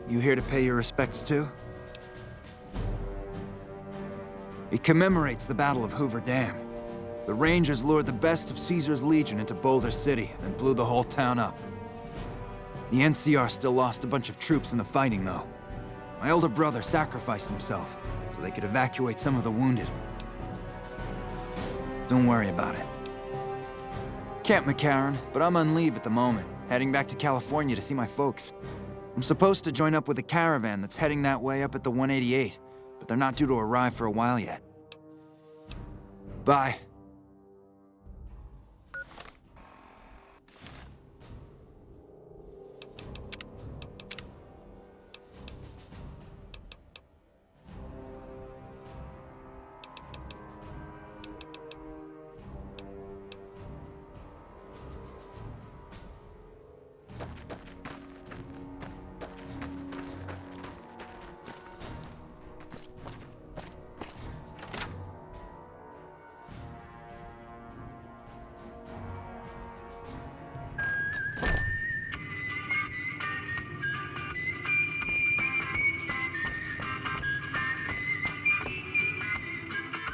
You here to pay your respects too? It commemorates the Battle of Hoover Dam. The Rangers lured the best of Caesar's Legion into Boulder City and blew the whole town up. The NCR still lost a bunch of troops in the fighting, though. My older brother sacrificed himself so they could evacuate some of the wounded. Don't worry about it. Camp McCarran, but I'm on leave at the moment, heading back to California to see my folks. I'm supposed to join up with a caravan that's heading that way up at the 188, but they're not due to arrive for a while yet. Bye.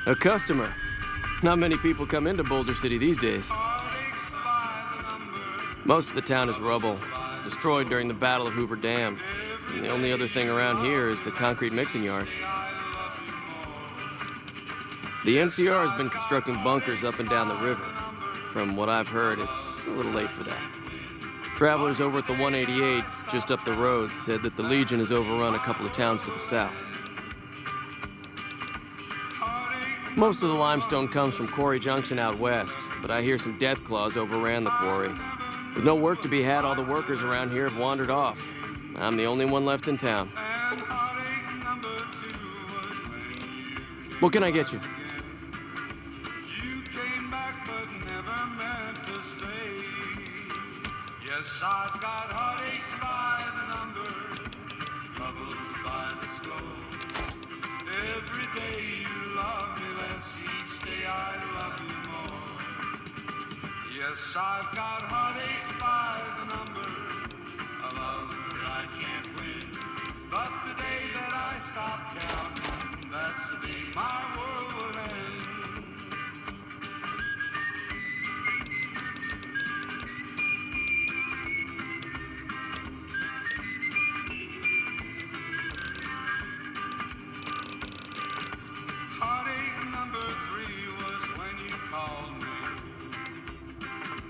A customer. Not many people come into Boulder City these days. Most of the town is rubble, destroyed during the Battle of Hoover Dam. And the only other thing around here is the concrete mixing yard. The NCR has been constructing bunkers up and down the river. From what I've heard, it's a little late for that. Travelers over at the 188, just up the road, said that the Legion has overrun a couple of towns to the south. Most of the limestone comes from Quarry Junction out west, but I hear some death claws overran the quarry. With no work to be had, all the workers around here have wandered off. I'm the only one left in town. What can I get you? Yes, I've got heartaches by the number, troubles by the score. Every day you love me less, each day I love you more. Yes, I've got heartaches by the number, a love that I can't win. But the day that I stop counting, that's the day my world will end. Heartache number 3 was when you called me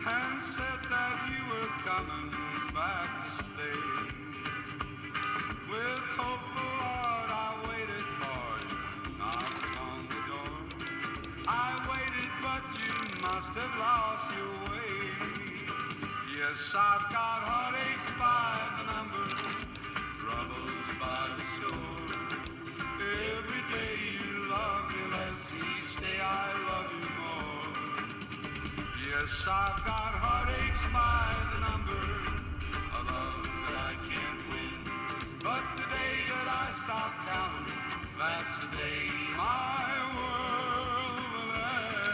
and said that you were coming back to stay. With hopeful heart I waited for you, knocked on the door. I waited, but you must have lost your way. Yes, I've got heartaches by the number, troubles by the score. Every day you love me less, each day I love you more. Yes, I've got heartaches by the number, a love that I can't win. But the day that I stop counting, that's the day my world will end.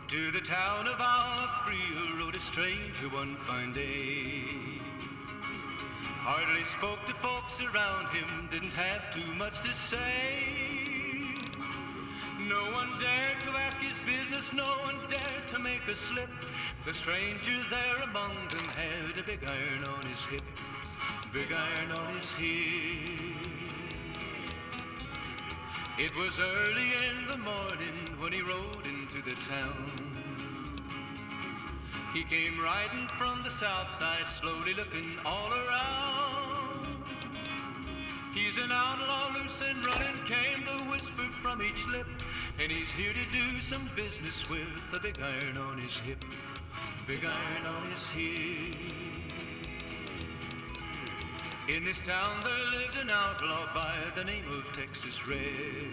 To the town of Alfree rode a stranger one fine day. Hardly spoke to folks around him, didn't have too much to say. No one dared to ask his business, no one dared to make a slip. The stranger there among them had a big iron on his hip, big iron on his hip. It was early in the morning when he rode into the town. He came riding from the south side, slowly looking all around. He's an outlaw, loose and running, came the whisper from each lip. And he's here to do some business with a big iron on his hip, big iron on his hip. In this town there lived an outlaw by the name of Texas Red.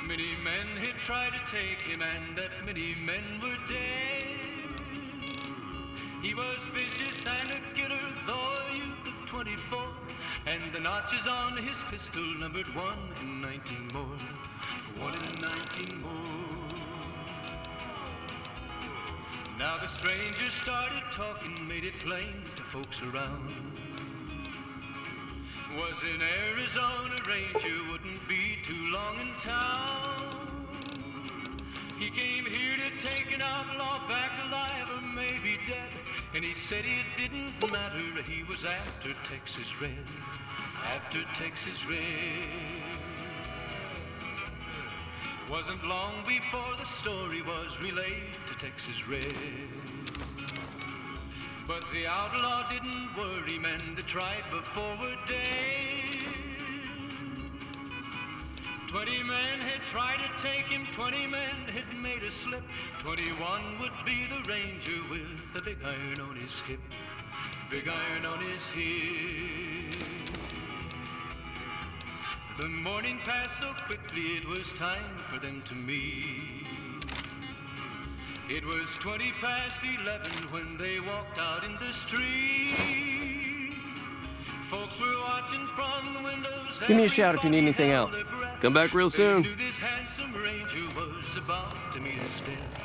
Many men had tried to take him, and that many men were dead. He was vicious and a killer, though a youth of 24, And the notches on his pistol numbered 1 in 19 more. 1 in 19 more. Now the stranger started talking, made it plain to folks around. Was in Arizona, Ranger wouldn't be too long in town. He came here to take an outlaw back alive or maybe dead. And he said it didn't matter, he was after Texas Red. After Texas Red. Wasn't long before the story was relayed to Texas Red. But the outlaw didn't worry, men that tried before were dead. 20 men had tried to take him, 20 men had made a slip. 21 would be the Ranger with the big iron on his hip. Big iron on his hip. The morning passed so quickly, it was time for them to meet. It was 20 past 11 when they walked out in the street. Folks were watching from the windows. Give me a shout if you need anything else. Come back real soon. They knew this handsome Ranger was about to meet his death.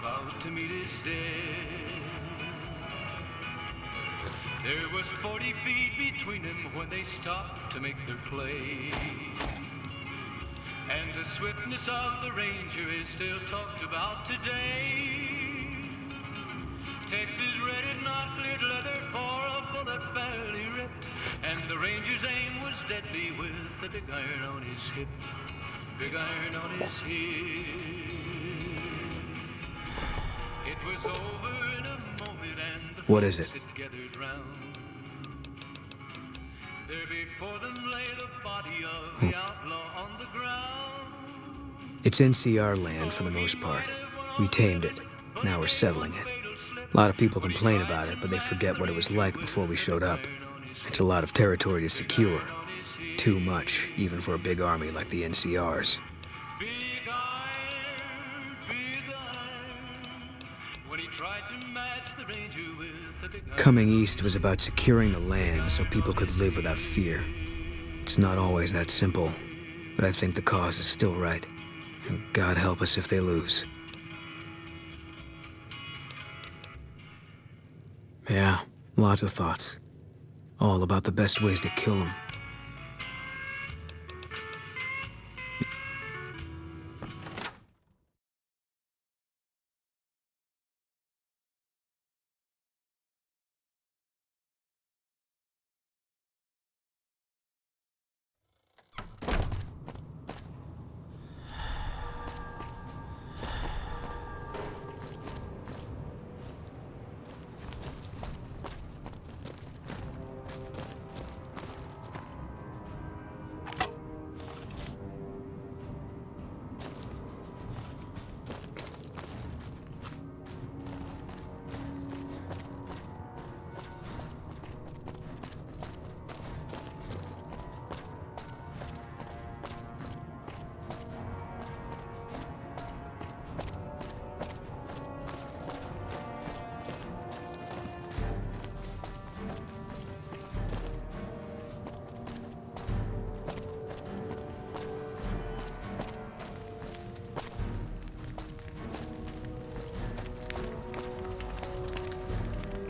About to meet his death. There was 40 feet between them when they stopped to make their play. And the swiftness of the Ranger is still talked about today. Texas Red had not cleared leather for a bullet fairly ripped. And the Ranger's aim was deadly with the big iron on his hip. Big iron on his hip. It was over in a moment and the What is it? folks had gathered round. There before them lay the body of the outlaw on the ground. It's NCR land for the most part. We tamed it. Now we're settling it. A lot of people complain about it, but they forget what it was like before we showed up. It's a lot of territory to secure. Too much, even for a big army like the NCR's. Big iron, big iron. When he tried to match the Ranger with the big iron. Coming east was about securing the land so people could live without fear. It's not always that simple, but I think the cause is still right. And God help us if they lose. Yeah, lots of thoughts. All about the best ways to kill them.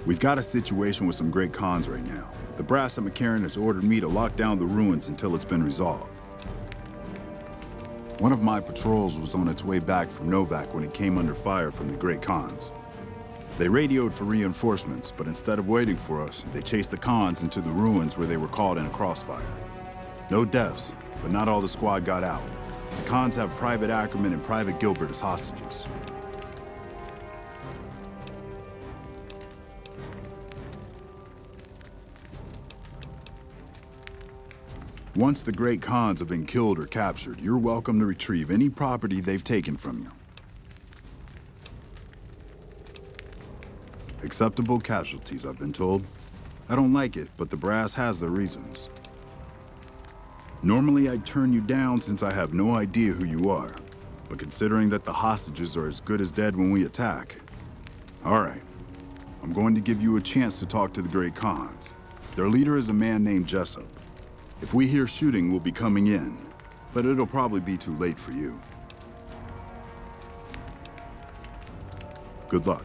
We've got a situation with some great cons right now. The brass at McCarran has ordered me to lock down the ruins until it's been resolved. One of my patrols was on its way back from Novak when it came under fire from the great cons. They radioed for reinforcements, but instead of waiting for us, they chased the cons into the ruins where they were caught in a crossfire. No deaths, but not all the squad got out. The cons have Private Ackerman and Private Gilbert as hostages. Once the great cons have been killed or captured, you're welcome to retrieve any property they've taken from you. Acceptable casualties, I've been told. I don't like it, but the brass has their reasons. Normally I'd turn you down since I have no idea who you are, but considering that the hostages are as good as dead when we attack, all right, I'm going to give you a chance to talk to the great cons. Their leader is a man named Jessup. If we hear shooting, we'll be coming in, but it'll probably be too late for you. Good luck.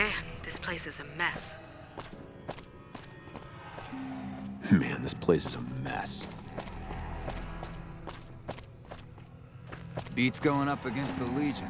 Man, this place is a mess. Man, this place is a mess. Beats going up against the Legion.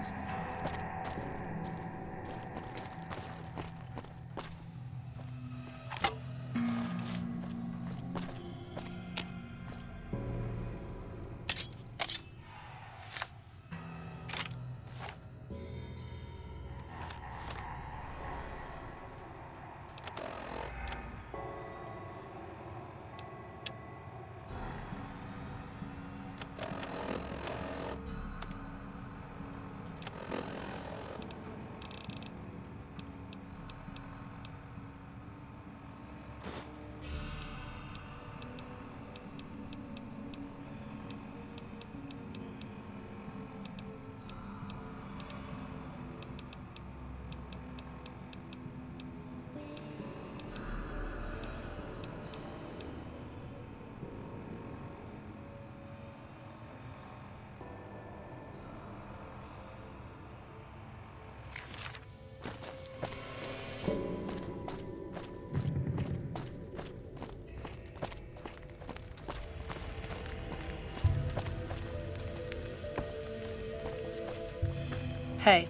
Hey,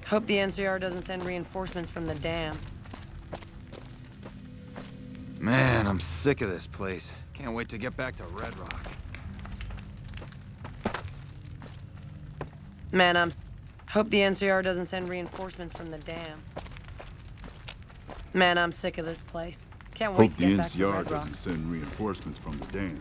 hope the NCR doesn't send reinforcements from the dam. Man, I'm sick of this place. Can't wait to get back to Red Rock. Man, hope the NCR doesn't send reinforcements from the dam. Man, I'm sick of this place. Can't Hope wait to the get back to NCR Red Rock. doesn't send reinforcements from the dam.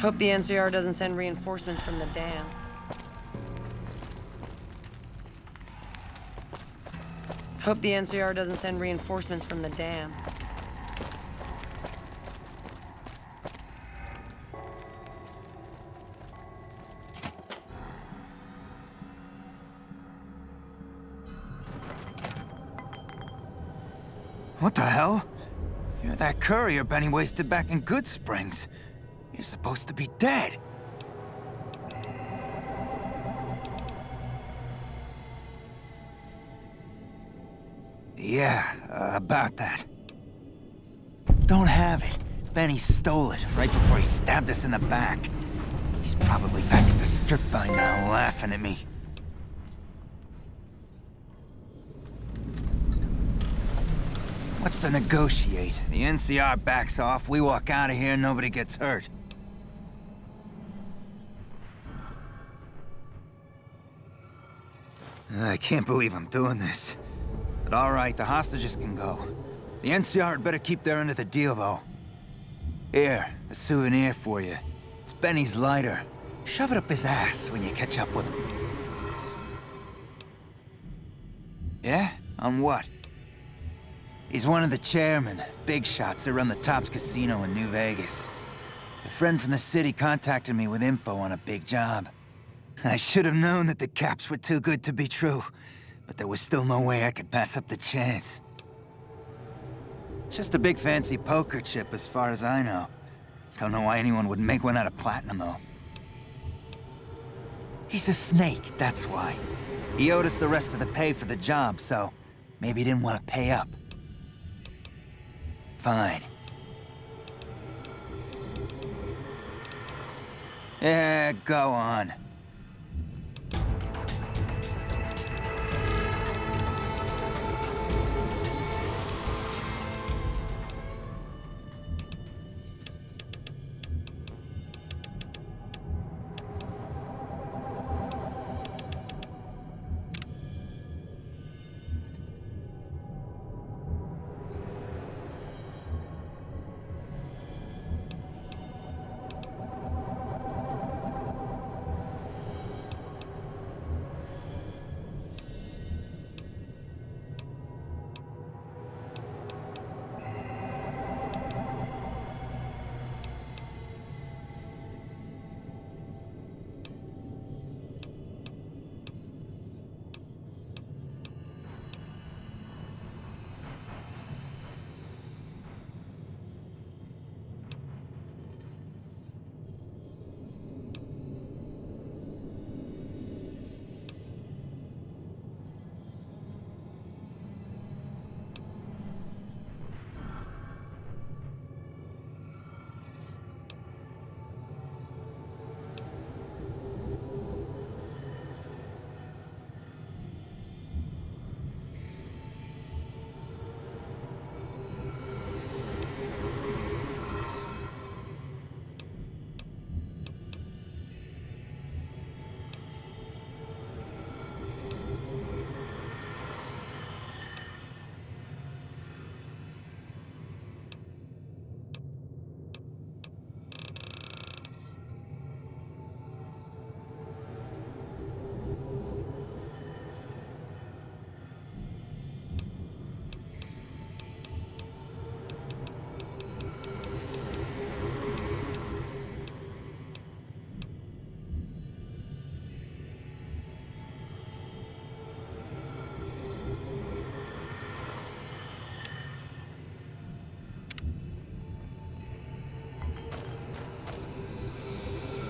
Hope the NCR doesn't send reinforcements from the dam. Hope the NCR doesn't send reinforcements from the dam. What the hell? You're that courier Benny wasted back in Good Springs. You're supposed to be dead. Yeah, about that. Don't have it. Benny stole it right before he stabbed us in the back. He's probably back at the strip by now, laughing at me. What's to negotiate? The NCR backs off, we walk out of here, nobody gets hurt. I can't believe I'm doing this. But all right, the hostages can go. The NCR had better keep their end of the deal, though. Here, a souvenir for you. It's Benny's lighter. Shove it up his ass when you catch up with him. Yeah? On what? He's one of the chairmen, big shots that run the Tops Casino in New Vegas. A friend from the city contacted me with info on a big job. I should have known that the caps were too good to be true, but there was still no way I could pass up the chance. It's just a big fancy poker chip as far as I know. Don't know why anyone would make one out of platinum, though. He's a snake, that's why. He owed us the rest of the pay for the job, so maybe he didn't want to pay up. Fine. Yeah, go on.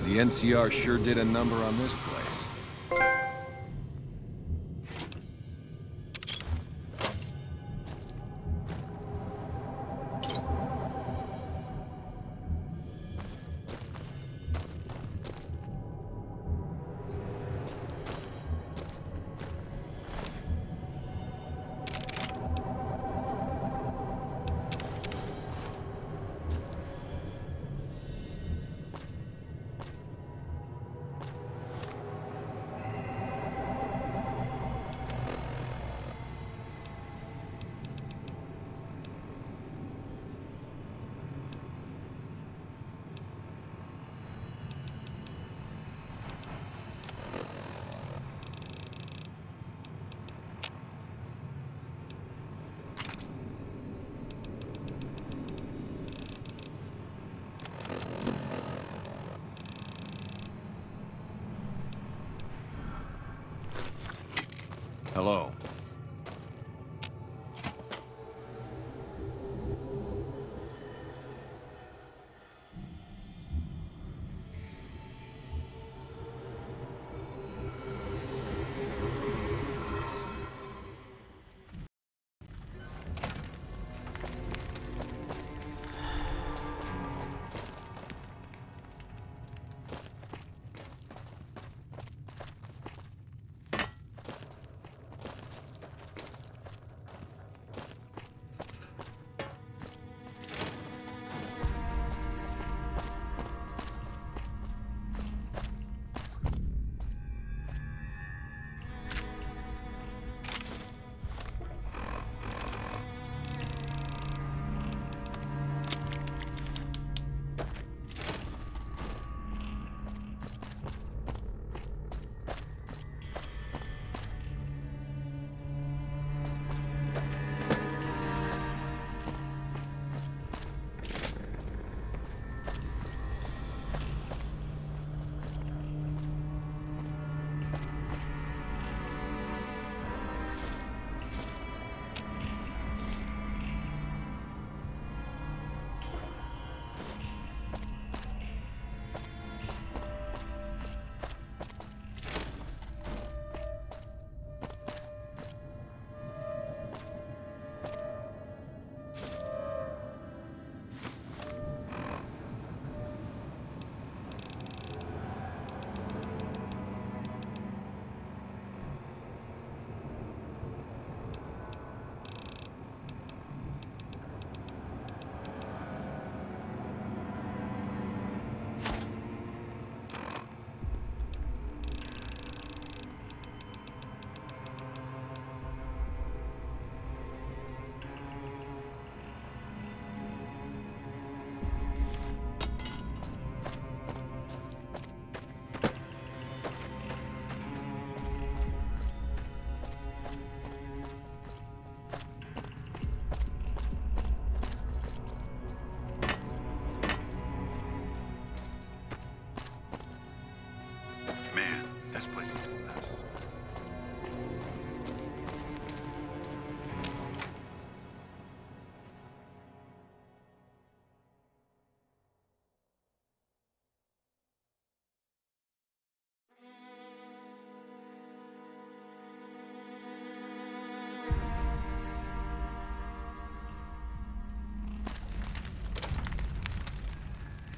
The NCR sure did a number on this place.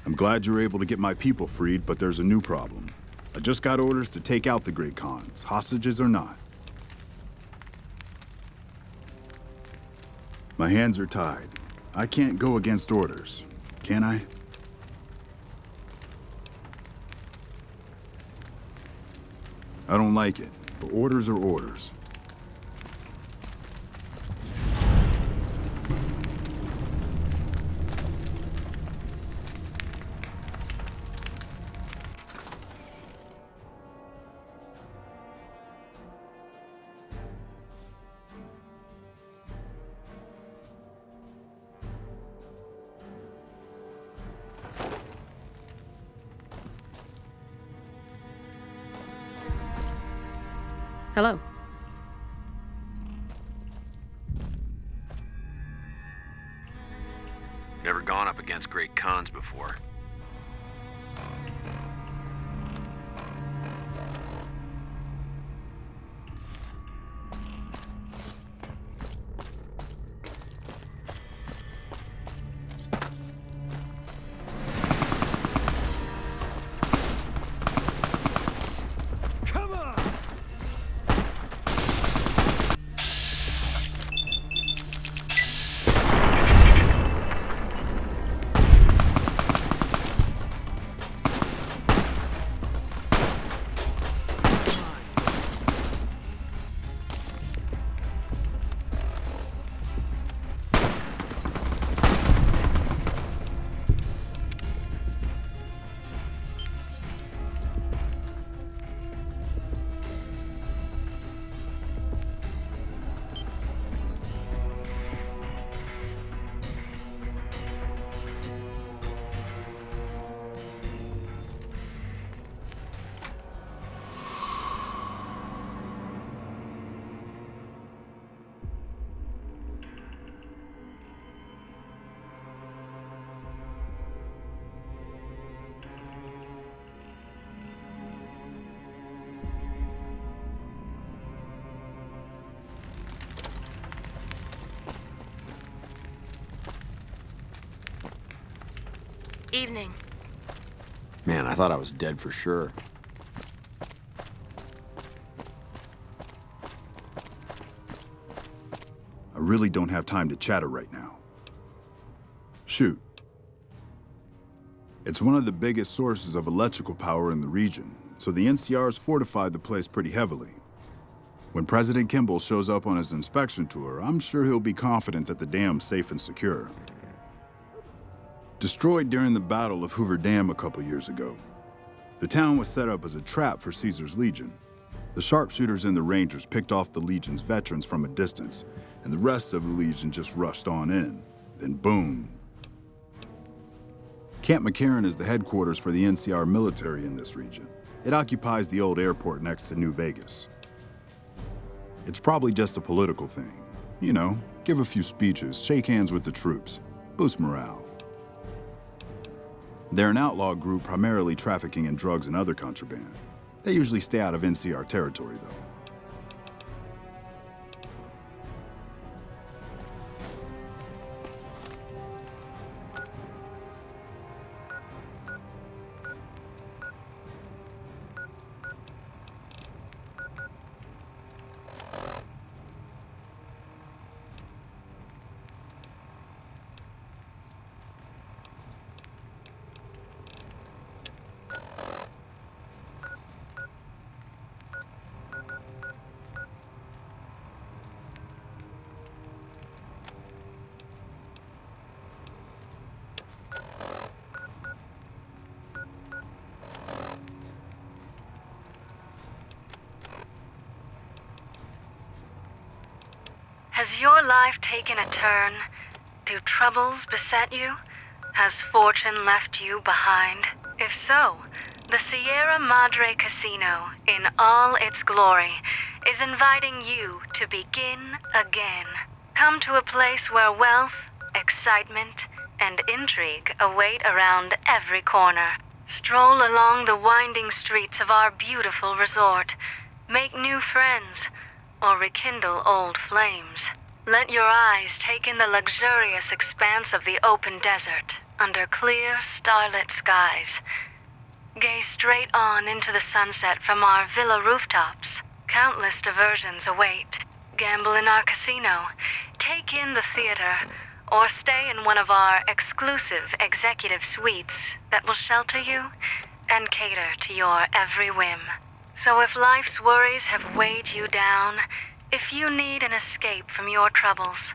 I'm glad you were able to get my people freed, but there's a new problem. I just got orders to take out the Great Khans, hostages or not. My hands are tied. I can't go against orders, can I? I don't like it, but orders are orders. Hello. Never gone up against Great Khans before. Evening. Man, I thought I was dead for sure. I really don't have time to chatter right now. Shoot. It's one of the biggest sources of electrical power in the region, so the NCR's fortified the place pretty heavily. When President Kimball shows up on his inspection tour, I'm sure he'll be confident that the dam's safe and secure. Destroyed during the Battle of Hoover Dam a couple years ago, the town was set up as a trap for Caesar's Legion. The sharpshooters and the Rangers picked off the Legion's veterans from a distance, and the rest of the Legion just rushed on in. Then boom. Camp McCarran is the headquarters for the NCR military in this region. It occupies the old airport next to New Vegas. It's probably just a political thing. You know, give a few speeches, shake hands with the troops, boost morale. They're an outlaw group primarily trafficking in drugs and other contraband. They usually stay out of NCR territory, though. Has your life taken a turn? Do troubles beset you? Has fortune left you behind? If so, the Sierra Madre Casino, in all its glory, is inviting you to begin again. Come to a place where wealth, excitement, and intrigue await around every corner. Stroll along the winding streets of our beautiful resort. Make new friends, or rekindle old flames. Let your eyes take in the luxurious expanse of the open desert. under clear, starlit skies. Gaze straight on into the sunset from our villa rooftops. Countless diversions await. Gamble in our casino, take in the theater, or stay in one of our exclusive executive suites that will shelter you and cater to your every whim. So if life's worries have weighed you down, if you need an escape from your troubles,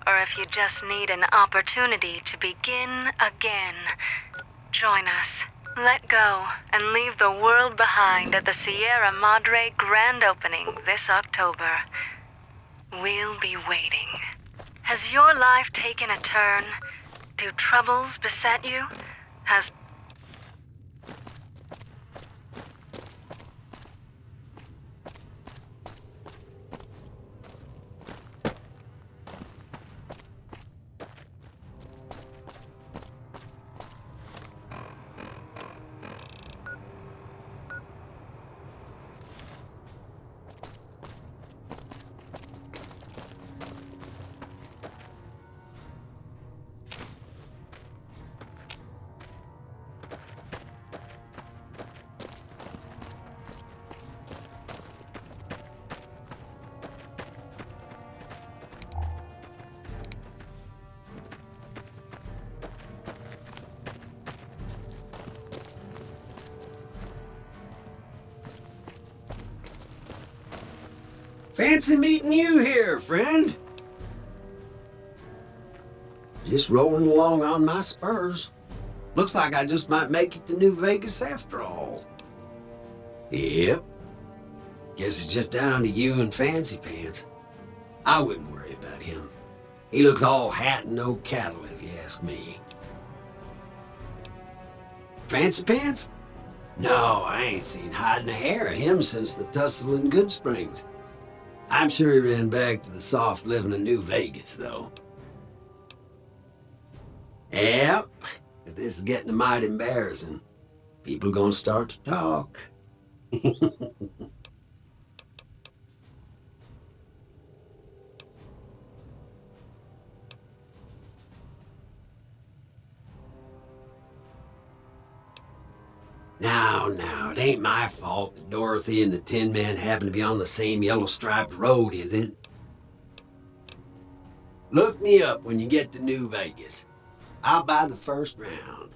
or if you just need an opportunity to begin again, join us. Let go and leave the world behind at the Sierra Madre grand opening this October. We'll be waiting. Has your life taken a turn? Do troubles beset you? Has Fancy meeting you here, friend. Just rolling along on my spurs. Looks like I just might make it to New Vegas after all. Yep. Guess it's just down to you and Fancy Pants. I wouldn't worry about him. He looks all hat and no cattle, if you ask me. Fancy Pants? No, I ain't seen hide and hair of him since the tussle in Good Springs. I'm sure he ran back to the soft living of New Vegas, though. Yep, this is getting mighty embarrassing. People gonna start to talk. Now, it ain't my fault that Dorothy and the Tin Man happen to be on the same yellow-striped road, is it? Look me up when you get to New Vegas. I'll buy the first round.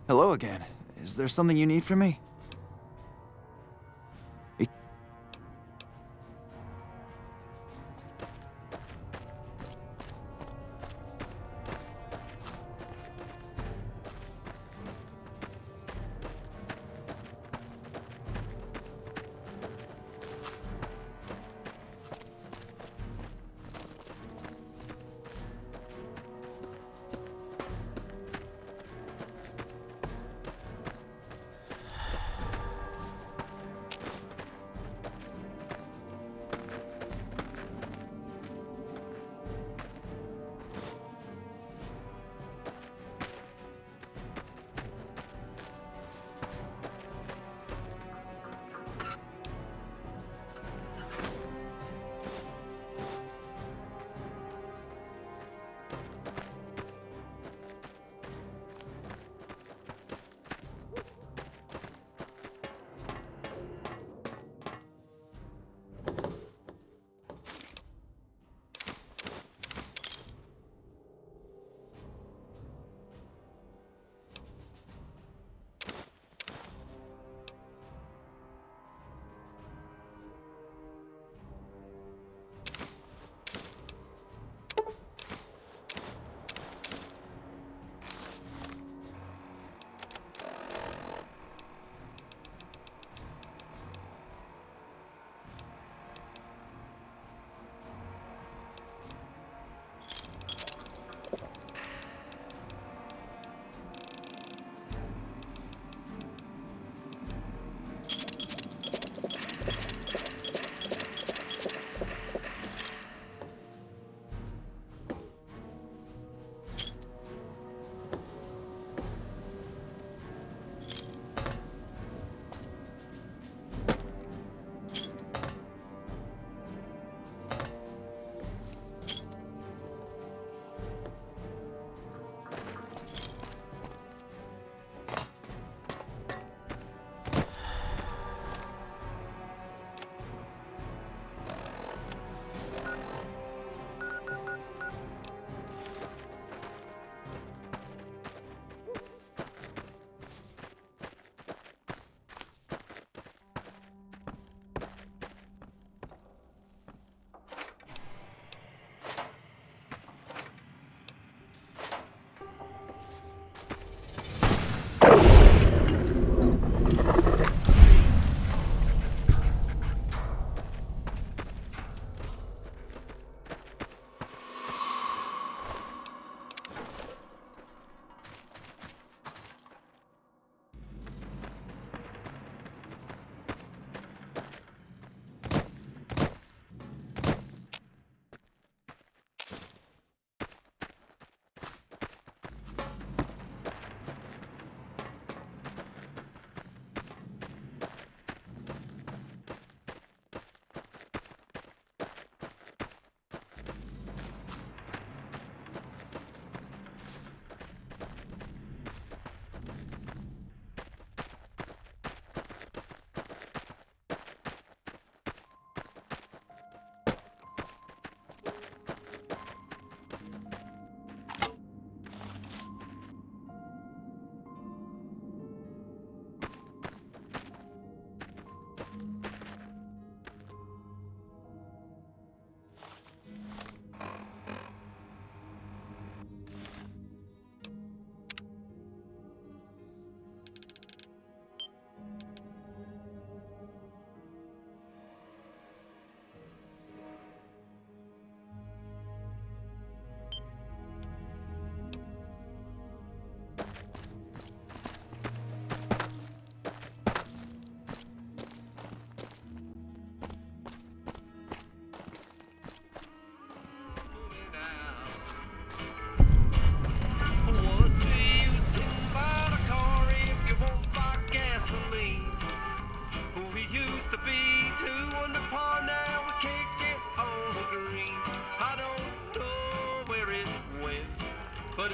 Hello again. Is there something you need from me?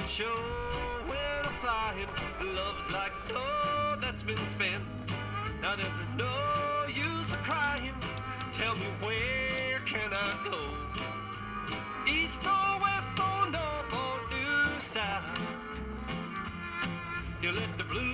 Sure, when I'm flying, love's like dough that's been spent. Now there's no use of crying. Tell me, where can I go? East or west or north or due south? You let the blues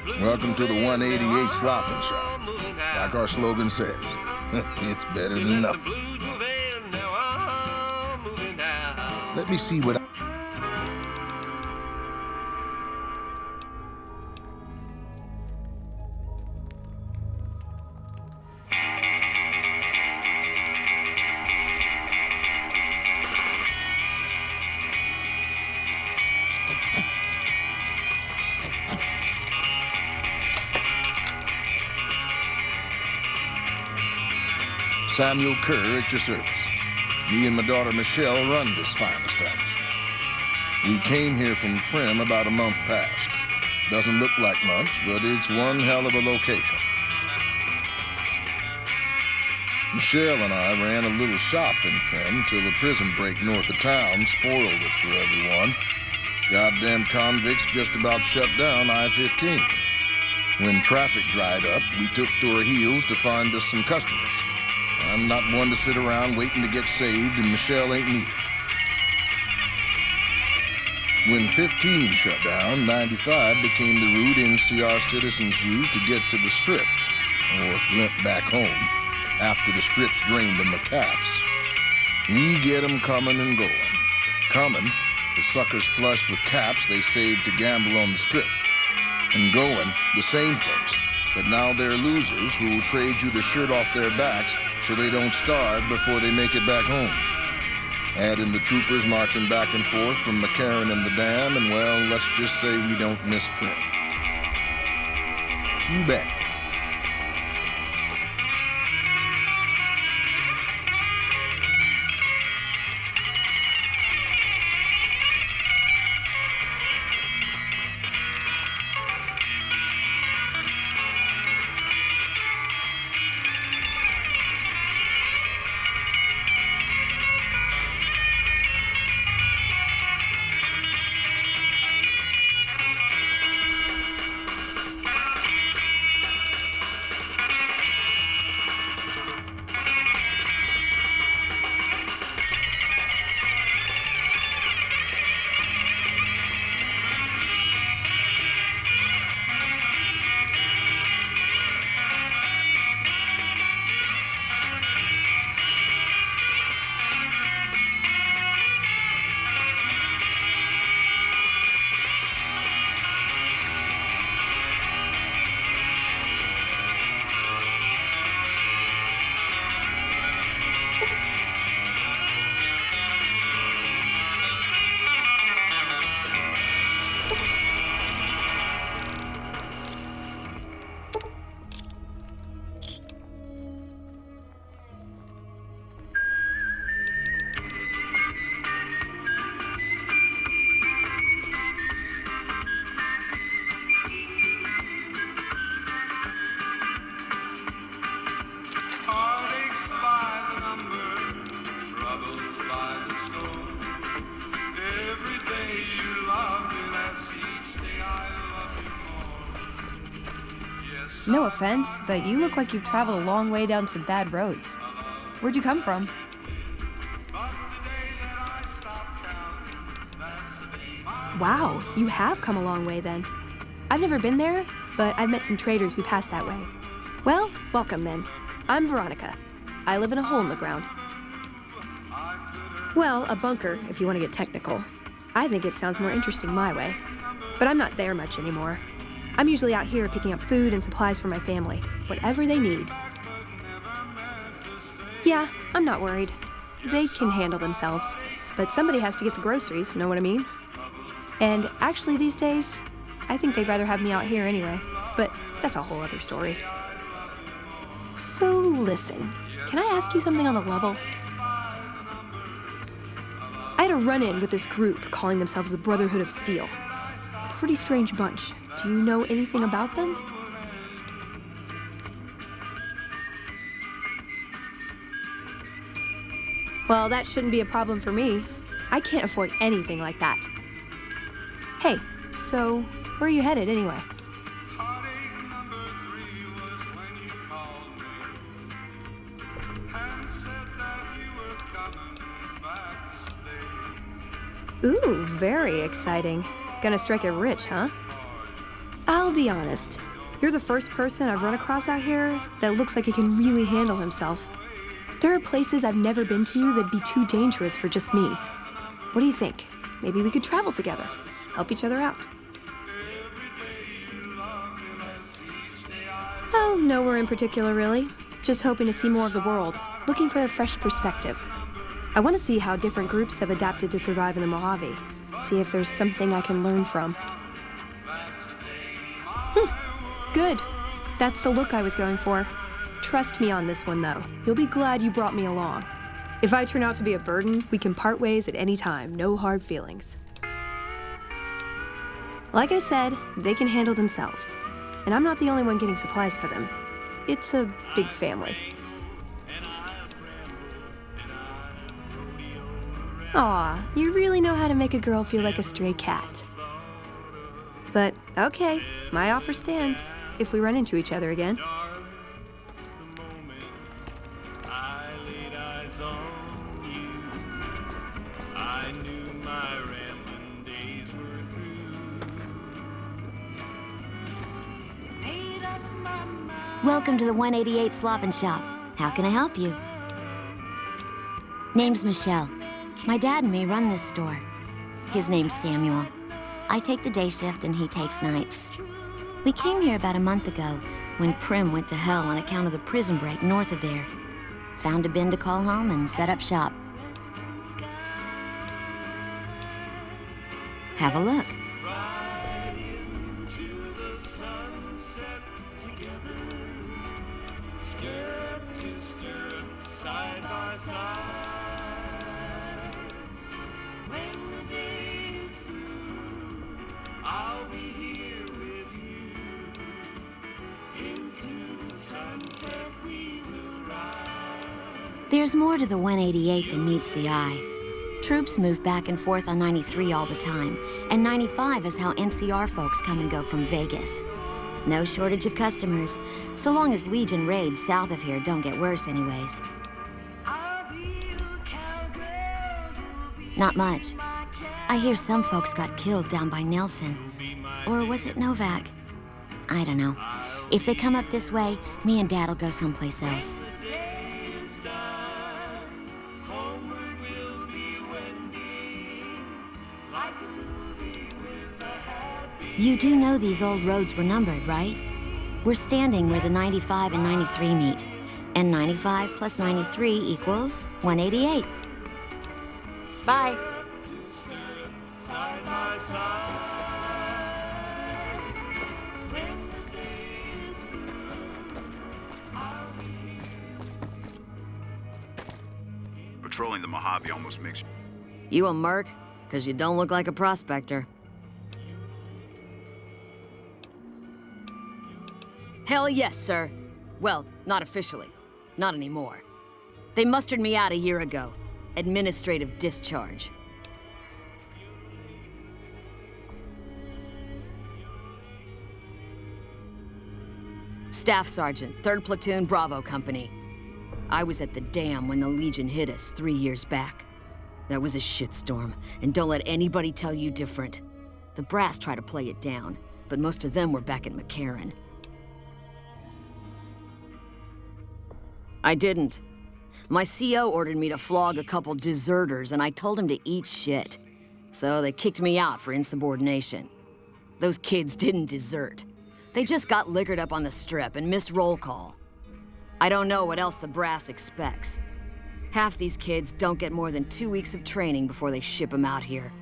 Welcome to the 188 Slopping Shop. Like our slogan says, it's better than nothing. Let me see what Samuel Kerr at your service. Me and my daughter Michelle run this fine establishment. We came here from Prim about a month past. Doesn't look like much, but it's one hell of a location. Michelle and I ran a little shop in Prim till the prison break north of town spoiled it for everyone. Goddamn convicts just about shut down I-15. When traffic dried up, we took to our heels to find us some customers. I'm not one to sit around waiting to get saved, and Michelle ain't neither. When 15 shut down, 95 became the route NCR citizens used to get to the Strip, or limp back home, after the Strip's drained them of caps. We get 'em coming and going. Coming, the suckers flush with caps they saved to gamble on the Strip. And going, the same folks, but now they're losers who will trade you the shirt off their backs so they don't starve before they make it back home. Add in the troopers marching back and forth from McCarran and the Dam, and well, let's just say we don't miss Prim. You bet. No offense, but you look like you've traveled a long way down some bad roads. Where'd you come from? Wow, you have come a long way then. I've never been there, but I've met some traders who pass that way. Well, welcome then. I'm Veronica. I live in a hole in the ground. Well, a bunker, if you want to get technical. I think it sounds more interesting my way. But I'm not there much anymore. I'm usually out here picking up food and supplies for my family, whatever they need. Yeah, I'm not worried. They can handle themselves, but somebody has to get the groceries, know what I mean? And actually these days, I think they'd rather have me out here anyway, but that's a whole other story. So listen, can I ask you something on the level? I had a run-in with this group calling themselves the Brotherhood of Steel. Pretty strange bunch. Do you know anything about them? Well, that shouldn't be a problem for me. I can't afford anything like that. Hey, so where are you headed anyway? Ooh, very exciting. Gonna strike it rich, huh? I'll be honest. You're the first person I've run across out here that looks like he can really handle himself. There are places I've never been to that'd be too dangerous for just me. What do you think? Maybe we could travel together, help each other out. Oh, nowhere in particular, really. Just hoping to see more of the world, looking for a fresh perspective. I want to see how different groups have adapted to survive in the Mojave. See if there's something I can learn from. Good. That's the look I was going for. Trust me on this one, though. You'll be glad you brought me along. If I turn out to be a burden, we can part ways at any time. No hard feelings. Like I said, they can handle themselves. And I'm not the only one getting supplies for them. It's a big family. Aw, you really know how to make a girl feel like a stray cat. But, okay, my offer stands, if we run into each other again. Welcome to the 188 Slop and Shop. How can I help you? Name's Michelle. My dad and me run this store. His name's Samuel. I take the day shift and he takes nights. We came here about a month ago when Prim went to hell on account of the prison break north of there. Found a bin to call home and set up shop. Have a look. There's more to the 188 than meets the eye. Troops move back and forth on 93 all the time, and 95 is how NCR folks come and go from Vegas. No shortage of customers, so long as Legion raids south of here don't get worse anyways. Not much. I hear some folks got killed down by Nelson. Or was it Novak? I don't know. If they come up this way, me and Dad'll go someplace else. You do know these old roads were numbered, right? We're standing where the 95 and 93 meet. And 95 plus 93 equals 188. Bye. Patrolling the Mojave almost makes you... You a merc? 'Cause you don't look like a prospector. Hell yes, sir. Well, not officially. Not anymore. They mustered me out a year ago. Administrative discharge. Staff Sergeant, 3rd Platoon Bravo Company. I was at the dam when the Legion hit us 3 years back. That was a shitstorm, and don't let anybody tell you different. The brass tried to play it down, but most of them were back at McCarran. I didn't. My CO ordered me to flog a couple deserters, and I told him to eat shit. So they kicked me out for insubordination. Those kids didn't desert. They just got liquored up on the strip and missed roll call. I don't know what else the brass expects. Half these kids don't get more than 2 weeks of training before they ship them out here.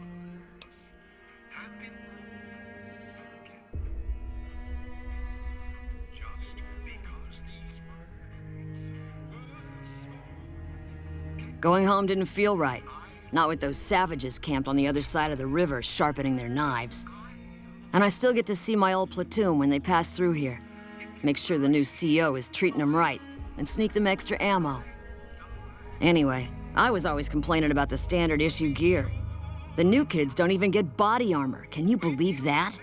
Going home didn't feel right. Not with those savages camped on the other side of the river sharpening their knives. And I still get to see my old platoon when they pass through here. Make sure the new CO is treating them right and sneak them extra ammo. Anyway, I was always complaining about the standard issue gear. The new kids don't even get body armor. Can you believe that?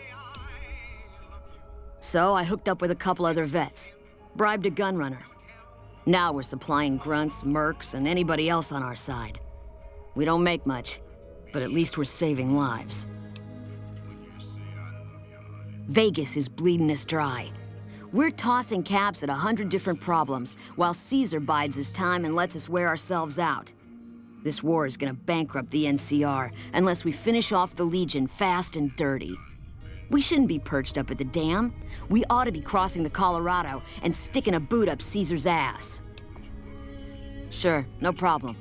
So I hooked up with a couple other vets, bribed a gun runner. Now we're supplying grunts, mercs, and anybody else on our side. We don't make much, but at least we're saving lives. Vegas is bleeding us dry. We're tossing caps at 100 different problems, while Caesar bides his time and lets us wear ourselves out. This war is gonna bankrupt the NCR unless we finish off the Legion fast and dirty. We shouldn't be perched up at the dam. We ought to be crossing the Colorado and sticking a boot up Caesar's ass. Sure, no problem.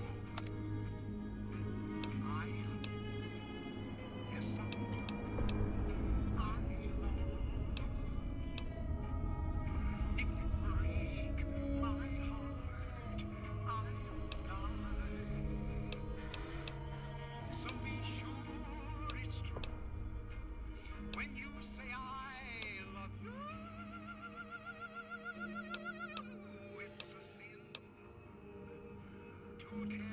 It's a sin to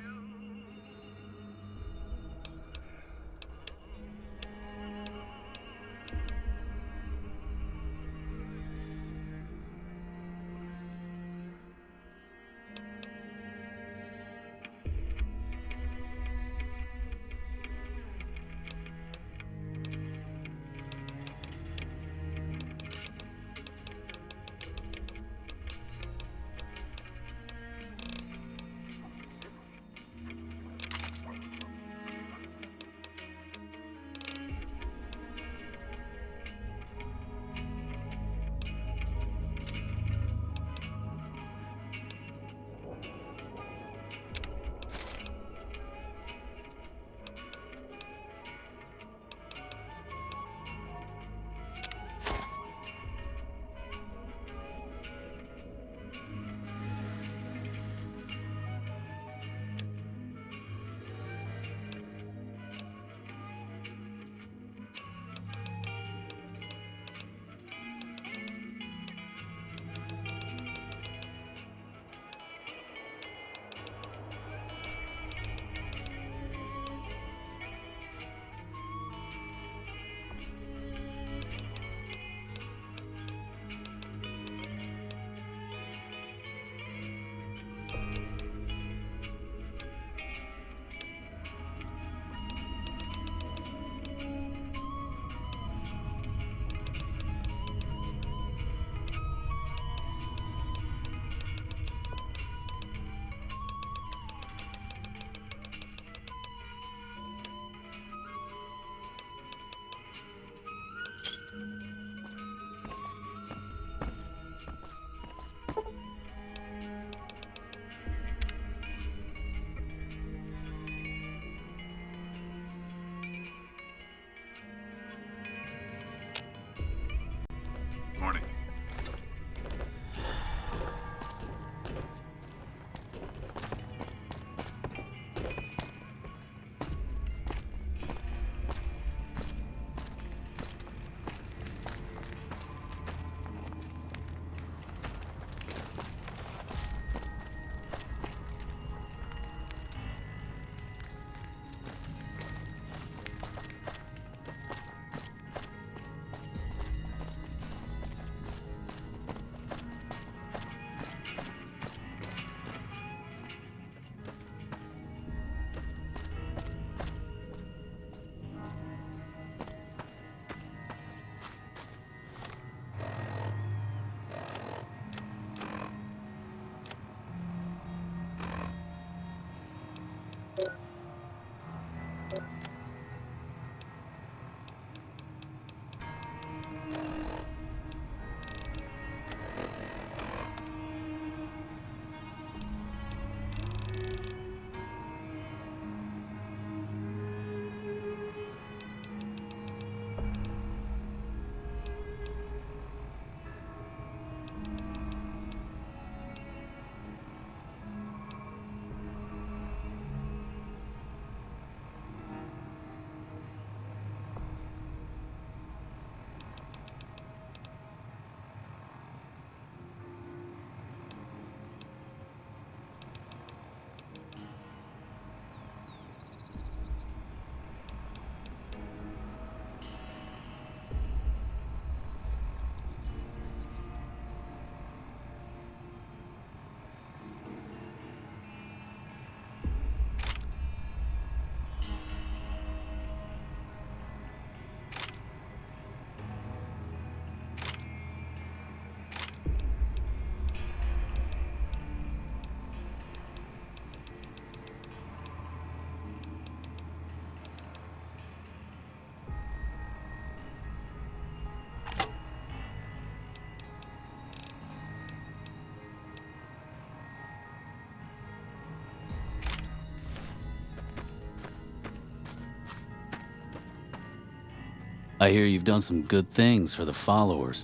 I hear you've done some good things for the followers.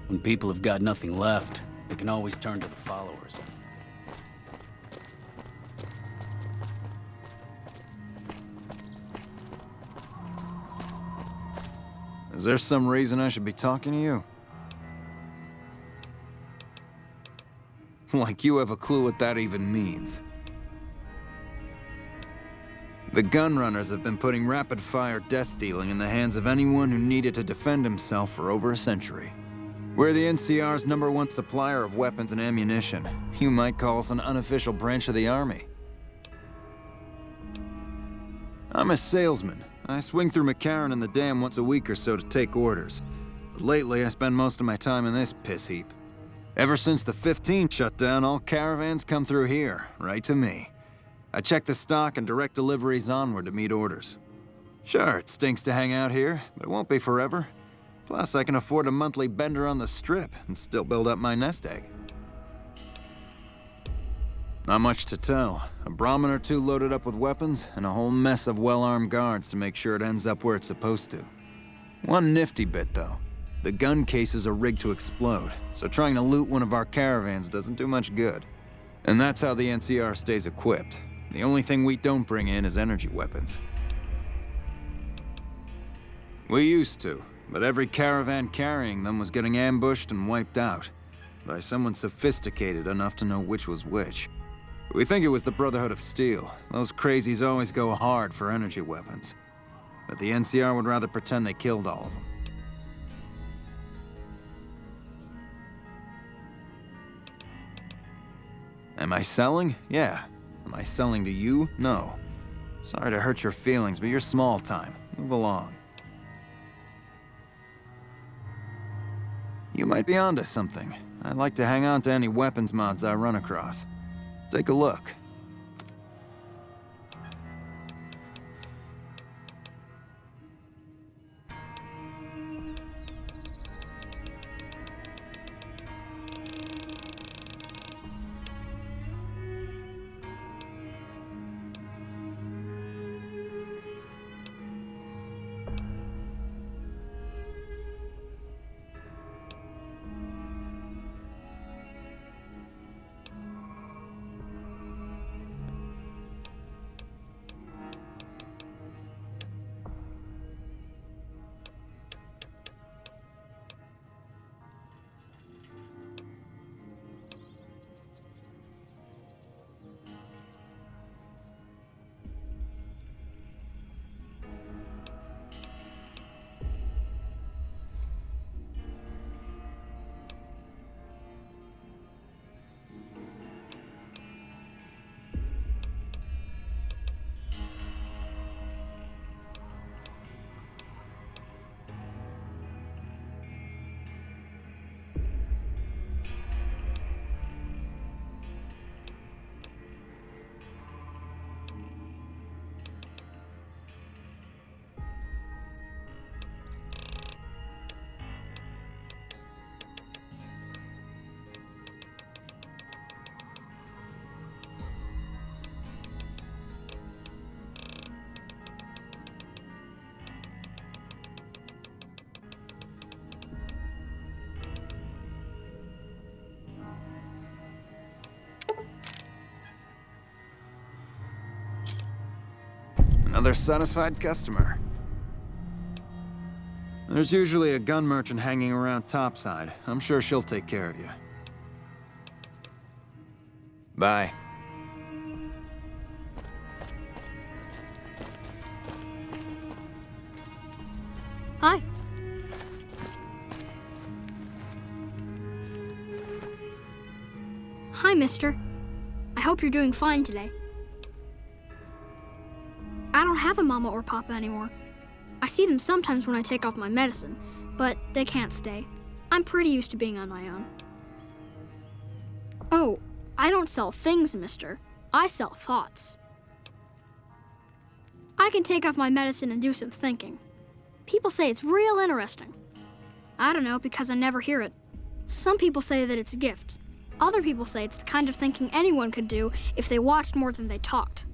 When people have got nothing left, they can always turn to the followers. Is there some reason I should be talking to you? Like you have a clue what that even means. The gunrunners have been putting rapid-fire death dealing in the hands of anyone who needed to defend himself for over a century. We're the NCR's #1 supplier of weapons and ammunition. You might call us an unofficial branch of the Army. I'm a salesman. I swing through McCarran and the Dam once a week or so to take orders. But lately, I spend most of my time in this piss heap. Ever since the 15 shut down, all caravans come through here, right to me. I check the stock and direct deliveries onward to meet orders. Sure, it stinks to hang out here, but it won't be forever. Plus, I can afford a monthly bender on the Strip and still build up my nest egg. Not much to tell. A Brahmin or two loaded up with weapons, and a whole mess of well-armed guards to make sure it ends up where it's supposed to. One nifty bit, though. The gun cases are rigged to explode, so trying to loot one of our caravans doesn't do much good. And that's how the NCR stays equipped. The only thing we don't bring in is energy weapons. We used to, but every caravan carrying them was getting ambushed and wiped out by someone sophisticated enough to know which was which. We think it was the Brotherhood of Steel. Those crazies always go hard for energy weapons. But the NCR would rather pretend they killed all of them. Am I selling? Yeah. Am I selling to you? No. Sorry to hurt your feelings, but you're small time. Move along. You might be onto something. I'd like to hang on to any weapons mods I run across. Take a look. Another satisfied customer. There's usually a gun merchant hanging around topside. I'm sure she'll take care of you. Bye. Hi. Hi, mister. I hope you're doing fine today. I don't have a mama or papa anymore. I see them sometimes when I take off my medicine, but they can't stay. I'm pretty used to being on my own. Oh, I don't sell things, mister. I sell thoughts. I can take off my medicine and do some thinking. People say it's real interesting. I don't know, because I never hear it. Some people say that it's a gift. Other people say it's the kind of thinking anyone could do if they watched more than they talked.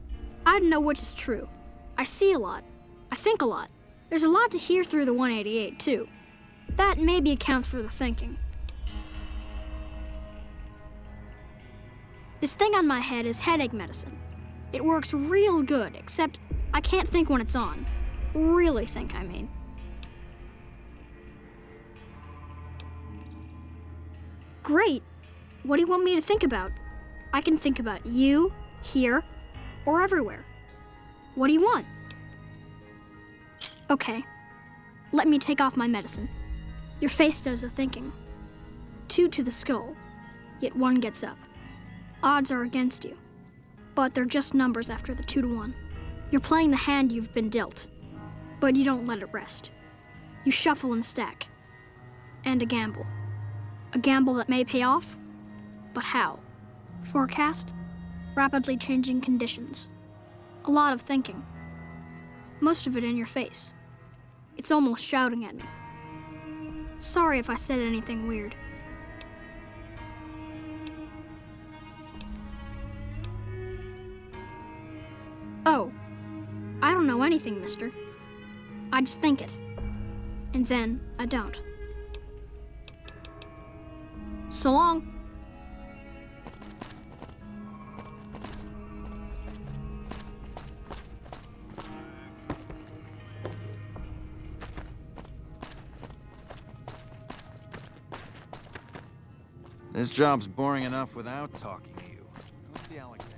I don't know which is true. I see a lot. I think a lot. There's a lot to hear through the 188, too. That maybe accounts for the thinking. This thing on my head is headache medicine. It works real good, except I can't think when it's on. Really think, I mean. Great. What do you want me to think about? I can think about you, here, or everywhere. What do you want? Okay. Let me take off my medicine. Your face does the thinking. 2 to the skull, yet 1 gets up. Odds are against you, but they're just numbers after the 2 to 1. You're playing the hand you've been dealt, but you don't let it rest. You shuffle and stack, and a gamble. A gamble that may pay off, but how? Forecast? Rapidly changing conditions. A lot of thinking. Most of it in your face. It's almost shouting at me. Sorry if I said anything weird. Oh, I don't know anything, mister. I just think it. And then I don't. So long. This job's boring enough without talking to you. Go see Alexander.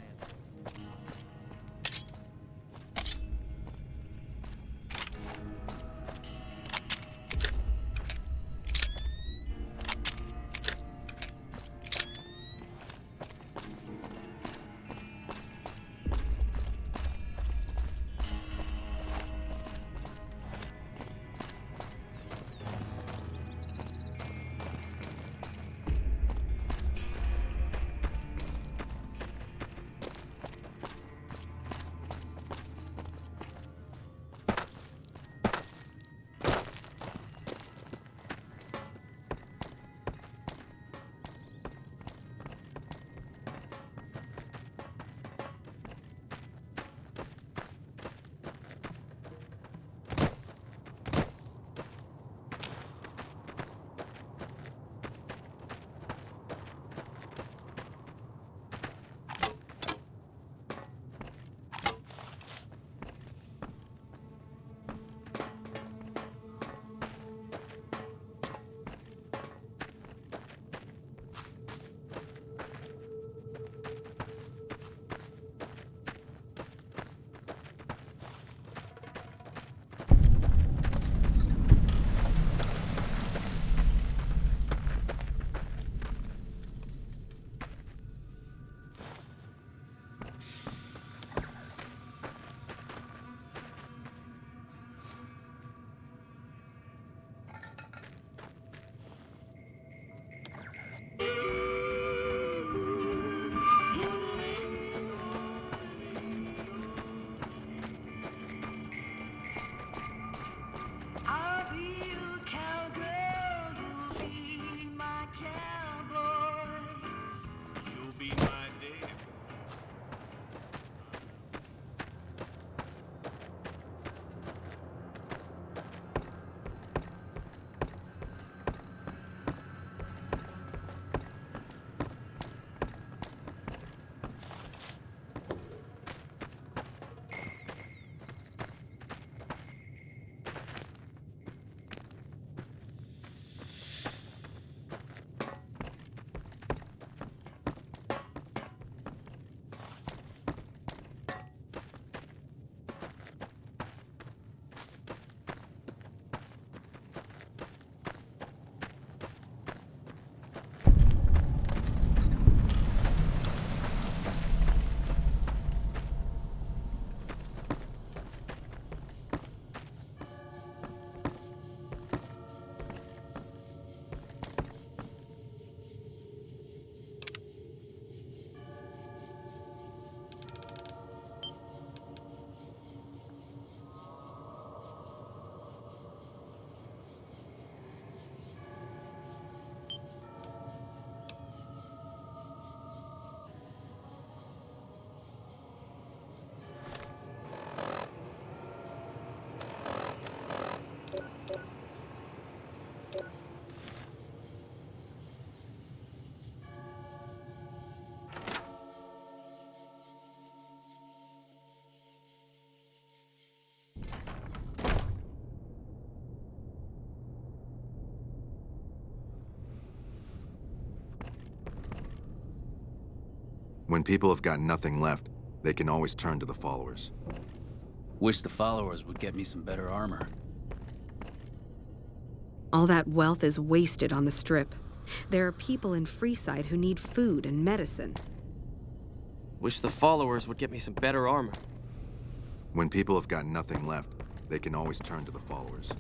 When people have got nothing left, they can always turn to the followers. Wish the followers would get me some better armor. All that wealth is wasted on the Strip. There are people in Freeside who need food and medicine. Wish the followers would get me some better armor. When people have got nothing left, they can always turn to the followers.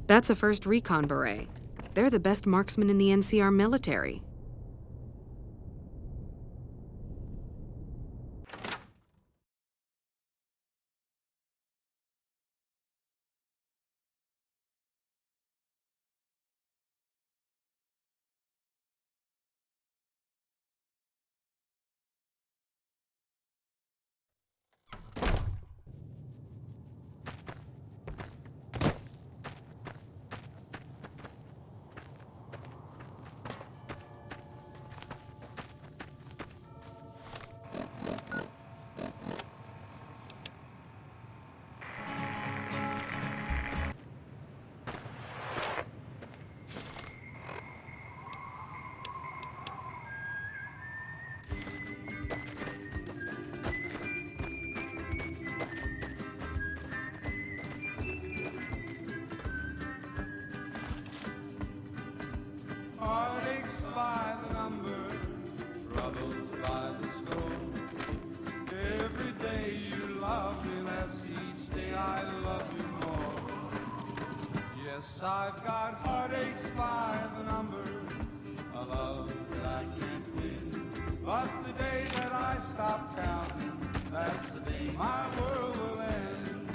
That's a 1st Recon Beret. They're the best marksmen in the NCR military. Heartaches by the number, troubles by the score. Every day you love me less, each day I love you more. Yes, I've got heartaches by the number, a love that I can't win. But the day that I stop counting, that's the day my world will end.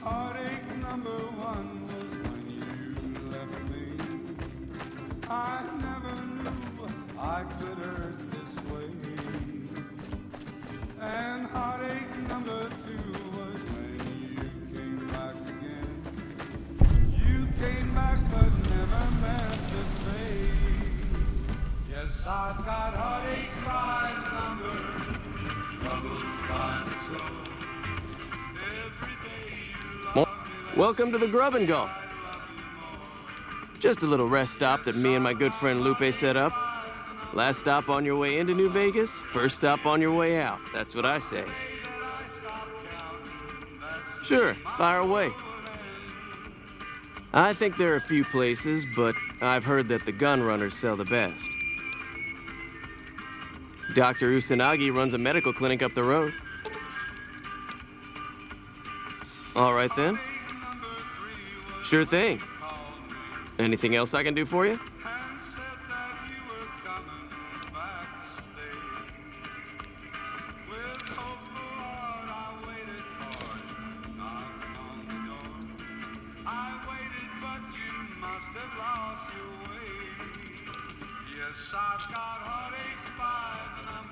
Heartache number 1 was when you left me. I never knew I could hurt this way. And heartache number 2 was when you came back again. You came back but never meant to stay. Yes, I've got heartaches by the number, troubles by the score. Every day you love me. Welcome to the Grub and Go. Just a little rest stop that me and my good friend Lupe set up. Last stop on your way into New Vegas, first stop on your way out. That's what I say. Sure, fire away. I think there are a few places, but I've heard that the gun runners sell the best. Dr. Usanagi runs a medical clinic up the road. All right then. Sure thing. Anything else I can do for you?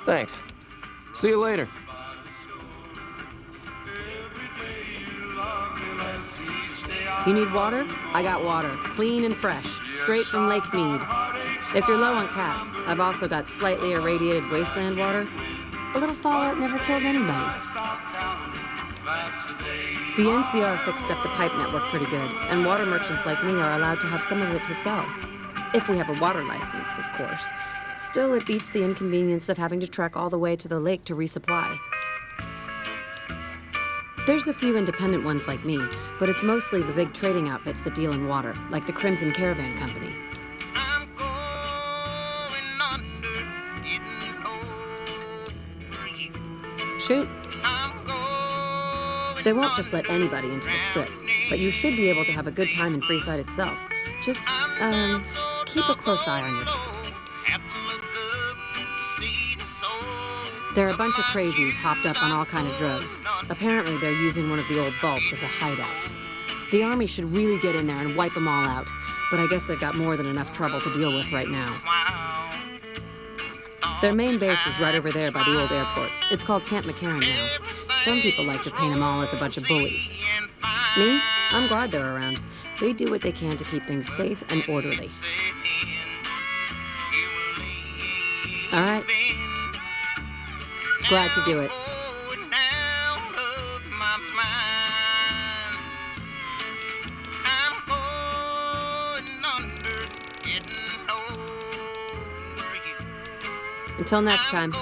Thanks. See you later. You need water? I got water. Clean and fresh. Straight from Lake Mead. If you're low on caps, I've also got slightly irradiated wasteland water. A little fallout never killed anybody. The NCR fixed up the pipe network pretty good, and water merchants like me are allowed to have some of it to sell. If we have a water license, of course. Still, it beats the inconvenience of having to trek all the way to the lake to resupply. There's a few independent ones like me, but it's mostly the big trading outfits that deal in water, like the Crimson Caravan Company. Shoot. They won't just let anybody into the Strip, but you should be able to have a good time in Freeside itself. Just, keep a close eye on your caps. There are a bunch of crazies hopped up on all kind of drugs. Apparently, they're using one of the old vaults as a hideout. The army should really get in there and wipe them all out, but I guess they've got more than enough trouble to deal with right now. Their main base is right over there by the old airport. It's called Camp McCarran now. Some people like to paint them all as a bunch of bullies. Me? I'm glad they're around. They do what they can to keep things safe and orderly. All right. Glad to do it. Until next time.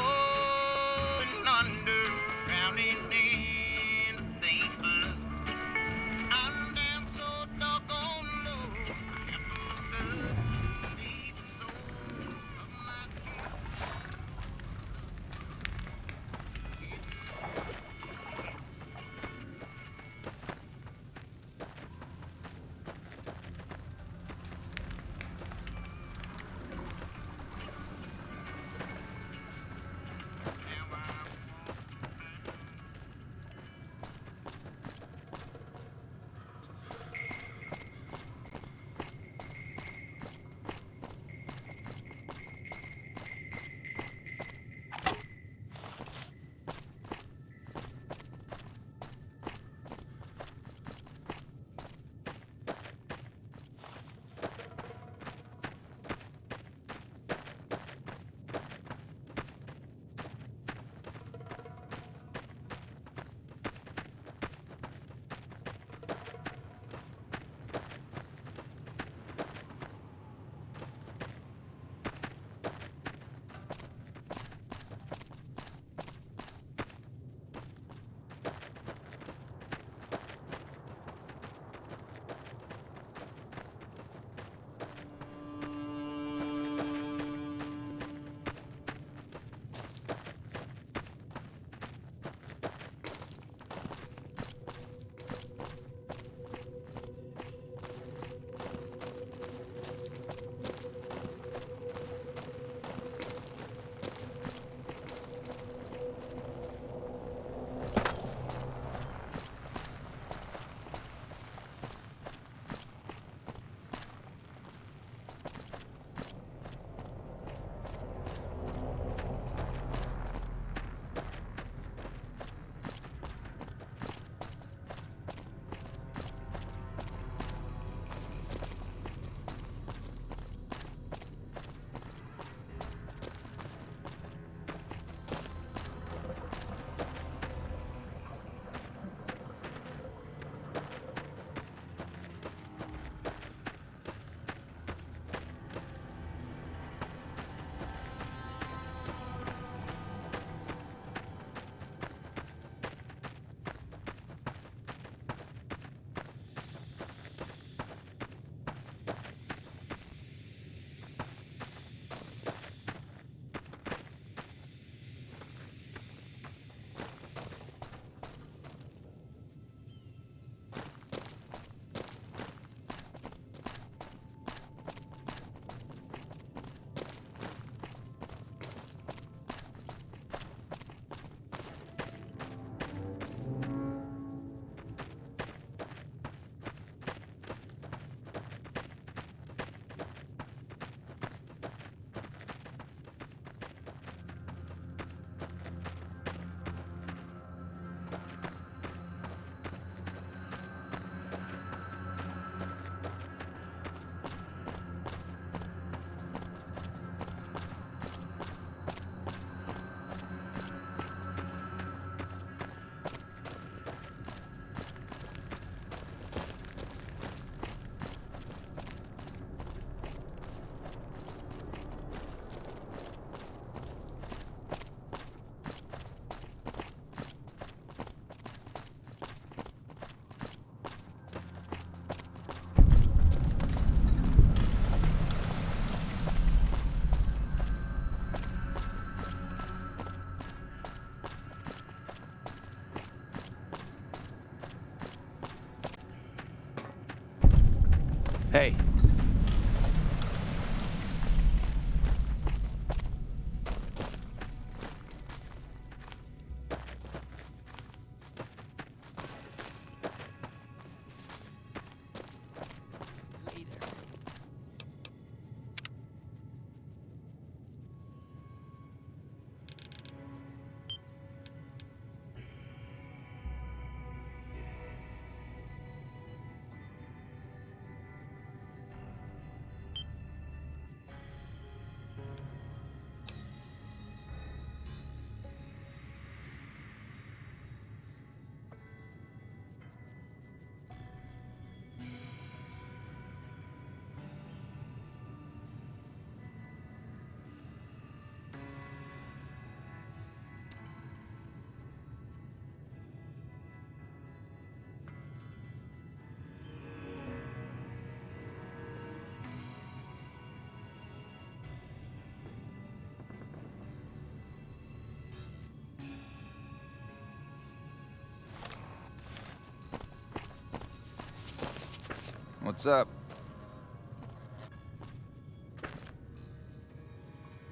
What's up?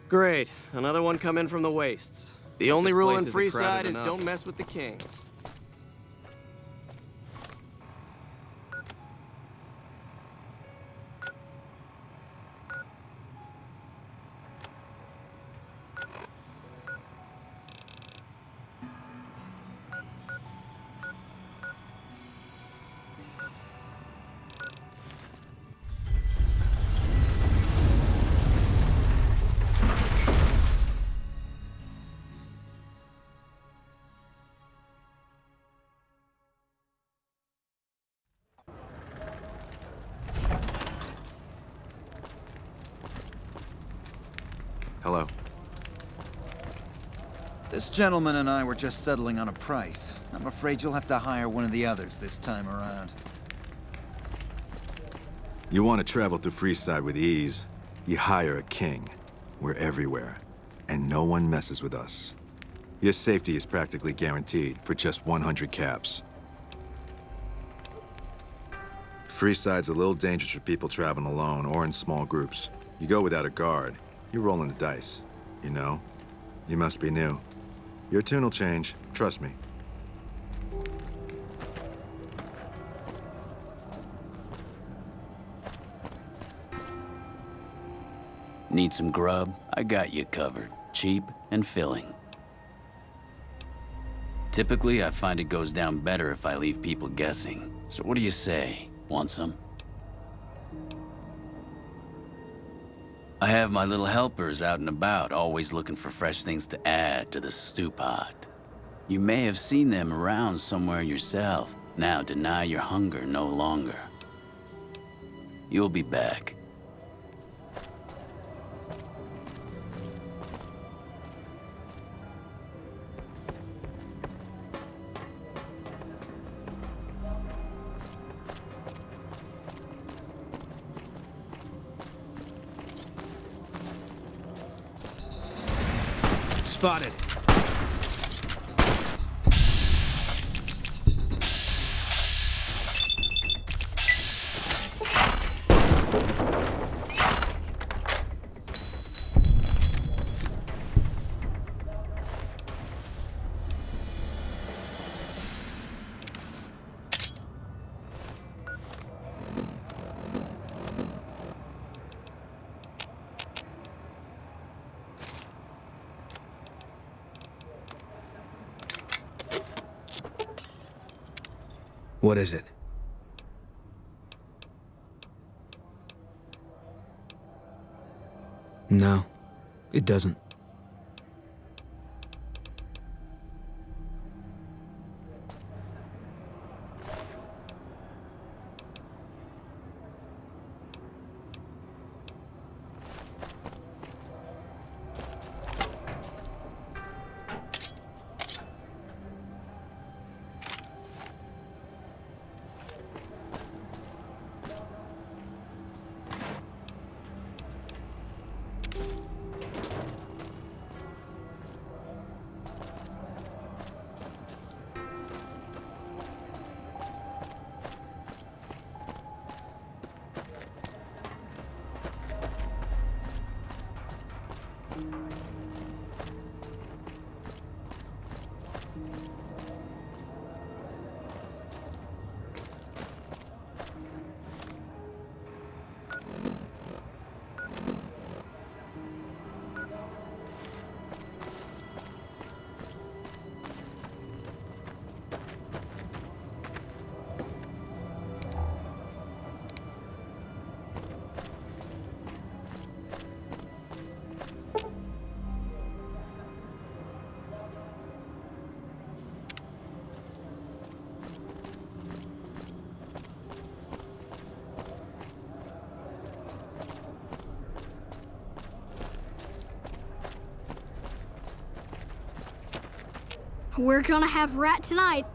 Great. Another one come in from the wastes. The Like only this rule place in isn't Freeside crowded is enough. don't mess with the kings. Hello. This gentleman and I were just settling on a price. I'm afraid you'll have to hire one of the others this time around. You want to travel through Freeside with ease, you hire a king. We're everywhere, and no one messes with us. Your safety is practically guaranteed for just 100 caps. Freeside's a little dangerous for people traveling alone or in small groups. You go without a guard, you're rolling the dice. You know? You must be new. Your tune will change, trust me. Need some grub? I got you covered. Cheap and filling. Typically, I find it goes down better if I leave people guessing. So what do you say? Want some? I have my little helpers out and about, always looking for fresh things to add to the stew pot. You may have seen them around somewhere yourself. Now deny your hunger no longer. You'll be back. Spotted. What is it? No, it doesn't. We're gonna have rat tonight.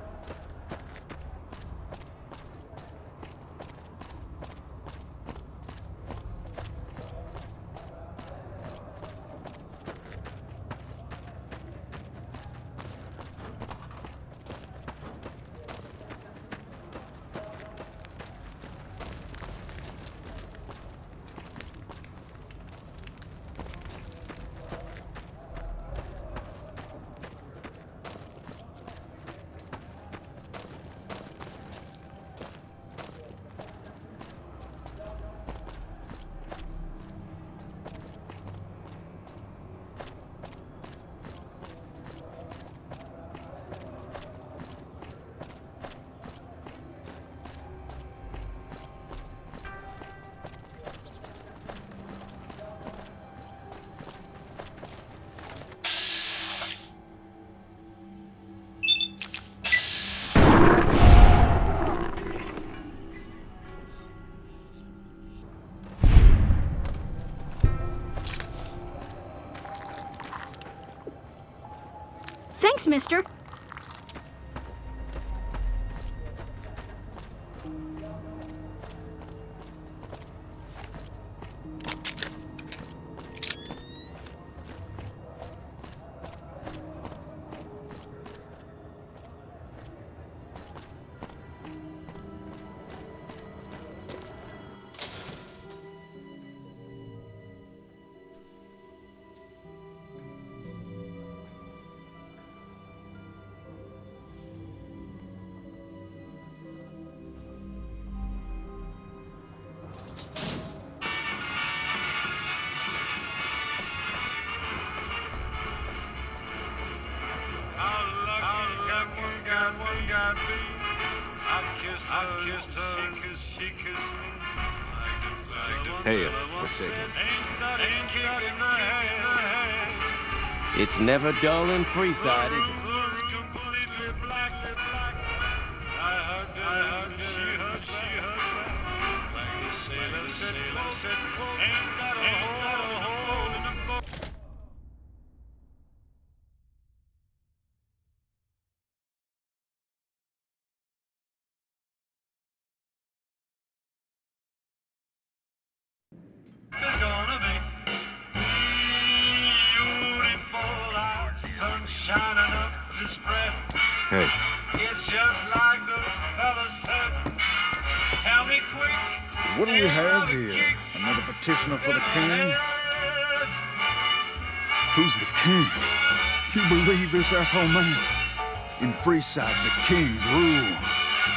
Thanks, mister. Hey, what's shaking? It's never dull in Freeside, is it? It's gonna be beautiful, like sun shining up to spread. Hey. It's just like the fella said. Tell me quick. What do we have here? Another petitioner for the king? Who's the king? You believe this, asshole man? In Freeside, the kings rule.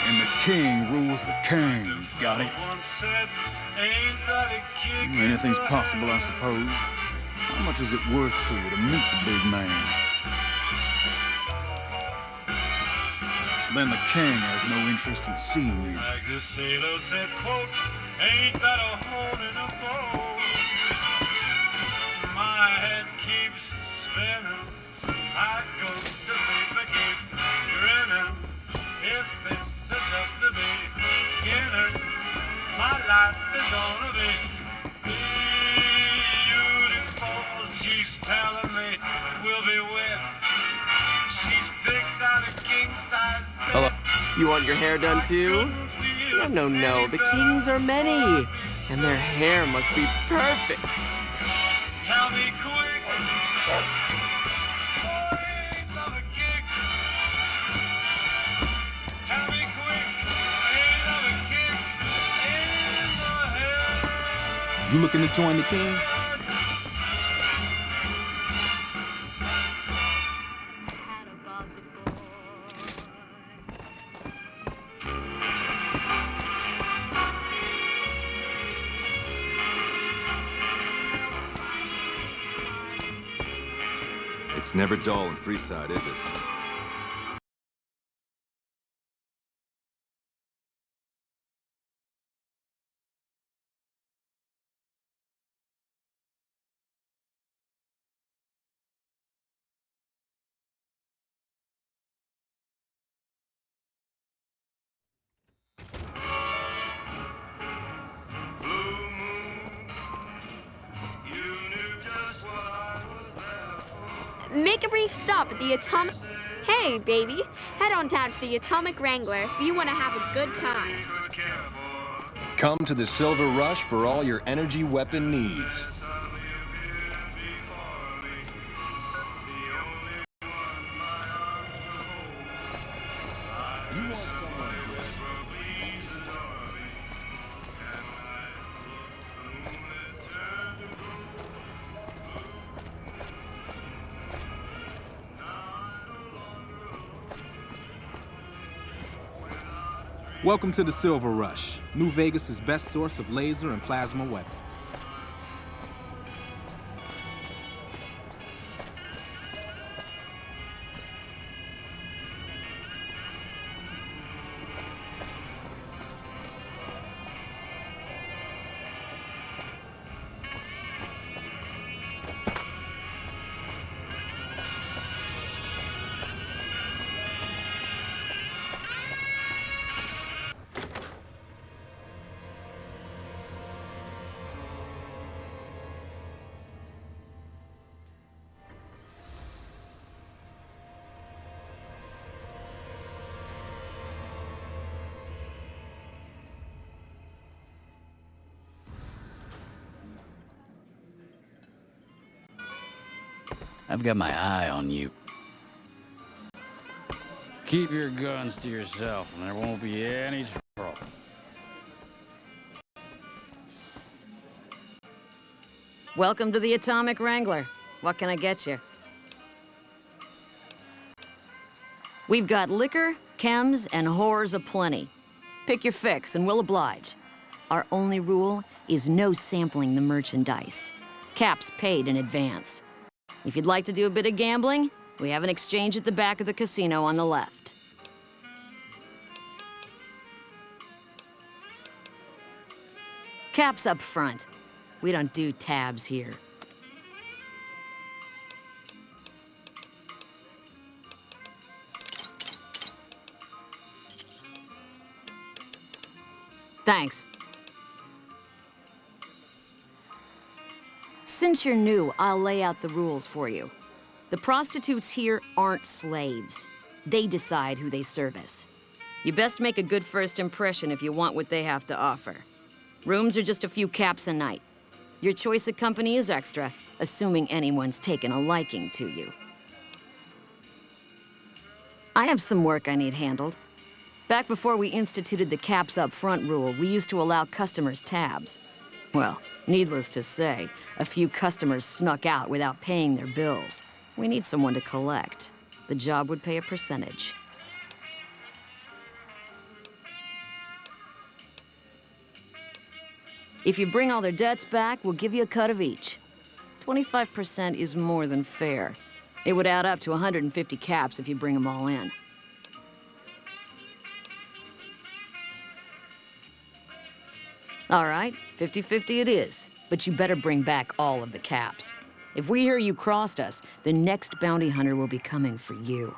And the king rules the king. Got it? Anything's possible, I suppose. How much is it worth to you to meet the big man? Then the king has no interest in seeing you. Like the sailor said, quote, ain't that a hole in a boat? My head keeps spinning. I go to sleep again, grinning. If this is just the beginning, my life is gonna be beautiful. She's telling me we'll be wet. She's picked out a king-size bed. Hello. You want your hair done too? No. The kings are many, and their hair must be perfect. Tell me quick. You looking to join the kings? It's never dull in Freeside, is it? Make a brief stop at the Atomic... Hey, baby. Head on down to the Atomic Wrangler if you want to have a good time. Come to the Silver Rush for all your energy weapon needs. You want someone dead? Welcome to the Silver Rush, New Vegas' best source of laser and plasma weapons. I've got my eye on you. Keep your guns to yourself, and there won't be any trouble. Welcome to the Atomic Wrangler. What can I get you? We've got liquor, chems, and whores aplenty. Pick your fix, and we'll oblige. Our only rule is no sampling the merchandise. Caps paid in advance. If you'd like to do a bit of gambling, we have an exchange at the back of the casino on the left. Caps up front. We don't do tabs here. Thanks. Since you're new, I'll lay out the rules for you. The prostitutes here aren't slaves. They decide who they service. You best make a good first impression if you want what they have to offer. Rooms are just a few caps a night. Your choice of company is extra, assuming anyone's taken a liking to you. I have some work I need handled. Back before we instituted the caps up front rule, we used to allow customers tabs. Well, needless to say, a few customers snuck out without paying their bills. We need someone to collect. The job would pay a percentage. If you bring all their debts back, we'll give you a cut of each. 25% is more than fair. It would add up to 150 caps if you bring them all in. All right, 50-50 it is, but you better bring back all of the caps. If we hear you crossed us, the next bounty hunter will be coming for you.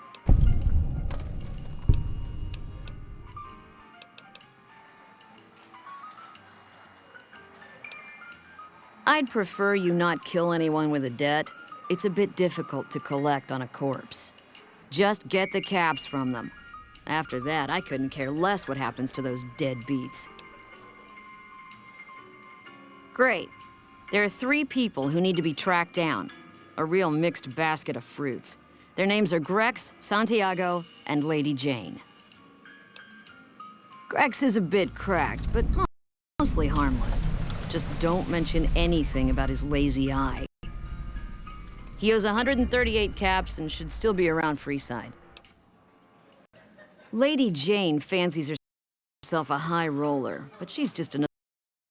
I'd prefer you not kill anyone with a debt. It's a bit difficult to collect on a corpse. Just get the caps from them. After that, I couldn't care less what happens to those deadbeats. Great. There are 3 people who need to be tracked down. A real mixed basket of fruits. Their names are Grex, Santiago, and Lady Jane. Grex is a bit cracked, but mostly harmless. Just don't mention anything about his lazy eye. He owes 138 caps and should still be around Freeside. Lady Jane fancies herself a high roller, but she's just another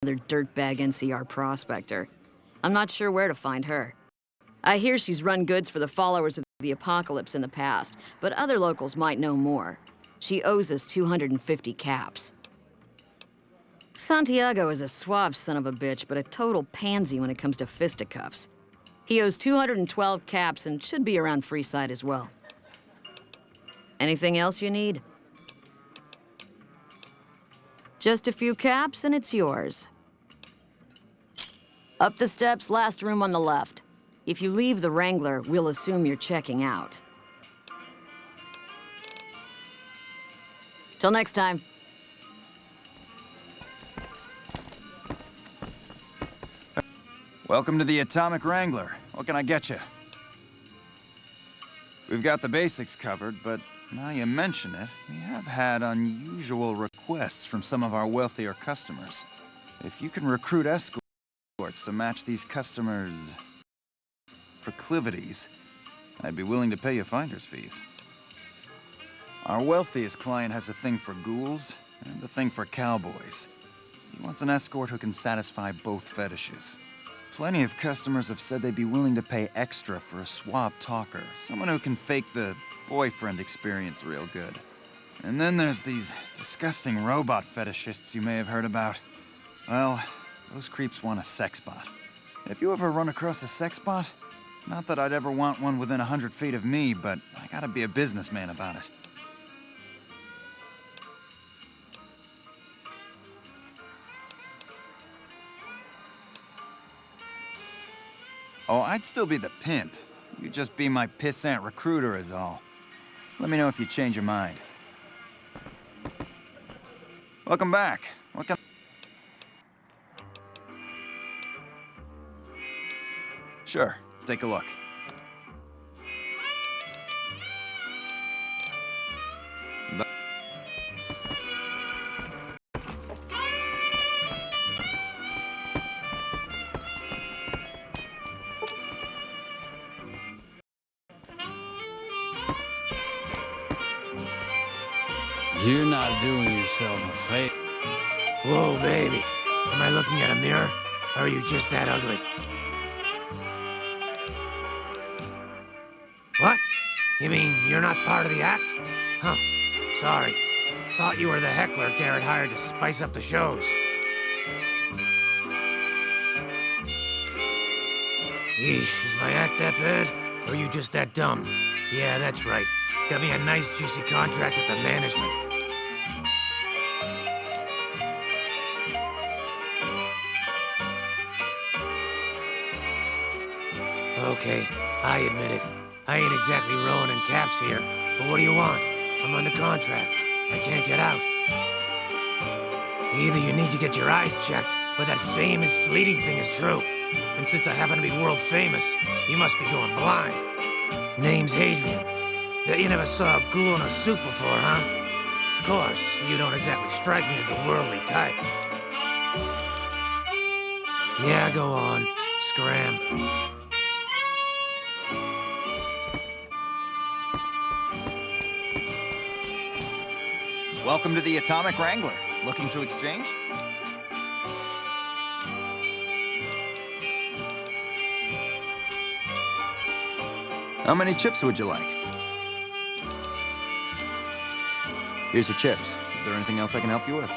dirtbag NCR prospector. I'm not sure where to find her. I hear she's run goods for the followers of the apocalypse in the past, but other locals might know more. She owes us 250 caps. Santiago is a suave son of a bitch, but a total pansy when it comes to fisticuffs. He owes 212 caps and should be around Freeside as well. Anything else you need? Just a few caps and it's yours. Up the steps, last room on the left. If you leave the Wrangler, we'll assume you're checking out. Till next time. Welcome to the Atomic Wrangler. What can I get you? We've got the basics covered, but now you mention it, we have had unusual requests from some of our wealthier customers. If you can recruit escorts to match these customers' proclivities, I'd be willing to pay you finder's fees. Our wealthiest client has a thing for ghouls and a thing for cowboys. He wants an escort who can satisfy both fetishes. Plenty of customers have said they'd be willing to pay extra for a suave talker, someone who can fake the boyfriend experience real good. And then there's these disgusting robot fetishists you may have heard about. Well, those creeps want a sex bot. If you ever run across a sex bot, not that I'd ever want one within 100 feet of me, but I gotta be a businessman about it. Oh, I'd still be the pimp. You'd just be my pissant recruiter is all. Let me know if you change your mind. Welcome back. What can... Sure, take a look. You're not doing yourself a favor. Whoa, baby. Am I looking at a mirror? Or are you just that ugly? What? You mean you're not part of the act? Huh. Sorry. Thought you were the heckler Garrett hired to spice up the shows. Yeesh, is my act that bad? Or are you just that dumb? Yeah, that's right. Got me a nice juicy contract with the management. Okay, I admit it. I ain't exactly rowing in caps here. But what do you want? I'm under contract. I can't get out. Either you need to get your eyes checked, or that famous fleeting thing is true. And since I happen to be world famous, you must be going blind. Name's Hadrian. Bet you never saw a ghoul in a suit before, huh? Of course, you don't exactly strike me as the worldly type. Yeah, go on. Scram. Welcome to the Atomic Wrangler. Looking to exchange? How many chips would you like? Here's your chips. Is there anything else I can help you with?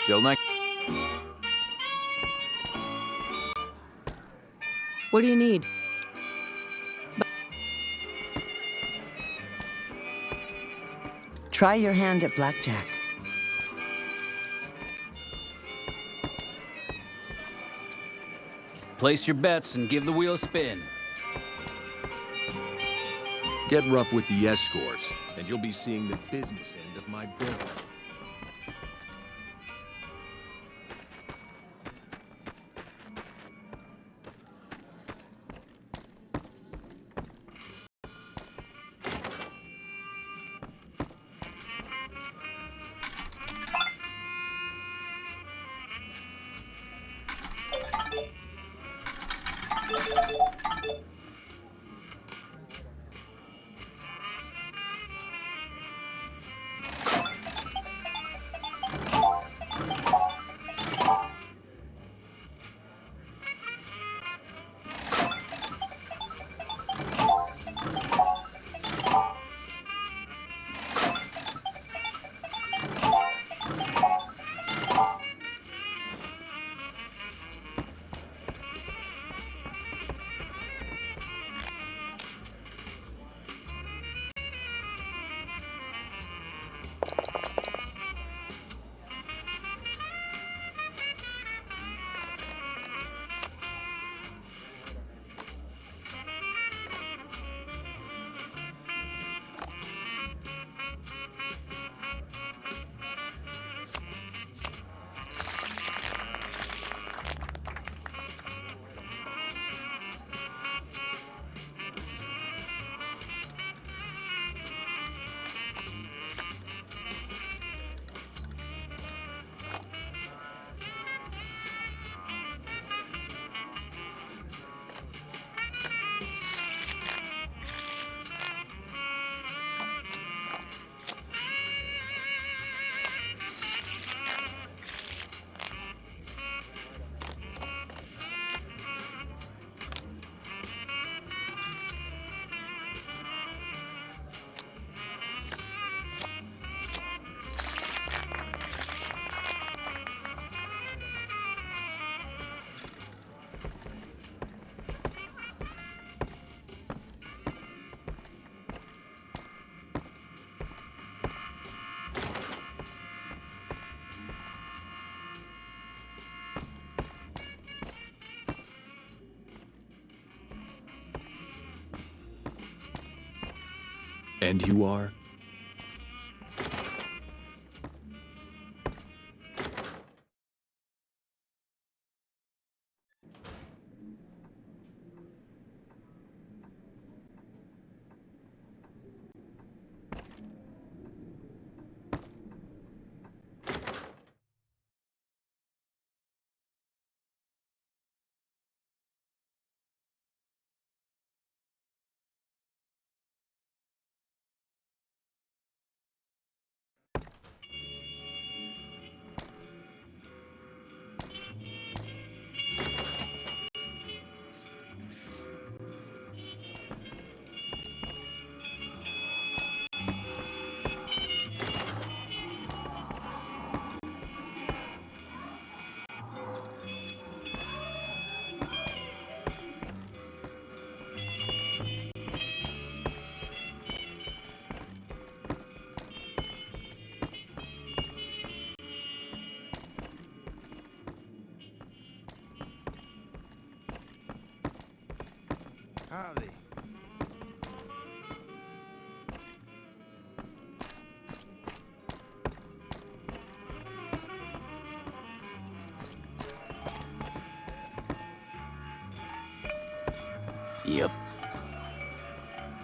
Till next. What do you need? Try your hand at blackjack. Place your bets and give the wheel a spin. Get rough with the escorts, and you'll be seeing the business end of my bill. And you are?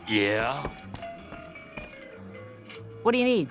Yeah? What do you need?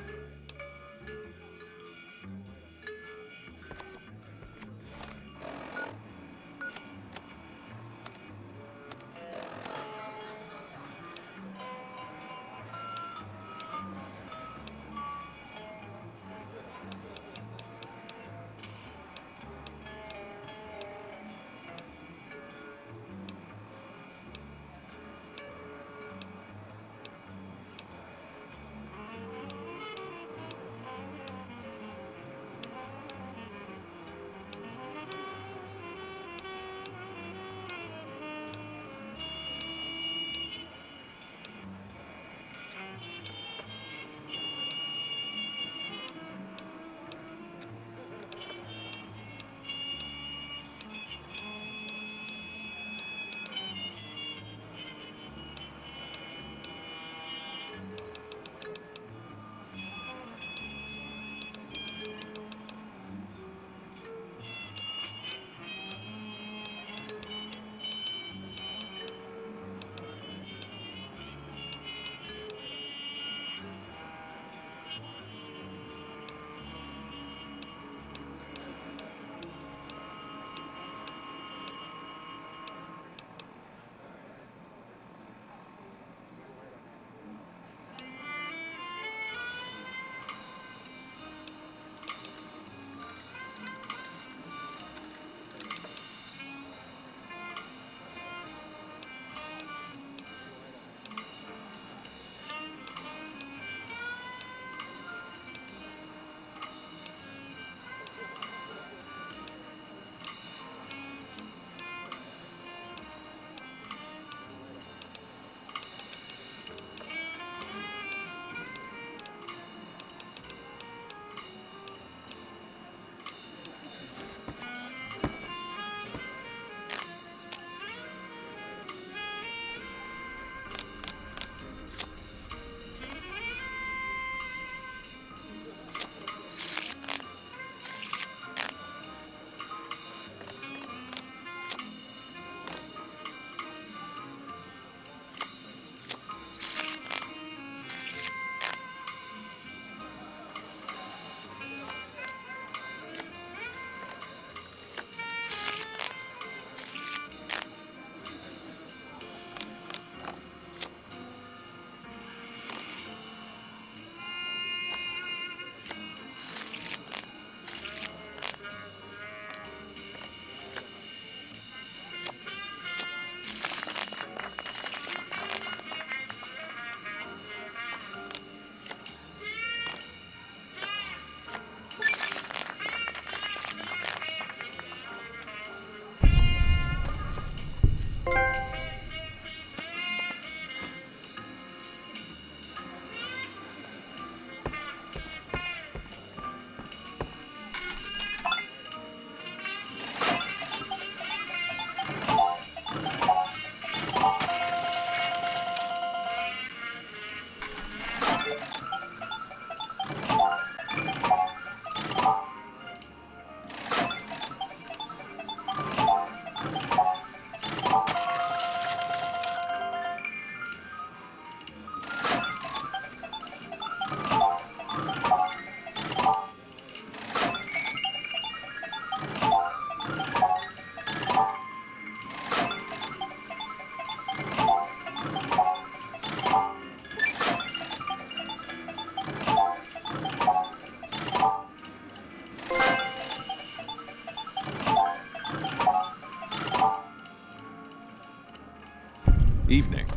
Evening.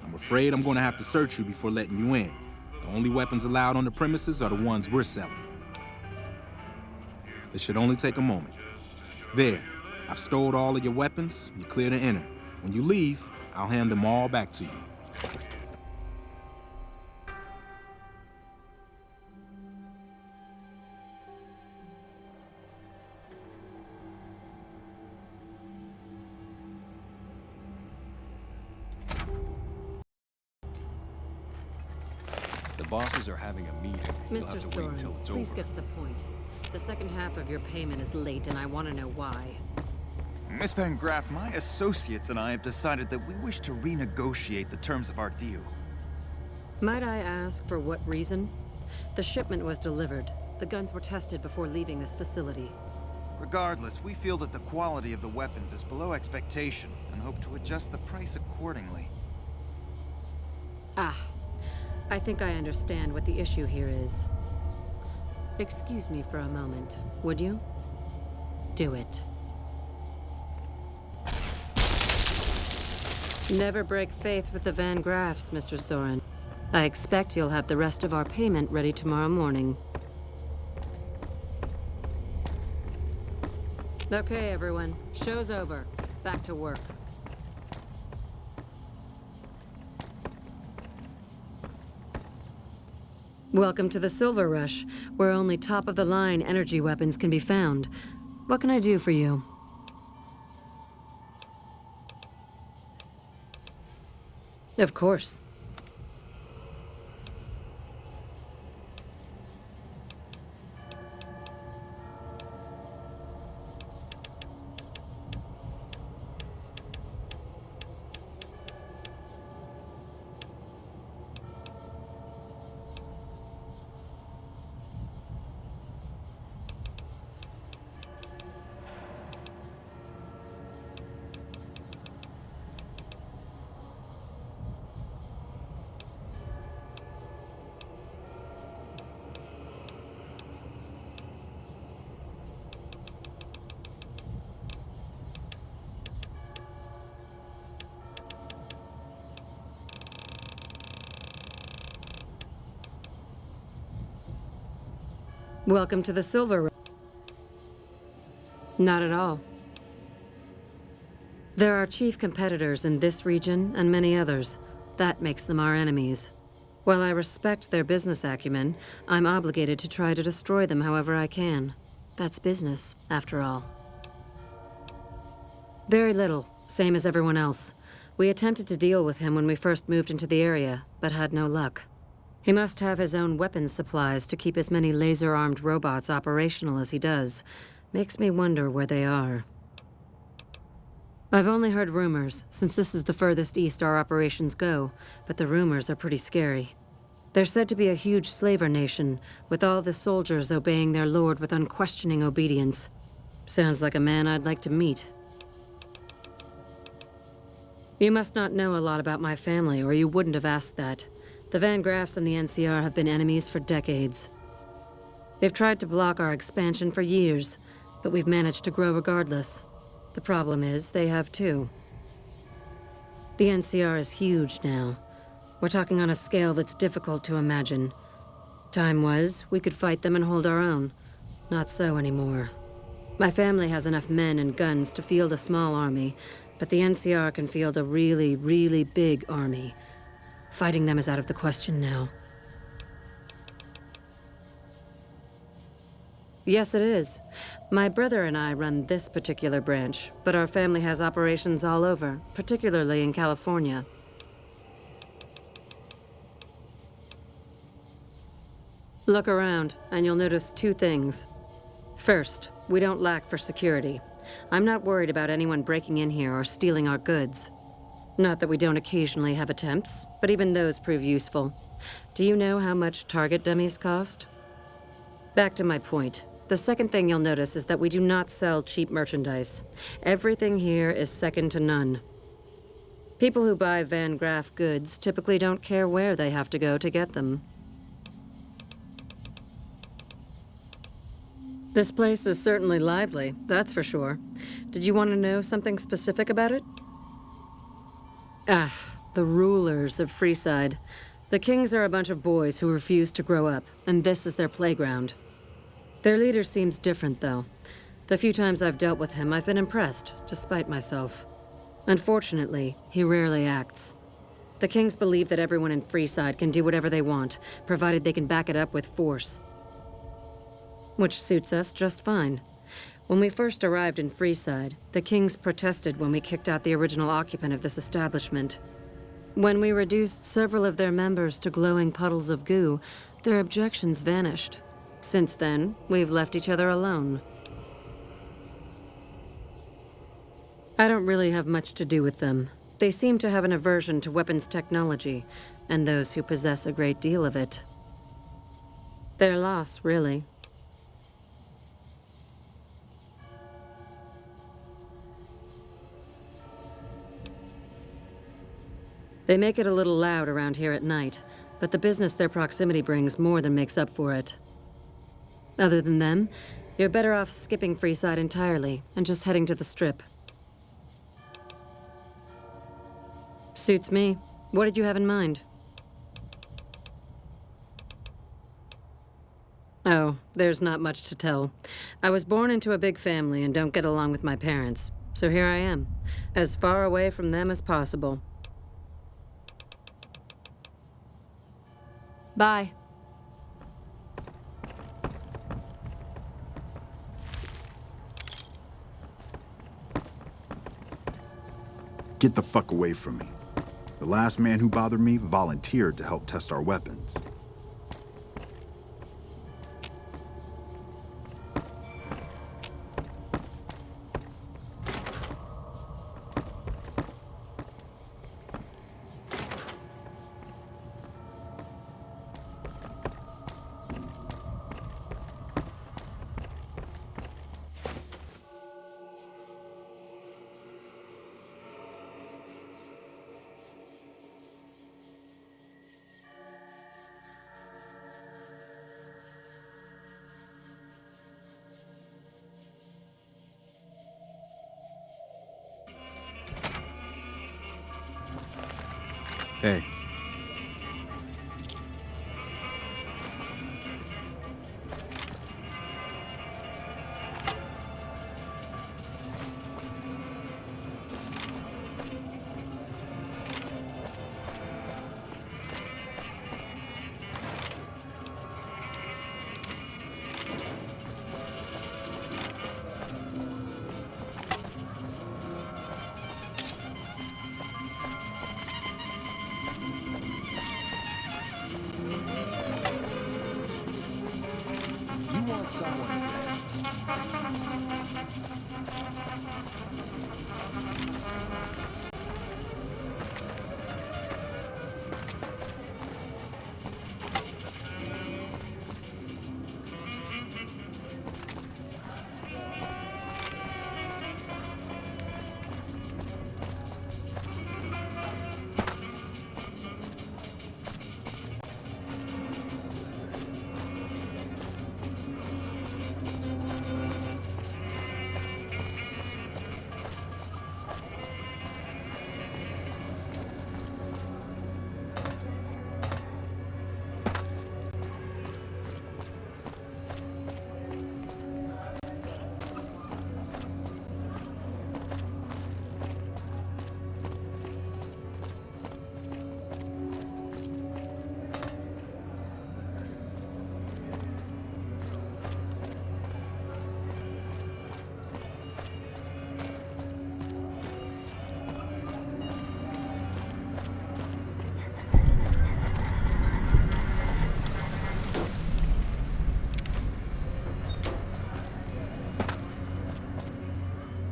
I'm afraid I'm gonna have to search you before letting you in. The only weapons allowed on the premises are the ones we're selling. It should only take a moment. There. I've stored all of your weapons. You're clear to enter. When you leave, I'll hand them all back to you. The bosses are having a meeting. You'll Mr. have to wait until Soren, it's please over. get to the point. The second half of your payment is late, and I want to know why. Miss Van Graff, my associates and I have decided that we wish to renegotiate the terms of our deal. Might I ask for what reason? The shipment was delivered. The guns were tested before leaving this facility. Regardless, we feel that the quality of the weapons is below expectation and hope to adjust the price accordingly. Ah, I think I understand what the issue here is. Excuse me for a moment, would you? Do it. Never break faith with the Van Graffs, Mr. Soren. I expect you'll have the rest of our payment ready tomorrow morning. Okay, everyone. Show's over. Back to work. Welcome to the Silver Rush, where only top-of-the-line energy weapons can be found. What can I do for you? Of course. Welcome to the Silver Rush. Not at all. There are chief competitors in this region and many others. That makes them our enemies. While I respect their business acumen, I'm obligated to try to destroy them however I can. That's business, after all. Very little, same as everyone else. We attempted to deal with him when we first moved into the area, but had no luck. He must have his own weapons supplies to keep as many laser-armed robots operational as he does. Makes me wonder where they are. I've only heard rumors, since this is the furthest east our operations go, but the rumors are pretty scary. They're said to be a huge slaver nation, with all the soldiers obeying their lord with unquestioning obedience. Sounds like a man I'd like to meet. You must not know a lot about my family, or you wouldn't have asked that. The Van Graffs and the NCR have been enemies for decades. They've tried to block our expansion for years, but we've managed to grow regardless. The problem is, they have too. The NCR is huge now. We're talking on a scale that's difficult to imagine. Time was, we could fight them and hold our own. Not so anymore. My family has enough men and guns to field a small army, but the NCR can field a really, really big army. Fighting them is out of the question now. Yes, it is. My brother and I run this particular branch, but our family has operations all over, particularly in California. Look around, and you'll notice two things. First, we don't lack for security. I'm not worried about anyone breaking in here or stealing our goods. Not that we don't occasionally have attempts, but even those prove useful. Do you know how much target dummies cost? Back to my point. The second thing you'll notice is that we do not sell cheap merchandise. Everything here is second to none. People who buy Van Graff goods typically don't care where they have to go to get them. This place is certainly lively, that's for sure. Did you want to know something specific about it? Ah, the rulers of Freeside. The kings are a bunch of boys who refuse to grow up, and this is their playground. Their leader seems different, though. The few times I've dealt with him, I've been impressed, despite myself. Unfortunately, he rarely acts. The Kings believe that everyone in Freeside can do whatever they want, provided they can back it up with force. Which suits us just fine. When we first arrived in Freeside, the Kings protested when we kicked out the original occupant of this establishment. When we reduced several of their members to glowing puddles of goo, their objections vanished. Since then, we've left each other alone. I don't really have much to do with them. They seem to have an aversion to weapons technology, and those who possess a great deal of it. Their loss, really. They make it a little loud around here at night, but the business their proximity brings more than makes up for it. Other than them, you're better off skipping Freeside entirely and just heading to the Strip. Suits me. What did you have in mind? Oh, there's not much to tell. I was born into a big family and don't get along with my parents, so here I am, as far away from them as possible. Bye. Get the fuck away from me. The last man who bothered me volunteered to help test our weapons. Hey.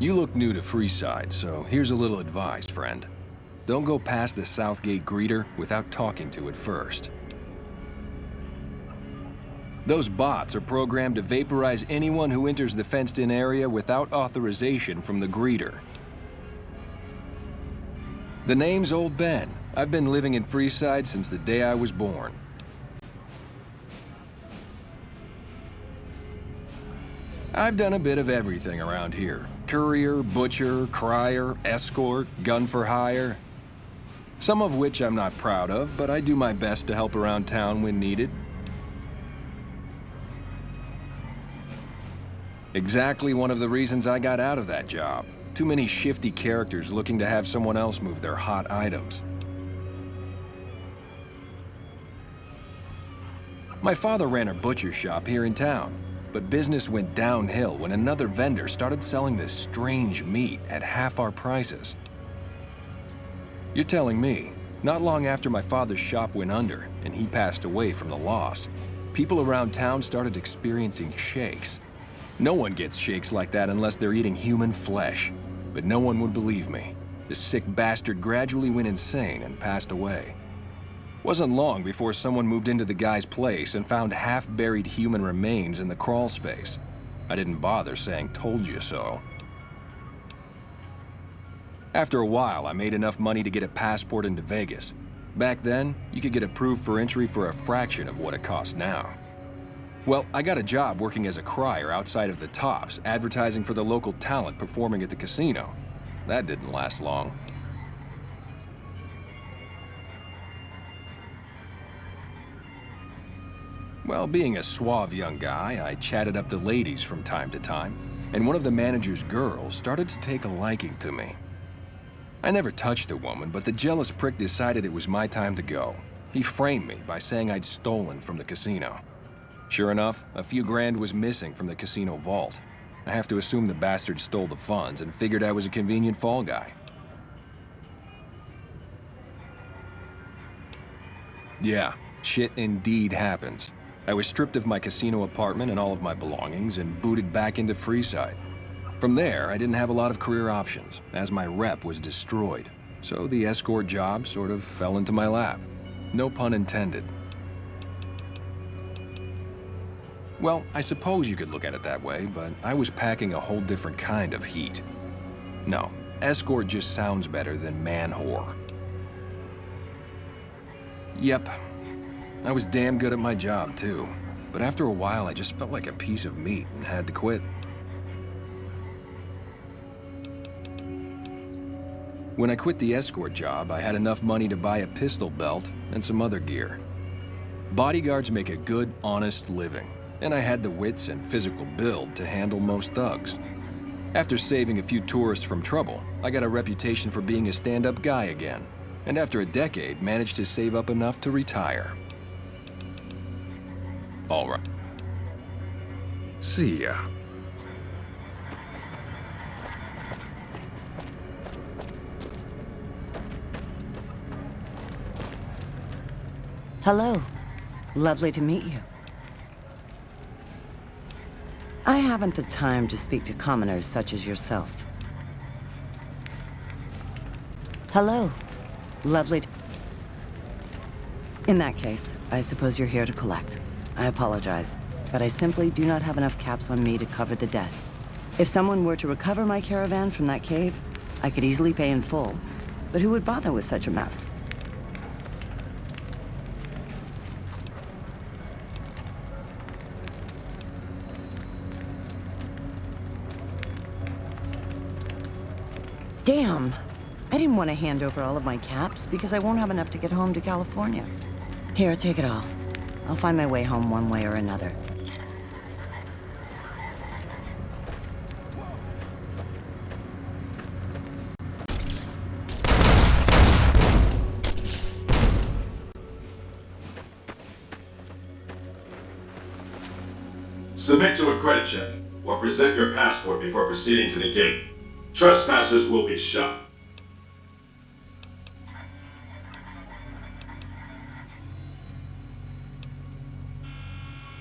You look new to Freeside, so here's a little advice, friend. Don't go past the Southgate greeter without talking to it first. Those bots are programmed to vaporize anyone who enters the fenced-in area without authorization from the greeter. The name's Old Ben. I've been living in Freeside since the day I was born. I've done a bit of everything around here. Courier, butcher, crier, escort, gun for hire. Some of which I'm not proud of, but I do my best to help around town when needed. Exactly one of the reasons I got out of that job. Too many shifty characters looking to have someone else move their hot items. My father ran a butcher shop here in town, but business went downhill when another vendor started selling this strange meat at half our prices. You're telling me, not long after my father's shop went under and he passed away from the loss, people around town started experiencing shakes. No one gets shakes like that unless they're eating human flesh, but no one would believe me. The sick bastard gradually went insane and passed away. Wasn't long before someone moved into the guy's place and found half-buried human remains in the crawl space. I didn't bother saying "told you so." After a while, I made enough money to get a passport into Vegas. Back then, you could get approved for entry for a fraction of what it costs now. Well, I got a job working as a crier outside of the Tops, advertising for the local talent performing at the casino. That didn't last long. Well, being a suave young guy, I chatted up the ladies from time to time, and one of the manager's girls started to take a liking to me. I never touched a woman, but the jealous prick decided it was my time to go. He framed me by saying I'd stolen from the casino. Sure enough, a few grand was missing from the casino vault. I have to assume the bastard stole the funds and figured I was a convenient fall guy. Yeah, shit indeed happens. I was stripped of my casino apartment and all of my belongings and booted back into Freeside. From there, I didn't have a lot of career options, as my rep was destroyed. So the escort job sort of fell into my lap. No pun intended. Well, I suppose you could look at it that way, but I was packing a whole different kind of heat. No, escort just sounds better than man-whore. Yep, I was damn good at my job, too. But after a while, I just felt like a piece of meat and had to quit. When I quit the escort job, I had enough money to buy a pistol belt and some other gear. Bodyguards make a good, honest living, and I had the wits and physical build to handle most thugs. After saving a few tourists from trouble, I got a reputation for being a stand-up guy again, and after a decade, managed to save up enough to retire. All right. See ya. Hello. Lovely to meet you. I haven't the time to speak to commoners such as yourself. Hello. Lovely to... In that case, I suppose you're here to collect. I apologize, but I simply do not have enough caps on me to cover the debt. If someone were to recover my caravan from that cave, I could easily pay in full, but who would bother with such a mess? Damn. I didn't want to hand over all of my caps because I won't have enough to get home to California. Here, take it all. I'll find my way home one way or another. Submit to a credit check, or present your passport before proceeding to the gate. Trespassers will be shot.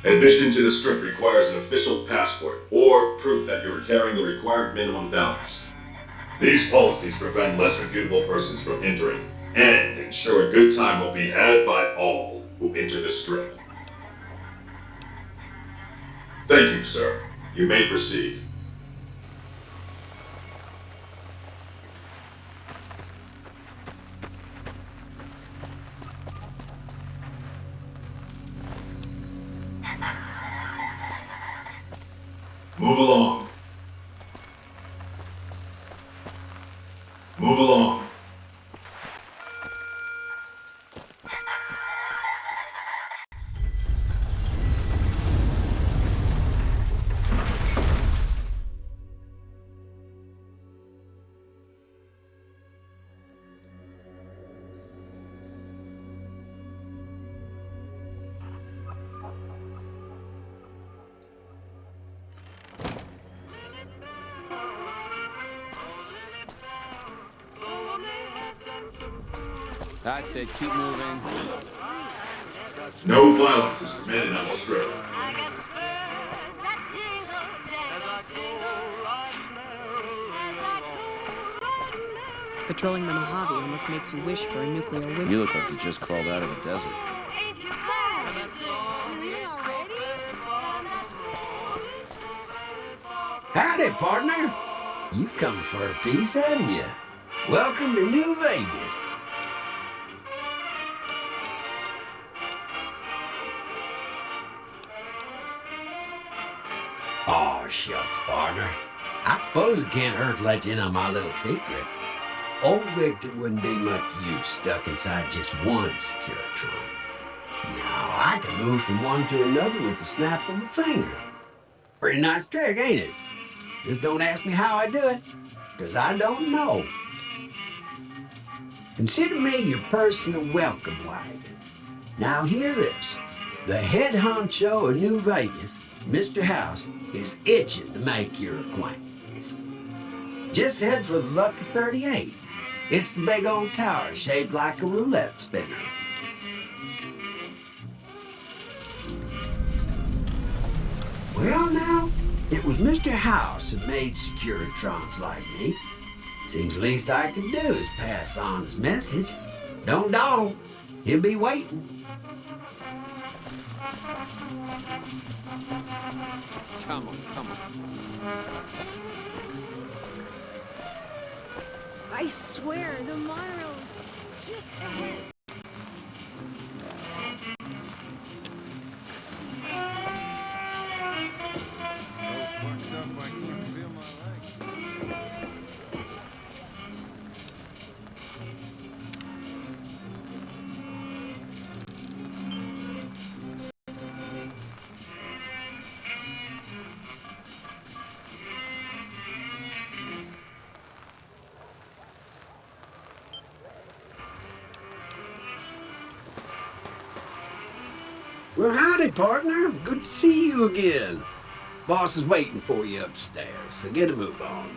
Admission to the Strip requires an official passport, or proof that you are carrying the required minimum balance. These policies prevent less reputable persons from entering, and ensure a good time will be had by all who enter the Strip. Thank you, sir. You may proceed. Move along. Move along. That's it, keep moving. No violence is permitted on the strip. Patrolling the Mojave almost makes you wish for a nuclear winter. You look like you just crawled out of the desert. Howdy, partner. You've come for a piece, haven't you? Welcome to New Vegas. Oh, shucks, partner. I suppose it can't hurt to let you in on my little secret. Old Victor wouldn't be much use stuck inside just one Securitron. Now, I can move from one to another with the snap of a finger. Pretty nice trick, ain't it? Just don't ask me how I do it, because I don't know. Consider me your personal welcome wagon. Now hear this. The head honcho of New Vegas, Mr. House, is itching to make your acquaintance. Just head for the Lucky 38. It's the big old tower shaped like a roulette spinner. Well now, it was Mr. House that made Securitrons like me. Seems the least I can do is pass on his message. Don't dawdle. He'll be waiting. Come on, come on. I swear, the monorail is just ahead. Well, howdy, partner. Good to see you again. Boss is waiting for you upstairs, so get a move on.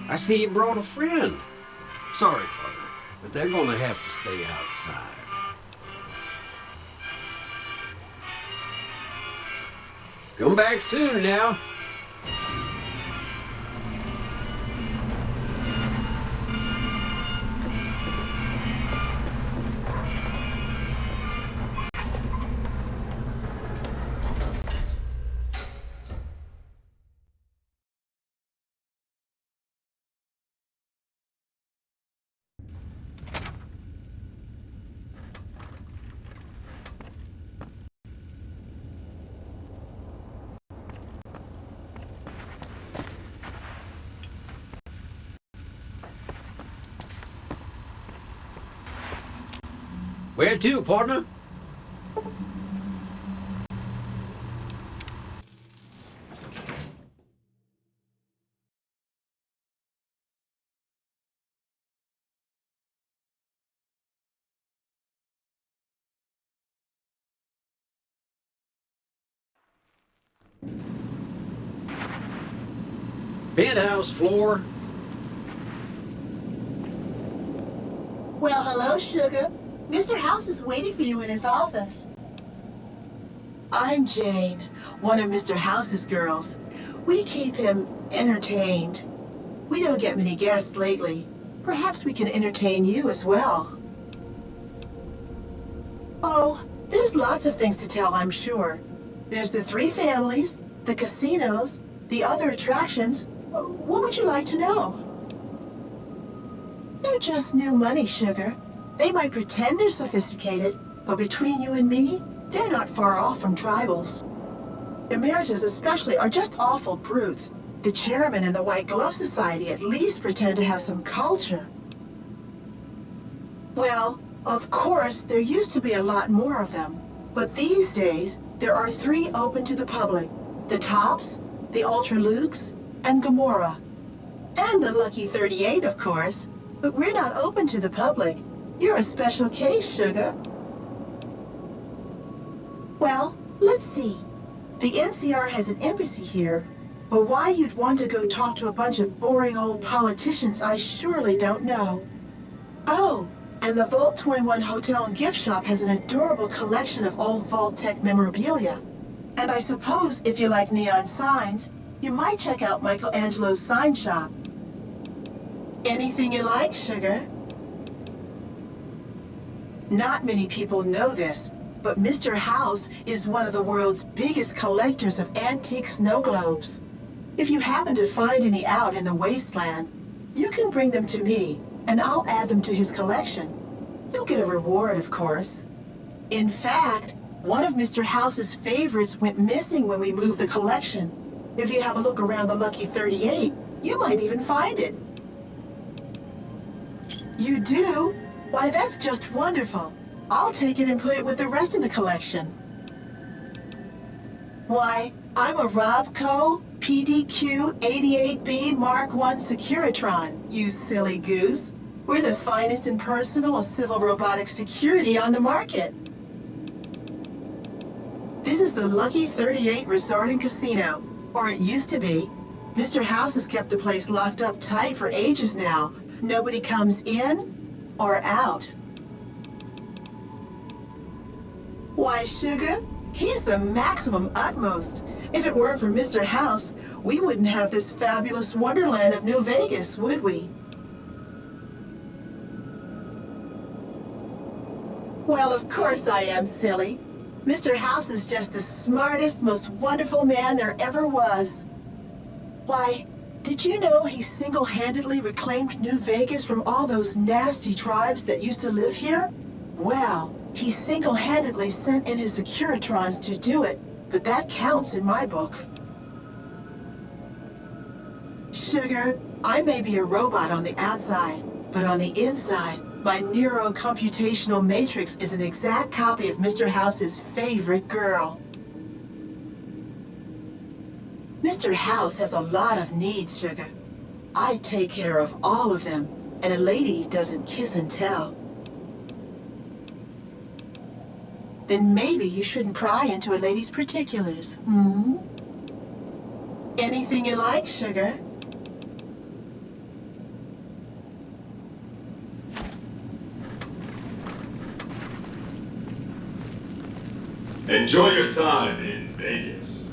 I see you brought a friend. Sorry, partner, but they're gonna have to stay outside. Come back soon now. Where to, partner? Penthouse floor. Well, hello, Sugar. Mr. House is waiting for you in his office. I'm Jane, one of Mr. House's girls. We keep him entertained. We don't get many guests lately. Perhaps we can entertain you as well. Oh, there's lots of things to tell, I'm sure. There's the 3 families, the casinos, the other attractions. What would you like to know? They're just new money, Sugar. They might pretend they're sophisticated, but between you and me, they're not far off from tribals. Emeritus especially are just awful brutes. The chairman and the White Glove Society at least pretend to have some culture. Well, of course, there used to be a lot more of them. But these days, there are 3 open to the public. The Tops, the Ultra Lukes, and Gamora. And the Lucky 38, of course. But we're not open to the public. You're a special case, Sugar. Well, let's see. The NCR has an embassy here, but why you'd want to go talk to a bunch of boring old politicians, I surely don't know. Oh, and the Vault 21 Hotel and Gift Shop has an adorable collection of old Vault-Tec memorabilia. And I suppose if you like neon signs, you might check out Michelangelo's sign shop. Anything you like, sugar? Not many people know this, but Mr. House is one of the world's biggest collectors of antique snow globes. If you happen to find any out in the wasteland, you can bring them to me, and I'll add them to his collection. You'll get a reward, of course. In fact, one of Mr. House's favorites went missing when we moved the collection. If you have a look around the Lucky 38, you might even find it. You do? Why, that's just wonderful. I'll take it and put it with the rest of the collection. Why, I'm a Robco PDQ 88B Mark I Securitron, you silly goose. We're the finest in personal civil robotic security on the market. This is the Lucky 38 Resort and Casino, or it used to be. Mr. House has kept the place locked up tight for ages now. Nobody comes in or out. Why, sugar, he's the maximum utmost. If it weren't for Mr. House, we wouldn't have this fabulous wonderland of New Vegas, would we? Well, of course I am, silly. Mr. House is just the smartest, most wonderful man there ever was. Why, did you know he single-handedly reclaimed New Vegas from all those nasty tribes that used to live here? Well, he single-handedly sent in his Securitrons to do it, but that counts in my book. Sugar, I may be a robot on the outside, but on the inside, my neurocomputational matrix is an exact copy of Mr. House's favorite girl. Mr. House has a lot of needs, sugar. I take care of all of them, and a lady doesn't kiss and tell. Then maybe you shouldn't pry into a lady's particulars, hmm? Anything you like, sugar? Enjoy your time in Vegas.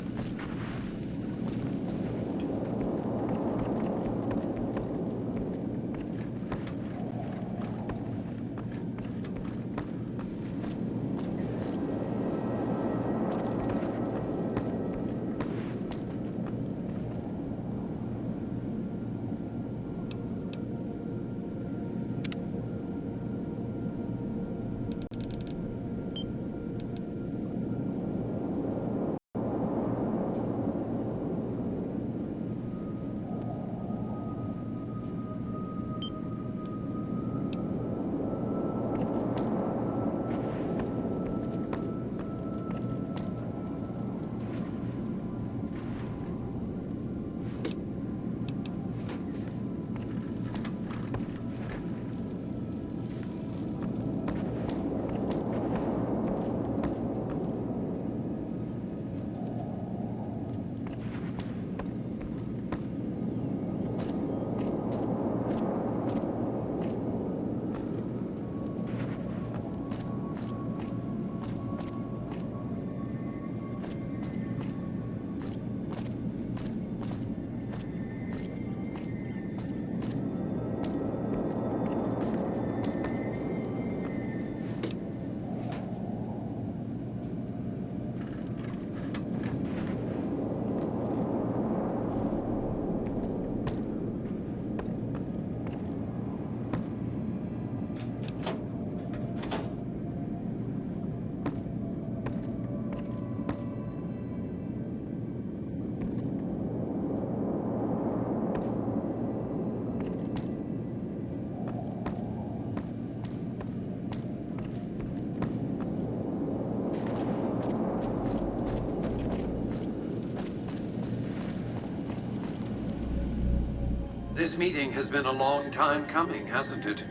This meeting has been a long time coming, hasn't it?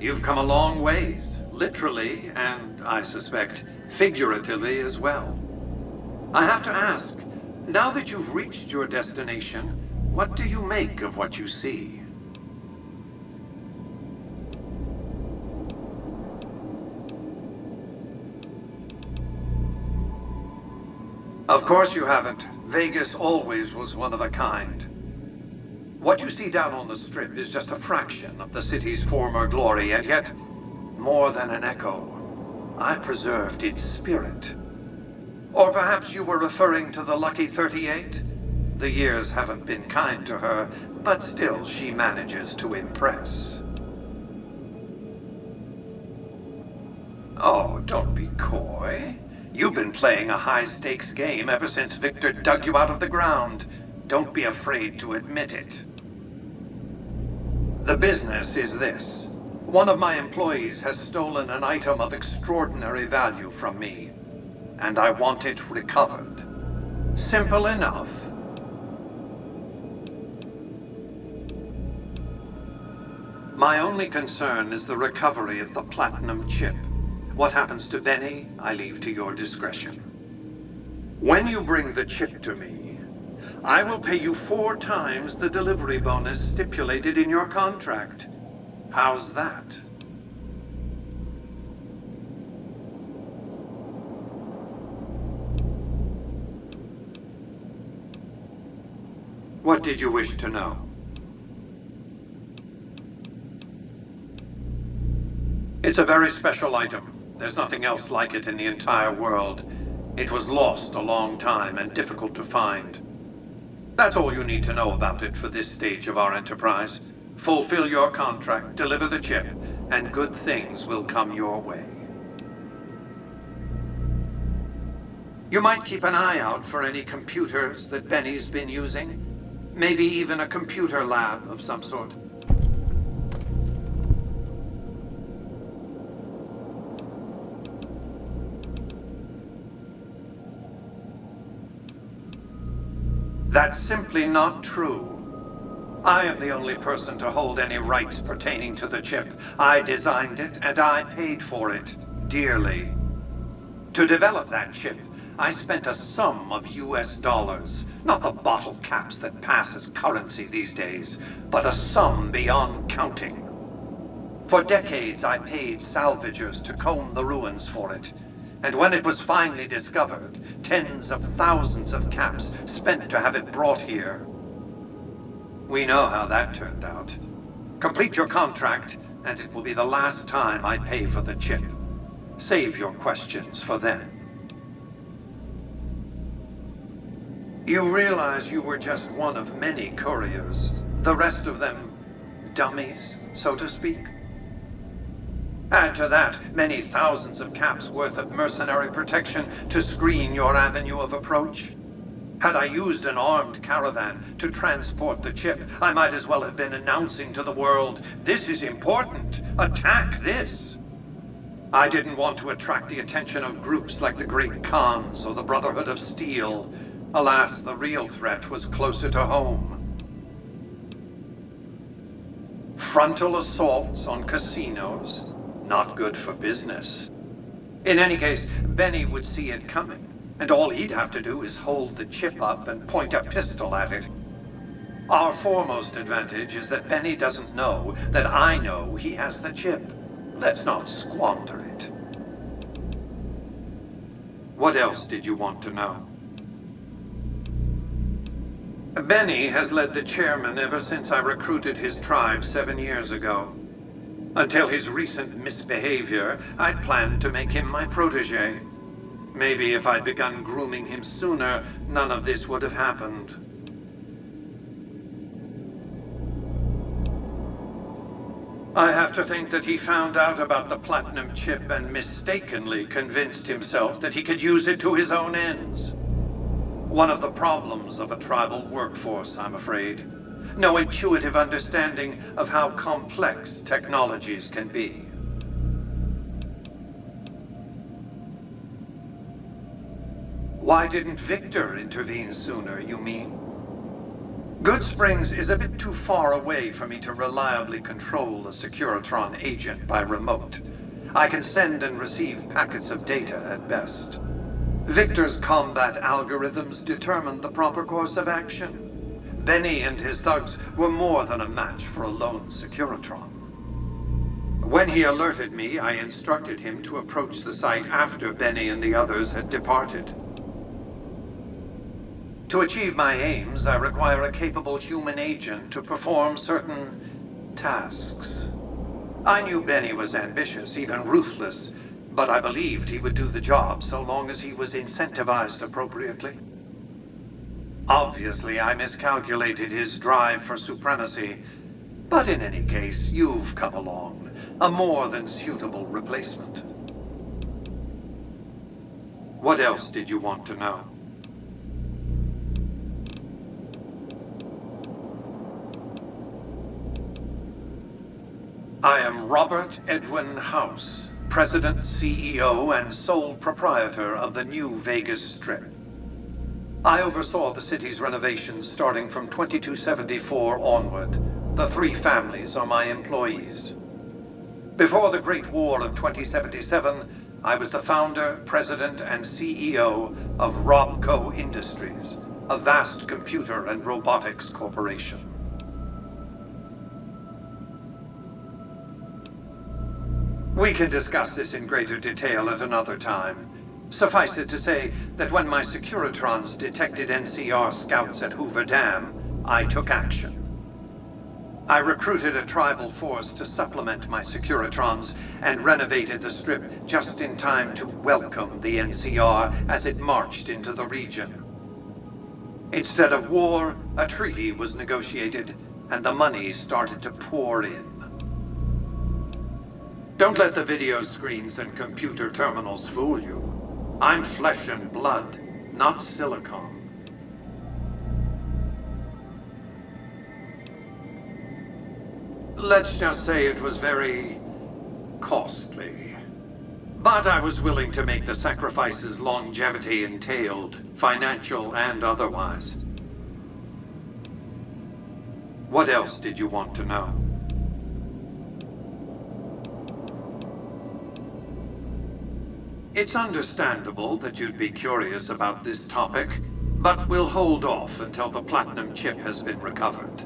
You've come a long ways, literally, and I suspect figuratively as well. I have to ask, now that you've reached your destination, what do you make of what you see? Of course you haven't. Vegas always was one of a kind. What you see down on the Strip is just a fraction of the city's former glory, and yet, more than an echo, I preserved its spirit. Or perhaps you were referring to the Lucky 38? The years haven't been kind to her, but still she manages to impress. Oh, don't be coy. You've been playing a high-stakes game ever since Victor dug you out of the ground. Don't be afraid to admit it. The business is this. One of my employees has stolen an item of extraordinary value from me, and I want it recovered. Simple enough. My only concern is the recovery of the platinum chip. What happens to Benny, I leave to your discretion. When you bring the chip to me, I will pay you 4 times the delivery bonus stipulated in your contract. How's that? What did you wish to know? It's a very special item. There's nothing else like it in the entire world. It was lost a long time and difficult to find. That's all you need to know about it for this stage of our enterprise. Fulfill your contract, deliver the chip, and good things will come your way. You might keep an eye out for any computers that Benny's been using. Maybe even a computer lab of some sort. That's simply not true. I am the only person to hold any rights pertaining to the chip. I designed it, and I paid for it, dearly. To develop that chip, I spent a sum of US dollars, not the bottle caps that pass as currency these days, but a sum beyond counting. For decades, I paid salvagers to comb the ruins for it. And when it was finally discovered, tens of thousands of caps spent to have it brought here. We know how that turned out. Complete your contract, and it will be the last time I pay for the chip. Save your questions for then. You realize you were just one of many couriers. The rest of them, dummies, so to speak? Add to that many thousands of caps worth of mercenary protection to screen your avenue of approach. Had I used an armed caravan to transport the chip, I might as well have been announcing to the world, this is important, attack this. I didn't want to attract the attention of groups like the Great Khans or the Brotherhood of Steel. Alas, the real threat was closer to home. Frontal assaults on casinos? Not good for business. In any case, Benny would see it coming, and all he'd have to do is hold the chip up and point a pistol at it. Our foremost advantage is that Benny doesn't know that I know he has the chip. Let's not squander it. What else did you want to know? Benny has led the chairman ever since I recruited his tribe 7 years ago. Until his recent misbehavior, I'd planned to make him my protege. Maybe if I'd begun grooming him sooner, none of this would have happened. I have to think that he found out about the platinum chip and mistakenly convinced himself that he could use it to his own ends. One of the problems of a tribal workforce, I'm afraid. No intuitive understanding of how complex technologies can be. Why didn't Victor intervene sooner, you mean? Good Springs is a bit too far away for me to reliably control a Securitron agent by remote. I can send and receive packets of data at best. Victor's combat algorithms determined the proper course of action. Benny and his thugs were more than a match for a lone Securitron. When he alerted me, I instructed him to approach the site after Benny and the others had departed. To achieve my aims, I require a capable human agent to perform certain tasks. I knew Benny was ambitious, even ruthless, but I believed he would do the job so long as he was incentivized appropriately. Obviously, I miscalculated his drive for supremacy, but in any case, you've come along, a more than suitable replacement. What else did you want to know? I am Robert Edwin House, President, CEO, and sole proprietor of the new Vegas Strip. I oversaw the city's renovations starting from 2274 onward. The three families are my employees. Before the Great War of 2077, I was the founder, president, and CEO of Robco Industries, a vast computer and robotics corporation. We can discuss this in greater detail at another time. Suffice it to say that when my Securitrons detected NCR scouts at Hoover Dam, I took action. I recruited a tribal force to supplement my Securitrons and renovated the Strip just in time to welcome the NCR as it marched into the region. Instead of war, a treaty was negotiated, and the money started to pour in. Don't let the video screens and computer terminals fool you. I'm flesh and blood, not silicon. Let's just say it was very costly. But I was willing to make the sacrifices longevity entailed, financial and otherwise. What else did you want to know? It's understandable that you'd be curious about this topic, but we'll hold off until the platinum chip has been recovered.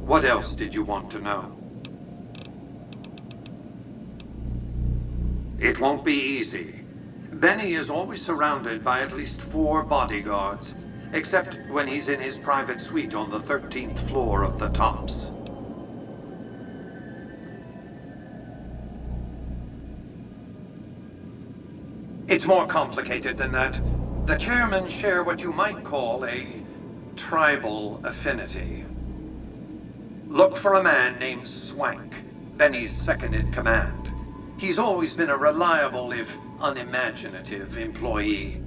What else did you want to know? It won't be easy. Benny is always surrounded by at least 4 bodyguards, except when he's in his private suite on the 13th floor of the Tops. It's more complicated than that. The chairmen share what you might call a tribal affinity. Look for a man named Swank, Benny's second-in-command. He's always been a reliable, if unimaginative, employee.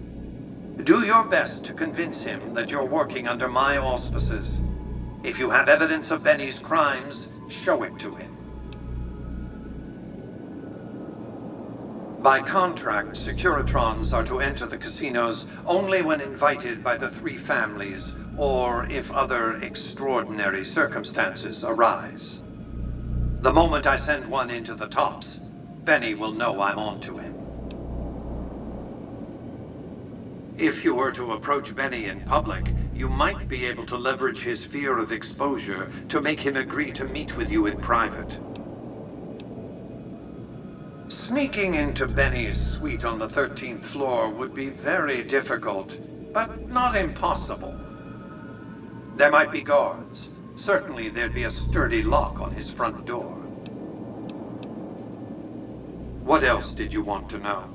Do your best to convince him that you're working under my auspices. If you have evidence of Benny's crimes, show it to him. By contract, Securitrons are to enter the casinos only when invited by the 3 families, or if other extraordinary circumstances arise. The moment I send one into the Tops, Benny will know I'm on to him. If you were to approach Benny in public, you might be able to leverage his fear of exposure to make him agree to meet with you in private. Sneaking into Benny's suite on the 13th floor would be very difficult, but not impossible. There might be guards. Certainly there'd be a sturdy lock on his front door. What else did you want to know?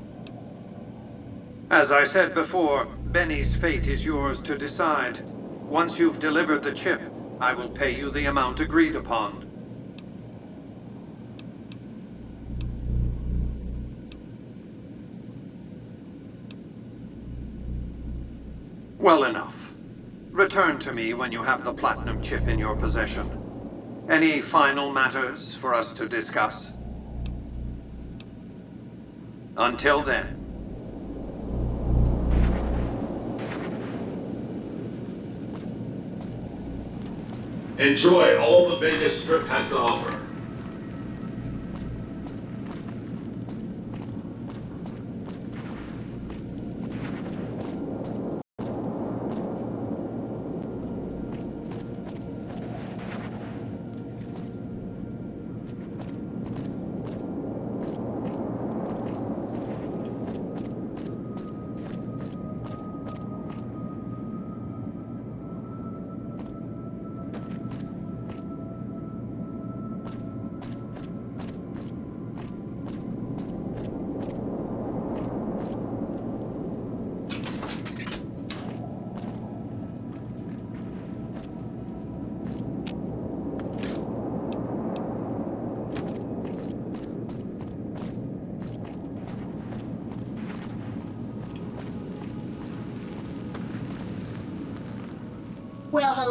As I said before, Benny's fate is yours to decide. Once you've delivered the chip, I will pay you the amount agreed upon. Well enough. Return to me when you have the platinum chip in your possession. Any final matters for us to discuss? Until then. Enjoy all the Vegas Strip has to offer.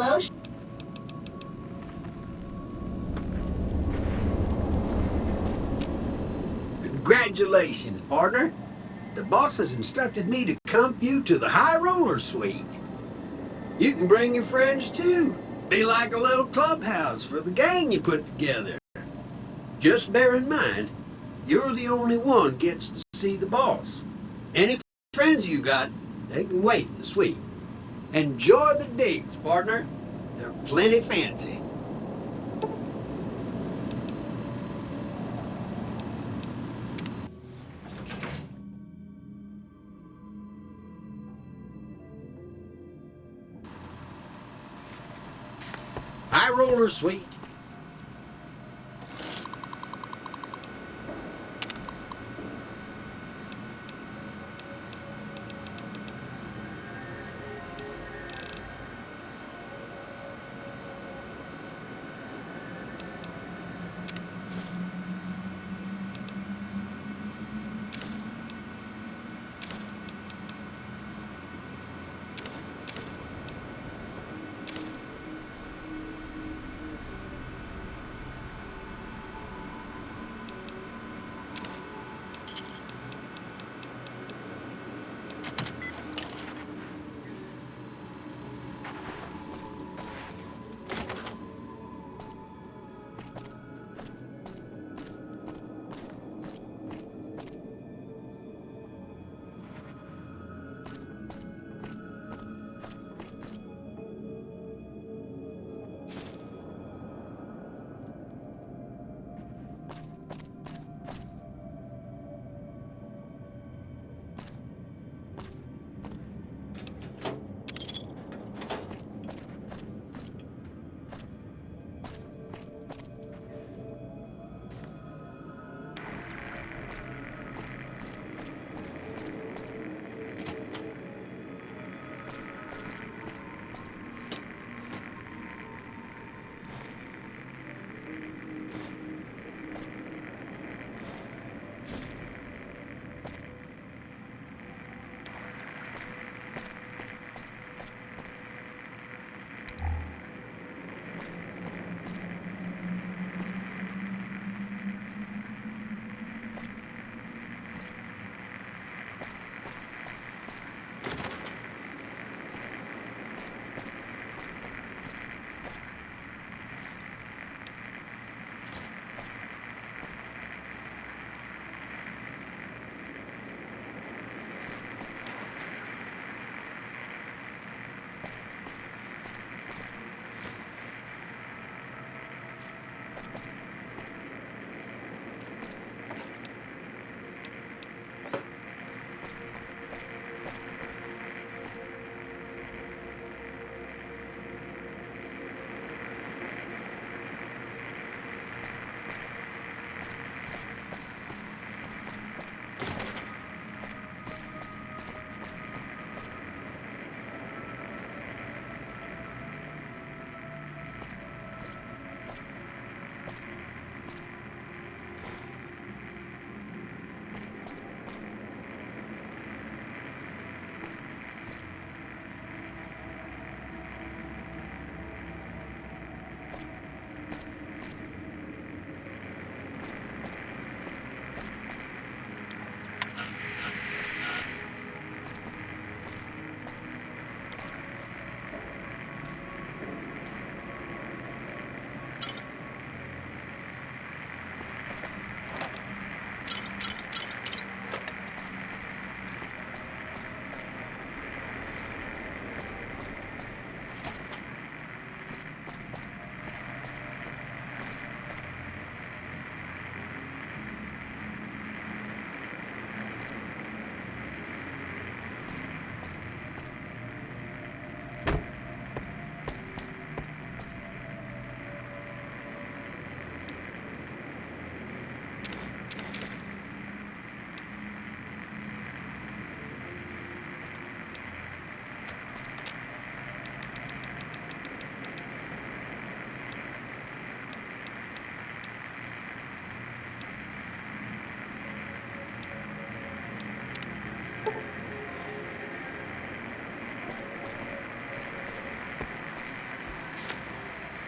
hello. Congratulations, partner. The boss has instructed me to comp you to the High Roller Suite. You can bring your friends too. Be like a little clubhouse for the gang you put together. Just bear in mind, you're the only one gets to see the boss. Any friends you got, they can wait in the suite. Enjoy the digs, partner. They're plenty fancy. High Roller Suite.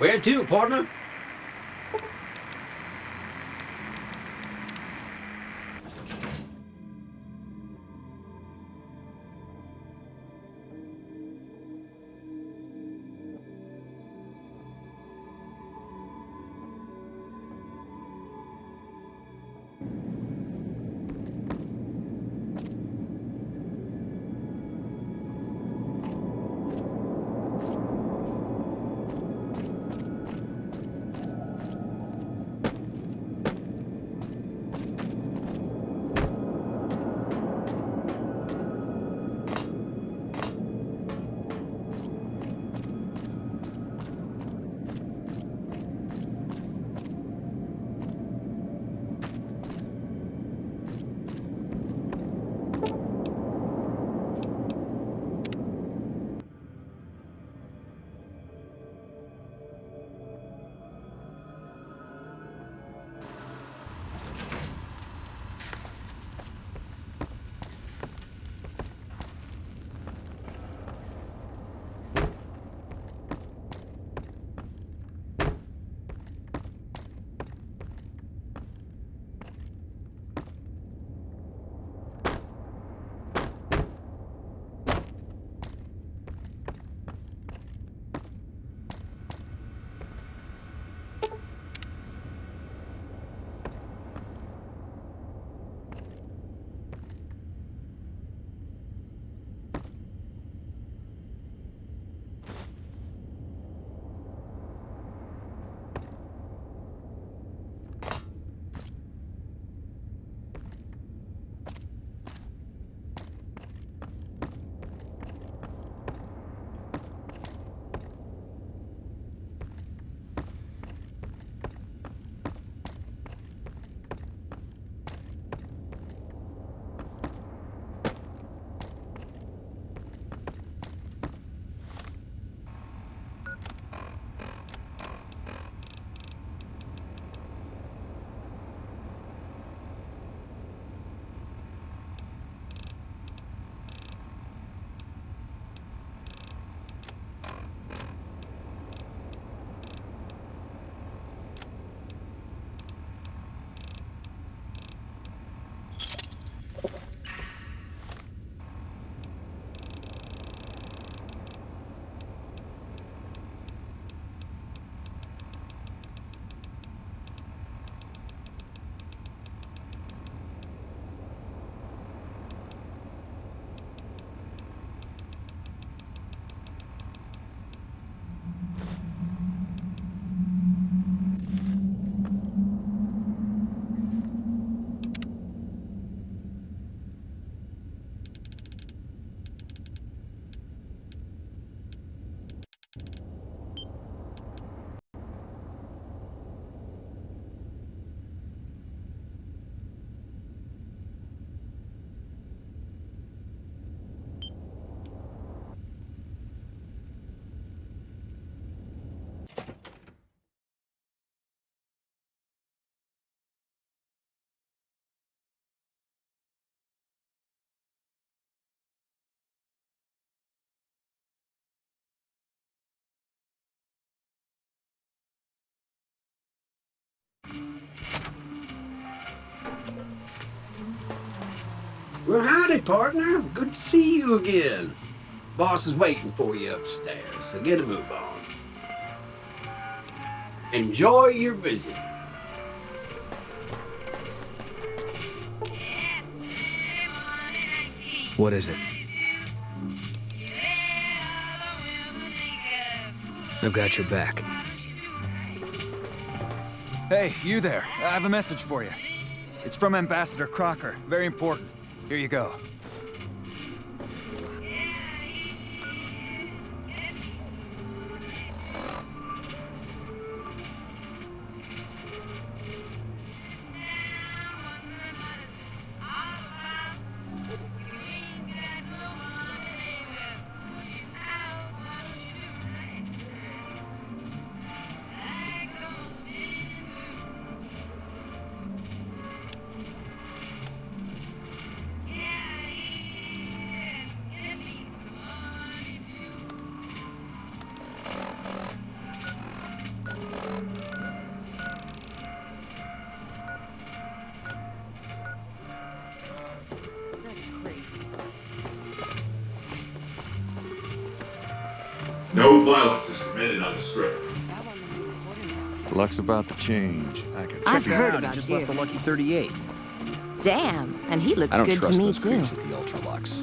Where to, partner? Well, howdy, partner. Good to see you again. Boss is waiting for you upstairs, so get a move on. Enjoy your visit. What is it? I've got your back. Hey, you there. I have a message for you. It's from Ambassador Crocker. Very important. Here you go. No violence is permitted on the strip. Luck's about to change. I've heard about just you. left the Lucky 38. Damn, and he looks I don't good to trust me those too. creeps at the Ultralux.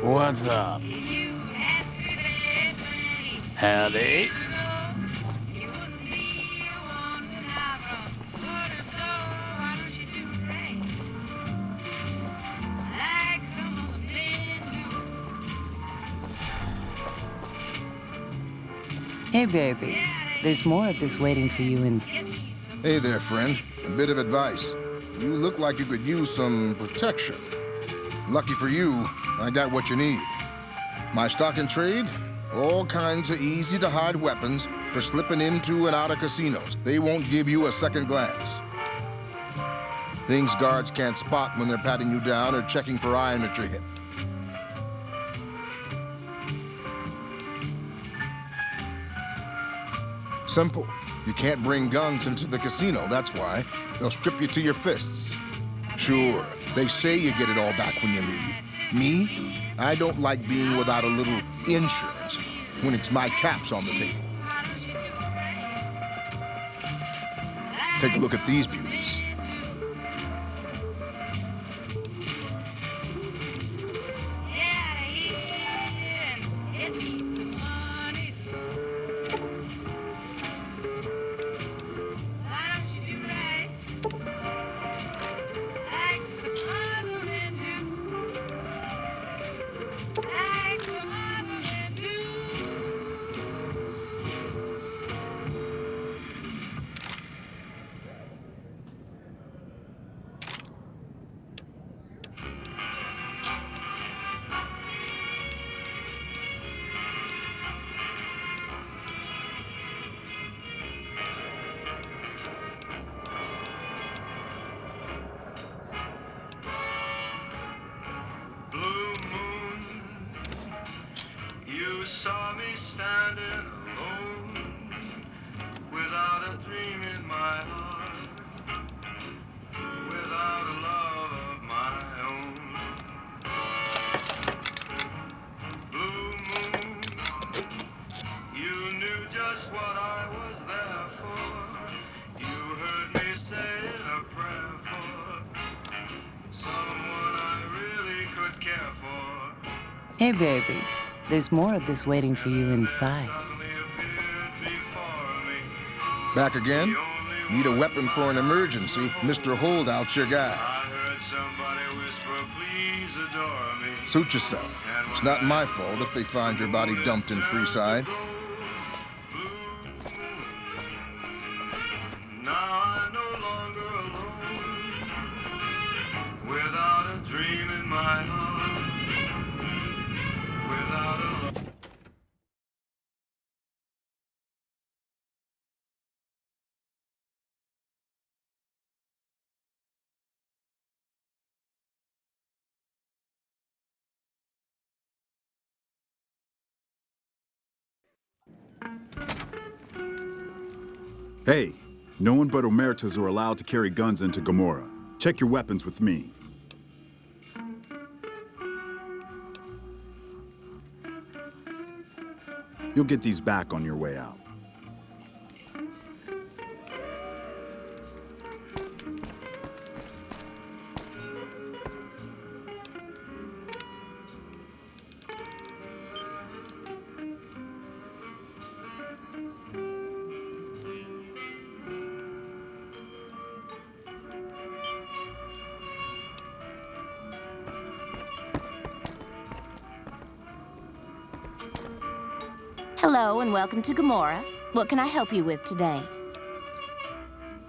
What's up? Howdy. Hey, baby. There's more of this waiting for you in... Hey there, friend. A bit of advice. You look like you could use some protection. Lucky for you, I got what you need. My stock and trade? All kinds of easy-to-hide weapons for slipping into and out of casinos. They won't give you a second glance. Things guards can't spot when they're patting you down or checking for iron at your hip. Simple. You can't bring guns into the casino, that's why. They'll strip you to your fists. Sure, they say you get it all back when you leave. Me? I don't like being without a little insurance when it's my caps on the table. Take a look at these beauties. You saw me standing alone, without a dream in my heart, without a love of my own. Blue moon, you knew just what I was there for. You heard me say a prayer for someone I really could care for. Hey, baby. There's more of this waiting for you inside. Back again? Need a weapon for an emergency? Mr. Holdout's your guy. Suit yourself. It's not my fault if they find your body dumped in Freeside. Now I'm no longer alone, without a dream in my heart, without a love. Hey, no one but Omertas are allowed to carry guns into Gomorrah. Check your weapons with me. You'll get these back on your way out. Hello and welcome to Gomorrah. What can I help you with today?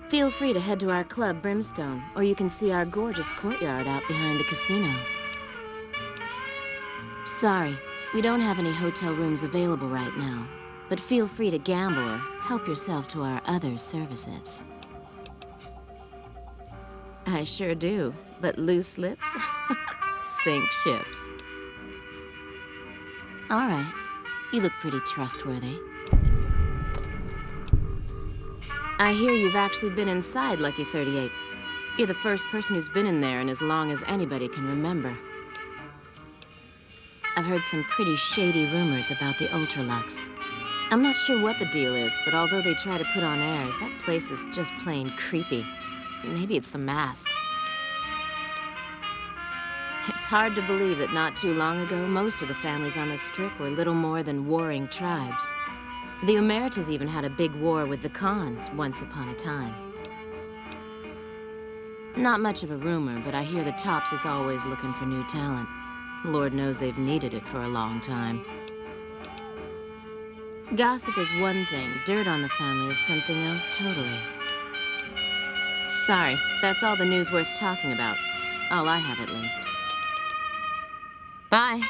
Feel free to head to our club, Brimstone, or you can see our gorgeous courtyard out behind the casino. Sorry, we don't have any hotel rooms available right now, but feel free to gamble or help yourself to our other services. I sure do, but loose lips sink ships. All right, you look pretty trustworthy. I hear you've actually been inside Lucky 38. You're the first person who's been in there in as long as anybody can remember. I've heard some pretty shady rumors about the Ultralux. I'm not sure what the deal is, but although they try to put on airs, that place is just plain creepy. Maybe it's the masks. It's hard to believe that not too long ago, most of the families on the Strip were little more than warring tribes. The Emeritus even had a big war with the Khans once upon a time. Not much of a rumor, but I hear the Tops is always looking for new talent. Lord knows they've needed it for a long time. Gossip is one thing, dirt on the family is something else totally. Sorry, that's all the news worth talking about. All I have, at least. Bye.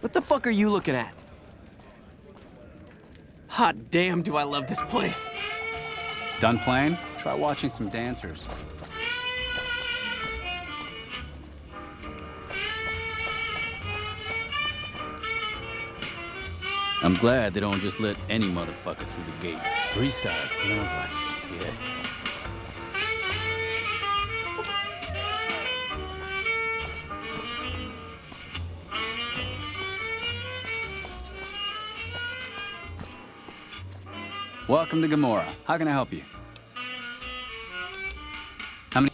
What the fuck are you looking at? Hot damn, do I love this place. Done playing? Try watching some dancers. I'm glad they don't just let any motherfucker through the gate. Freeside smells like shit. Welcome to Gomorrah. How can I help you? How many?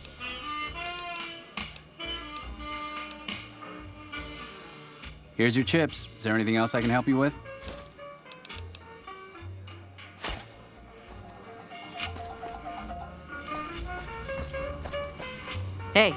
Here's your chips. Is there anything else I can help you with? Hey.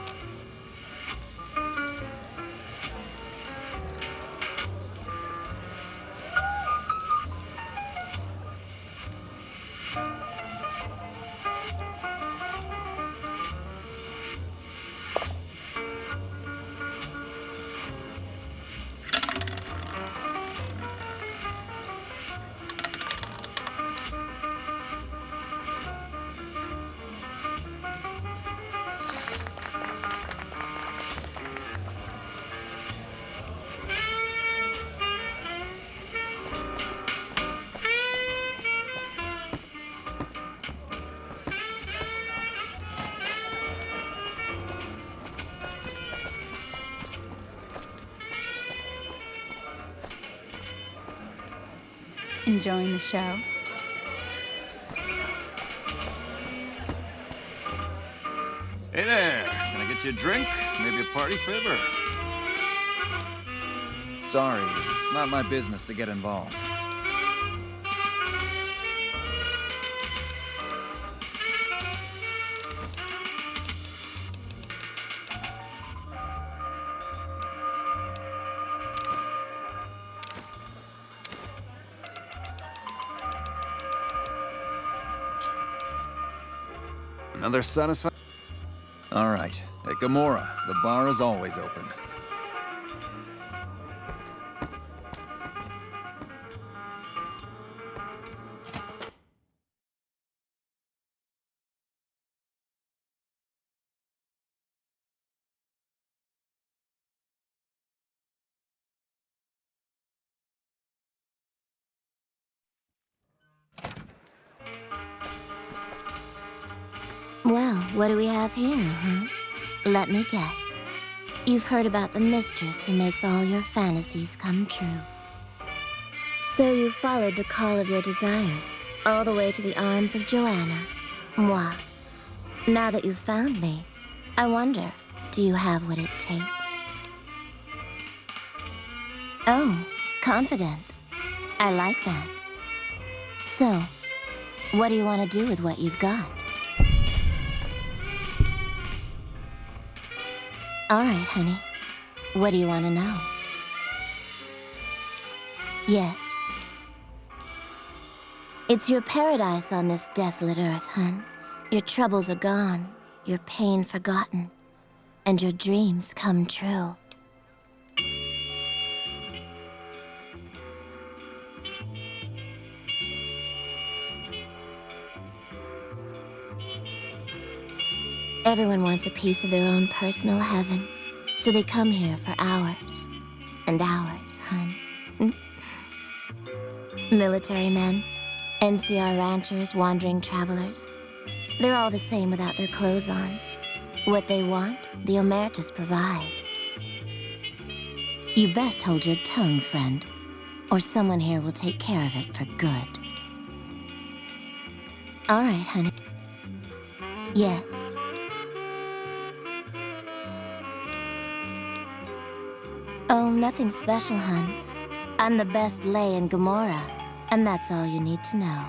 Enjoying the show? Hey there, can I get you a drink? Maybe a party favor? Sorry, it's not my business to get involved. Another satisfying... All right, at Gomorrah, the bar is always open. Well, what do we have here, huh? Let me guess. You've heard about the mistress who makes all your fantasies come true. So you followed the call of your desires, all the way to the arms of Joanna. Moi. Now that you've found me, I wonder, do you have what it takes? Oh, confident. I like that. So, what do you want to do with what you've got? All right, honey. What do you want to know? Yes. It's your paradise on this desolate earth, hun. Your troubles are gone, your pain forgotten, and your dreams come true. Everyone wants a piece of their own personal heaven, so they come here for hours and hours, hun. Military men, NCR ranchers, wandering travelers. They're all the same without their clothes on. What they want, the Omertas provide. You best hold your tongue, friend, or someone here will take care of it for good. All right, honey. Yes. Oh, nothing special, hun. I'm the best lay in Gomorrah, and that's all you need to know.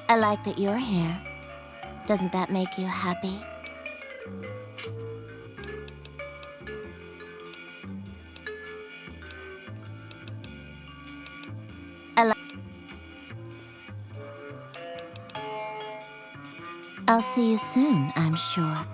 I like that you're here. Doesn't that make you happy? I'll see you soon, I'm sure.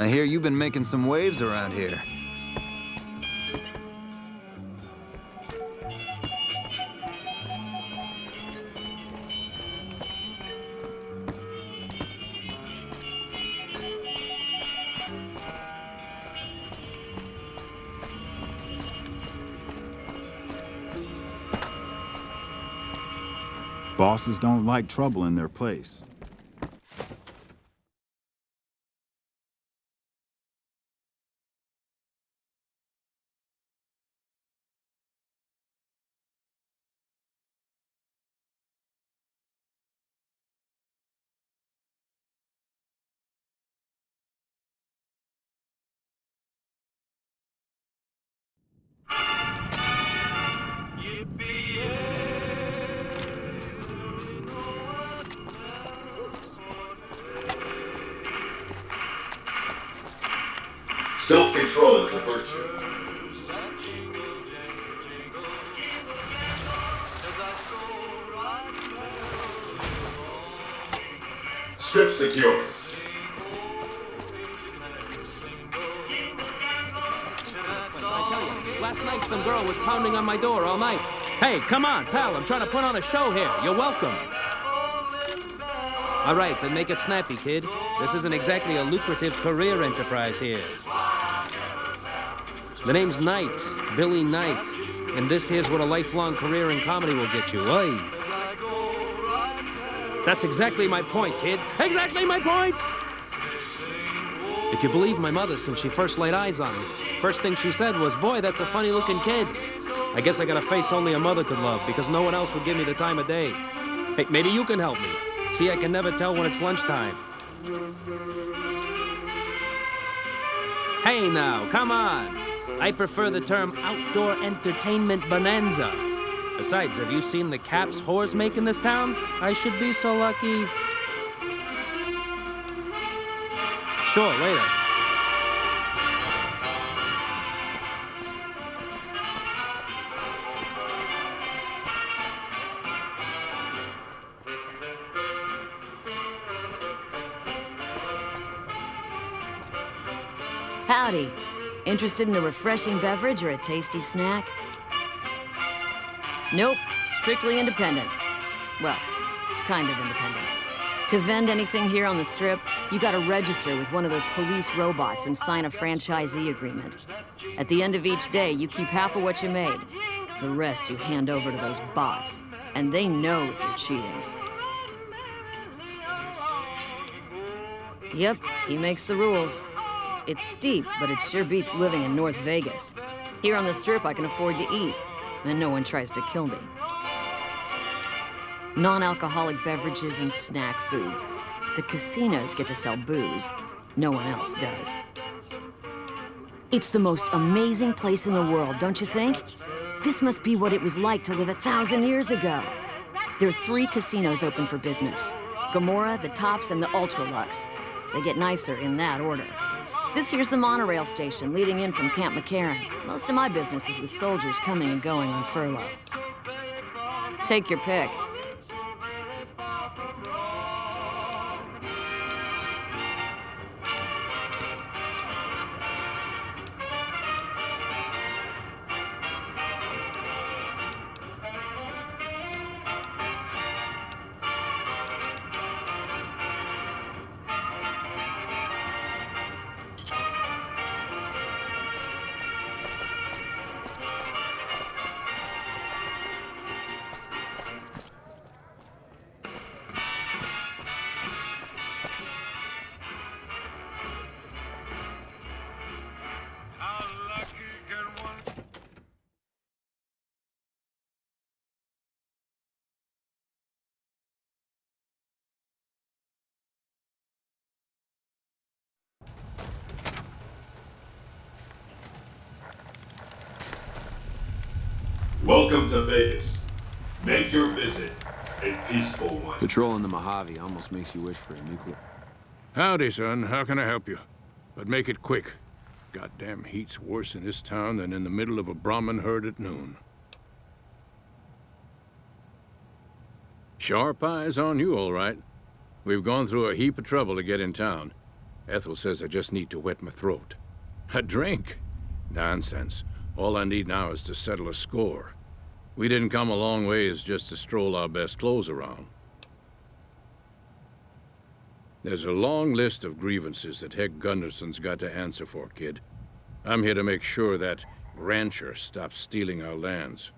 I hear you've been making some waves around here. Bosses don't like trouble in their place. Self-control is a virtue. Strip secure. I tell you, last night some girl was pounding on my door all night. Hey, come on, pal, I'm trying to put on a show here. You're welcome. All right, then make it snappy, kid. This isn't exactly a lucrative career enterprise here. The name's Knight, Billy Knight, and this here's what a lifelong career in comedy will get you. Oi. That's exactly my point, kid. Exactly my point! If you believe my mother since she first laid eyes on me, first thing she said was, boy, that's a funny-looking kid. I guess I got a face only a mother could love, because no one else would give me the time of day. Hey, maybe you can help me. See, I can never tell when it's lunchtime. Hey now, come on. I prefer the term outdoor entertainment bonanza. Besides, have you seen the caps whores make in this town? I should be so lucky. Sure, later. Howdy. Interested in a refreshing beverage or a tasty snack? Nope, strictly independent. Well, kind of independent. To vend anything here on the Strip, you gotta register with one of those police robots and sign a franchisee agreement. At the end of each day, you keep half of what you made. The rest you hand over to those bots, and they know if you're cheating. Yep, he makes the rules. It's steep, but it sure beats living in North Vegas. Here on the Strip, I can afford to eat, and no one tries to kill me. Non-alcoholic beverages and snack foods. The casinos get to sell booze. No one else does. It's the most amazing place in the world, don't you think? This must be what it was like to live 1,000 years ago. There are 3 casinos open for business. Gomorrah, the Tops, and the Ultralux. They get nicer in that order. This here's the monorail station leading in from Camp McCarran. Most of my business is with soldiers coming and going on furlough. Take your pick. Welcome to Vegas. Make your visit a peaceful one. Patrolling the Mojave almost makes you wish for a nuclear... Howdy, son. How can I help you? But make it quick. Goddamn heat's worse in this town than in the middle of a Brahmin herd at noon. Sharp eyes on you, all right. We've gone through a heap of trouble to get in town. Ethel says I just need to wet my throat. A drink? Nonsense. All I need now is to settle a score. We didn't come a long ways just to stroll our best clothes around. There's a long list of grievances that Heck Gunderson's got to answer for, kid. I'm here to make sure that rancher stops stealing our lands.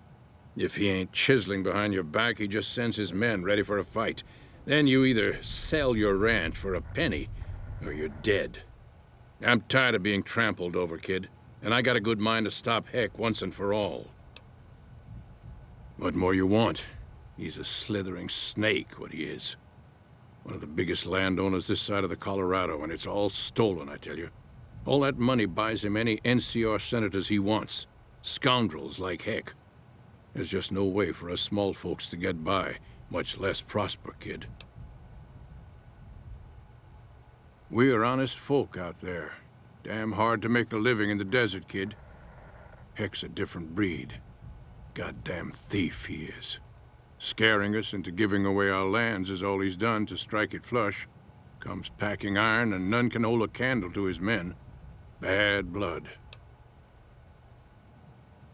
If he ain't chiseling behind your back, he just sends his men ready for a fight. Then you either sell your ranch for a penny, or you're dead. I'm tired of being trampled over, kid, and I got a good mind to stop Heck once and for all. What more you want? He's a slithering snake, what he is. One of the biggest landowners this side of the Colorado, and it's all stolen, I tell you. All that money buys him any NCR senators he wants. Scoundrels like Heck. There's just no way for us small folks to get by, much less prosper, kid. We are honest folk out there. Damn hard to make a living in the desert, kid. Heck's a different breed. Goddamn thief he is. Scaring us into giving away our lands is all he's done to strike it flush. Comes packing iron, and none can hold a candle to his men. Bad blood.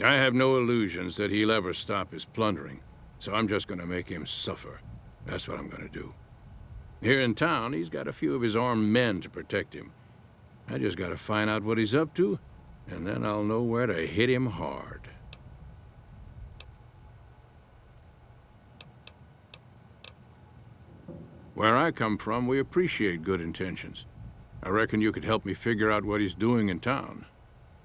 I have no illusions that he'll ever stop his plundering, so I'm just gonna make him suffer. That's what I'm gonna do. Here in town, he's got a few of his armed men to protect him. I just gotta find out what he's up to, and then I'll know where to hit him hard. Where I come from, we appreciate good intentions. I reckon you could help me figure out what he's doing in town.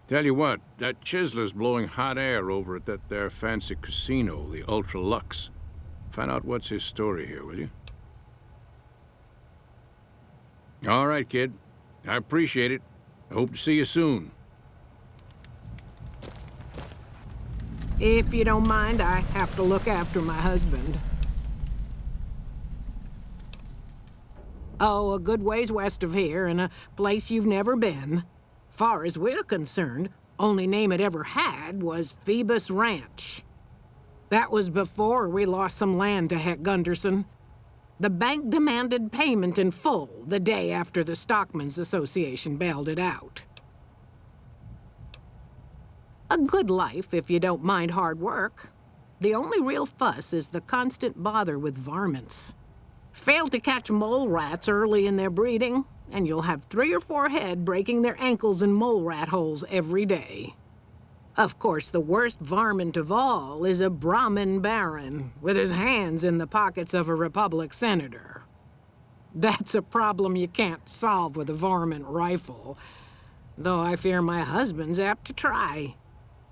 Tell you what, that chiseler's blowing hot air over at that there fancy casino, the Ultralux. Find out what's his story here, will you? All right, kid. I appreciate it. I hope to see you soon. If you don't mind, I have to look after my husband. Oh, a good ways west of here, in a place you've never been. Far as we're concerned, only name it ever had was Phoebus Ranch. That was before we lost some land to Heck Gunderson. The bank demanded payment in full the day after the Stockmen's Association bailed it out. A good life if you don't mind hard work. The only real fuss is the constant bother with varmints. Fail to catch mole rats early in their breeding, and you'll have 3 or 4 head breaking their ankles in mole rat holes every day. Of course, the worst varmint of all is a Brahmin baron, with his hands in the pockets of a Republic senator. That's a problem you can't solve with a varmint rifle, though I fear my husband's apt to try.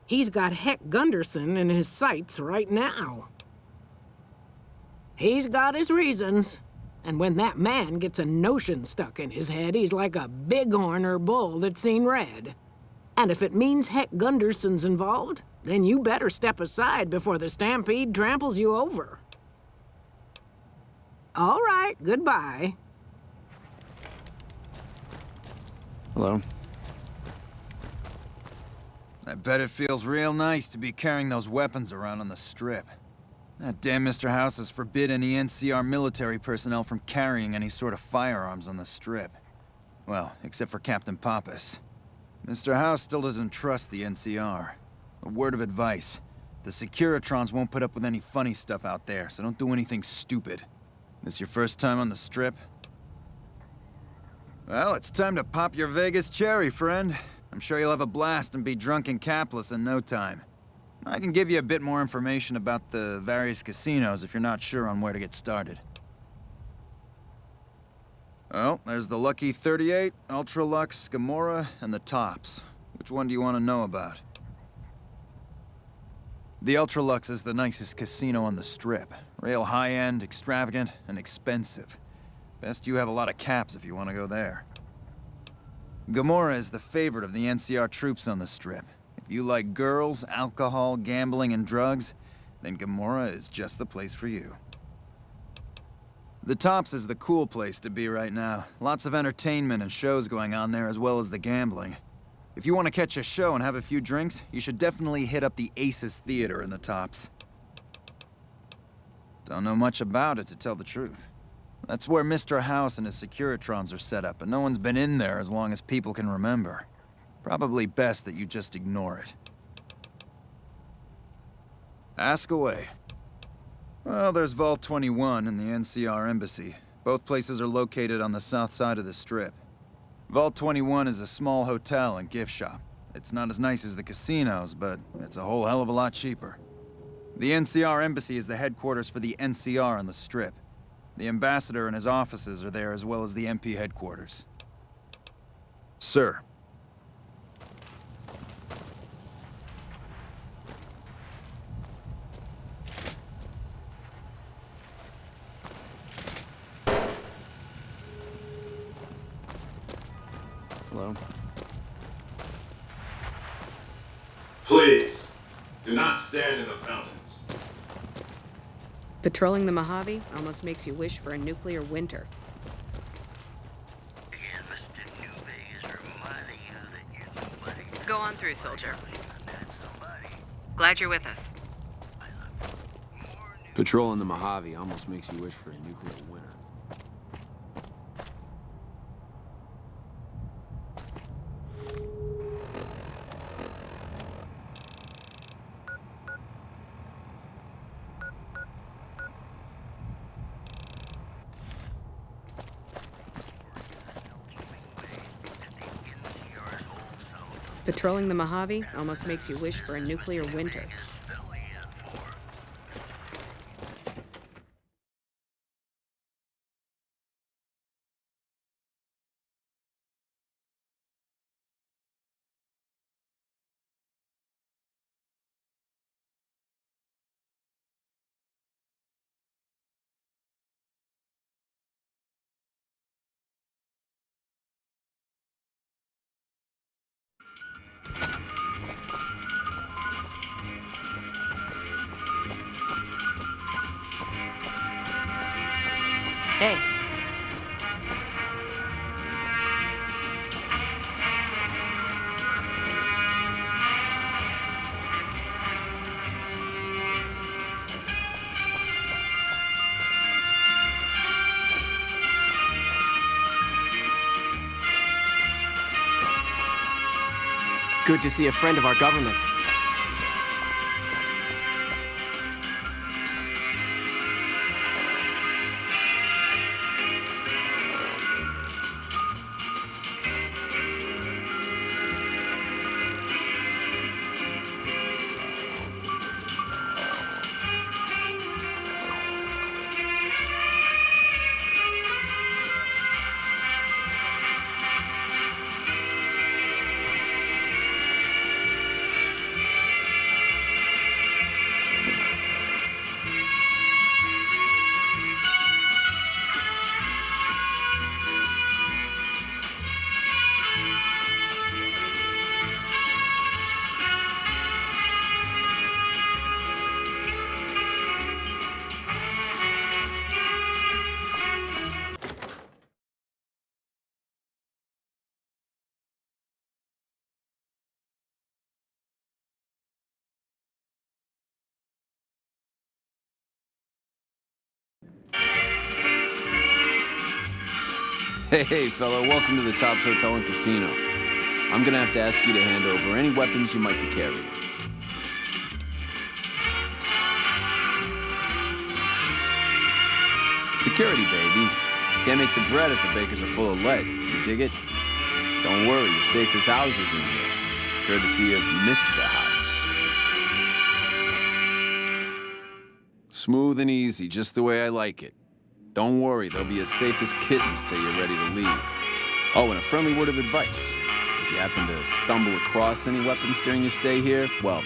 He's got Heck Gunderson in his sights right now. He's got his reasons, and when that man gets a notion stuck in his head, he's like a bighorn or bull that's seen red. And if it means Heck Gunderson's involved, then you better step aside before the stampede tramples you over. All right, goodbye. Hello? I bet it feels real nice to be carrying those weapons around on the Strip. That damn Mr. House has forbid any NCR military personnel from carrying any sort of firearms on the Strip. Well, except for Captain Pappas. Mr. House still doesn't trust the NCR. A word of advice. The Securitrons won't put up with any funny stuff out there, so don't do anything stupid. This your first time on the Strip? Well, it's time to pop your Vegas cherry, friend. I'm sure you'll have a blast and be drunk and capless in no time. I can give you a bit more information about the various casinos if you're not sure on where to get started. Well, there's the Lucky 38, Ultra Lux, Gamora, and the Tops. Which one do you want to know about? The Ultra Lux is the nicest casino on the Strip. Real high-end, extravagant, and expensive. Best you have a lot of caps if you want to go there. Gamora is the favorite of the NCR troops on the Strip. If you like girls, alcohol, gambling, and drugs, then Gamora is just the place for you. The Tops is the cool place to be right now. Lots of entertainment and shows going on there as well as the gambling. If you want to catch a show and have a few drinks, you should definitely hit up the Aces Theater in the Tops. Don't know much about it, to tell the truth. That's where Mr. House and his Securitrons are set up, and no one's been in there as long as people can remember. Probably best that you just ignore it. Ask away. Well, there's Vault 21 and the NCR Embassy. Both places are located on the south side of the Strip. Vault 21 is a small hotel and gift shop. It's not as nice as the casinos, but it's a whole hell of a lot cheaper. The NCR Embassy is the headquarters for the NCR on the Strip. The ambassador and his offices are there as well as the MP headquarters. Sir. Hello? Please, do not stand in the fountains. Patrolling the Mojave almost makes you wish for a nuclear winter. Go on through, soldier. Glad you're with us. Patrolling the Mojave almost makes you wish for a nuclear winter. Patrolling the Mojave almost makes you wish for a nuclear winter. Hey. Good to see a friend of our government. Hey, fella, welcome to the Tops Hotel and Casino. I'm gonna have to ask you to hand over any weapons you might be carrying. Security, baby. Can't make the bread if the bakers are full of lead. You dig it? Don't worry, you're safe as houses in here. Courtesy of Mr. House. Smooth and easy, just the way I like it. Don't worry, they'll be as safe as kittens till you're ready to leave. Oh, and a friendly word of advice. If you happen to stumble across any weapons during your stay here, well,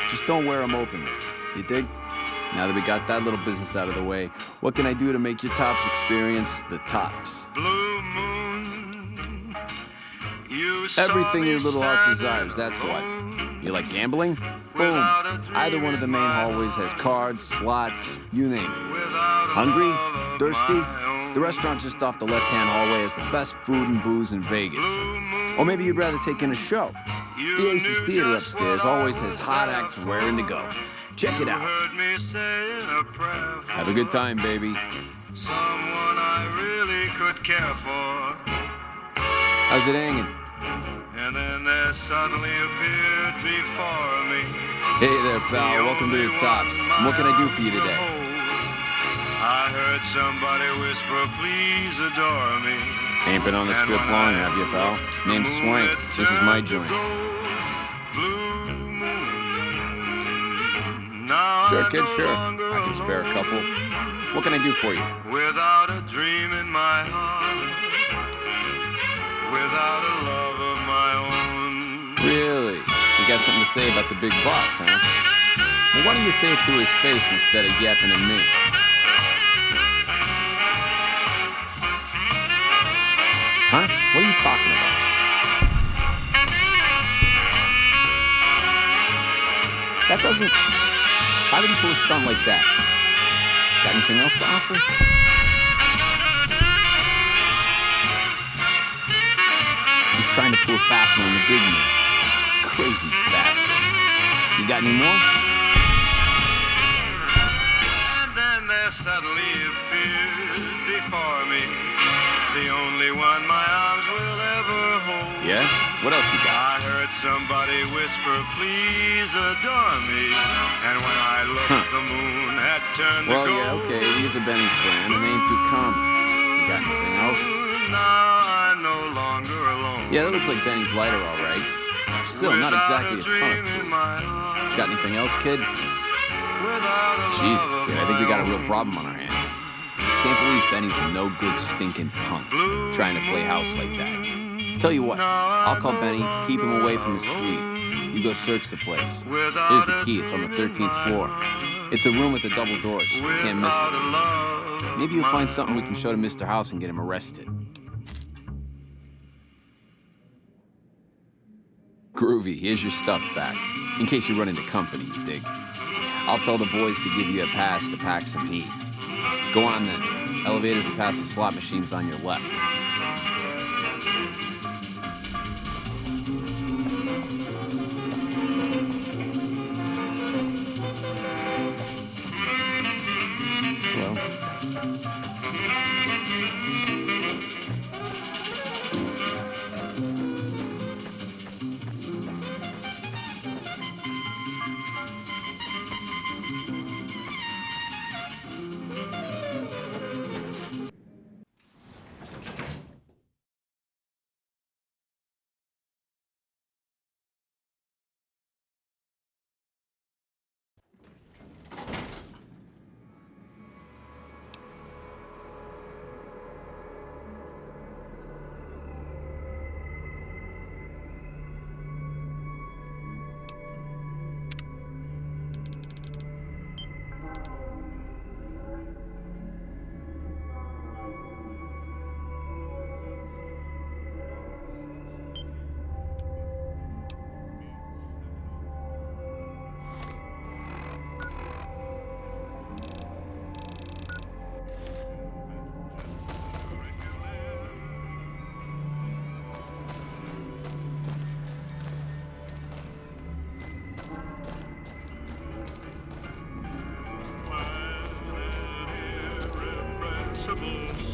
just don't wear them openly. You dig? Now that we got that little business out of the way, what can I do to make your Tops experience the tops? Blue moon, you Everything your little heart desires, that's what. You like gambling? Boom. Either one of the main hallways has cards, slots, you name it. Hungry? Thirsty? The restaurant just off the left-hand hallway has the best food and booze in Vegas. Or maybe you'd rather take in a show. The Aces Theater upstairs always has hot acts raring to go. Check it out. Have a good time, baby. Someone I really could care for. How's it hanging? And then there suddenly appeared before me. Hey there, pal. Welcome to the Tops. What can I do for you today? I heard somebody whisper, please adore me. Ain't been on the strip long, have you, pal? Name's Swank. This is my joint. Sure, kid, sure. I can spare a couple. What can I do for you? Without a dream in my heart, without a love of my own. Really? You got something to say about the big boss, huh? Well, why don't you say it to his face instead of yapping at me? Huh? What are you talking about? That doesn't... Why would he pull a stunt like that? Got anything else to offer? He's trying to pull a fast one on the big man. Crazy bastard. You got any more? And then there suddenly appeared before me the only one my arms will ever hold. Yeah? What else you got? I heard somebody whisper, please adore me. And when I looked, the moon had turned to gold. Well, yeah, okay, these are Benny's brand, and they ain't too common. You got anything else? Now I'm no longer alone. Yeah, that looks like Benny's lighter, all right. Still, not exactly a ton of proof. Got anything else, kid? Jesus, kid, I think we got a real problem on our hands. Can't believe Benny's a no-good stinking punk trying to play house like that. Tell you what, I'll call Benny, keep him away from his suite. You go search the place. Here's the key, it's on the 13th floor. It's a room with the double doors. You can't miss it. Maybe you'll find something we can show to Mr. House and get him arrested. Groovy, here's your stuff back. In case you run into company, you dig. I'll tell the boys to give you a pass to pack some heat. Go on then. Elevators are past the slot machines on your left. Hello?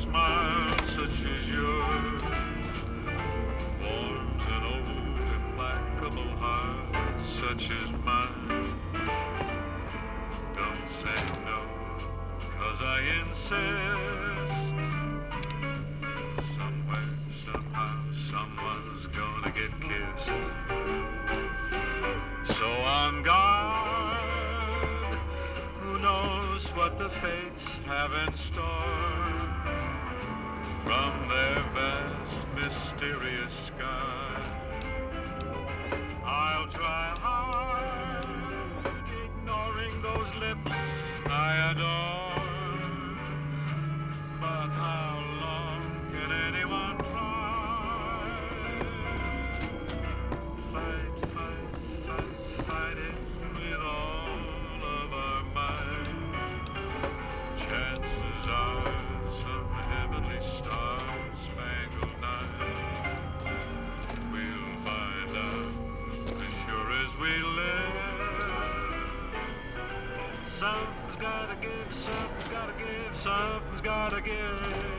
Smile such as yours. much is mine. Don't say no, 'cause I insist. Somewhere, somehow, someone's gonna get kissed. So on guard, who knows what the fates have in store from their vast, mysterious sky. I'll try hard, ignoring those lips I adore. But how long can anyone try? Fight it with all of our might. Chances are some heavenly star-spangled night we'll find out as sure as we live. Something's gotta give, something's gotta give, something's gotta give.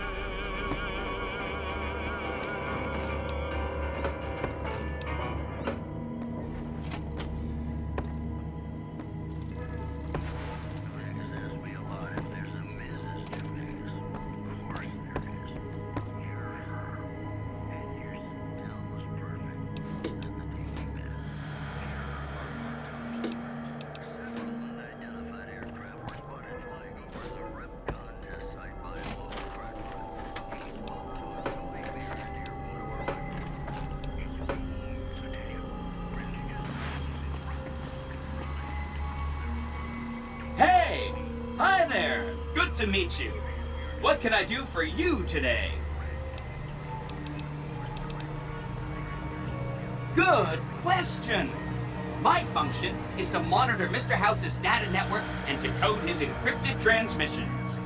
Hey! Hi there! Good to meet you. What can I do for you today? Good question! My function is to monitor Mr. House's data network and decode his encrypted transmissions.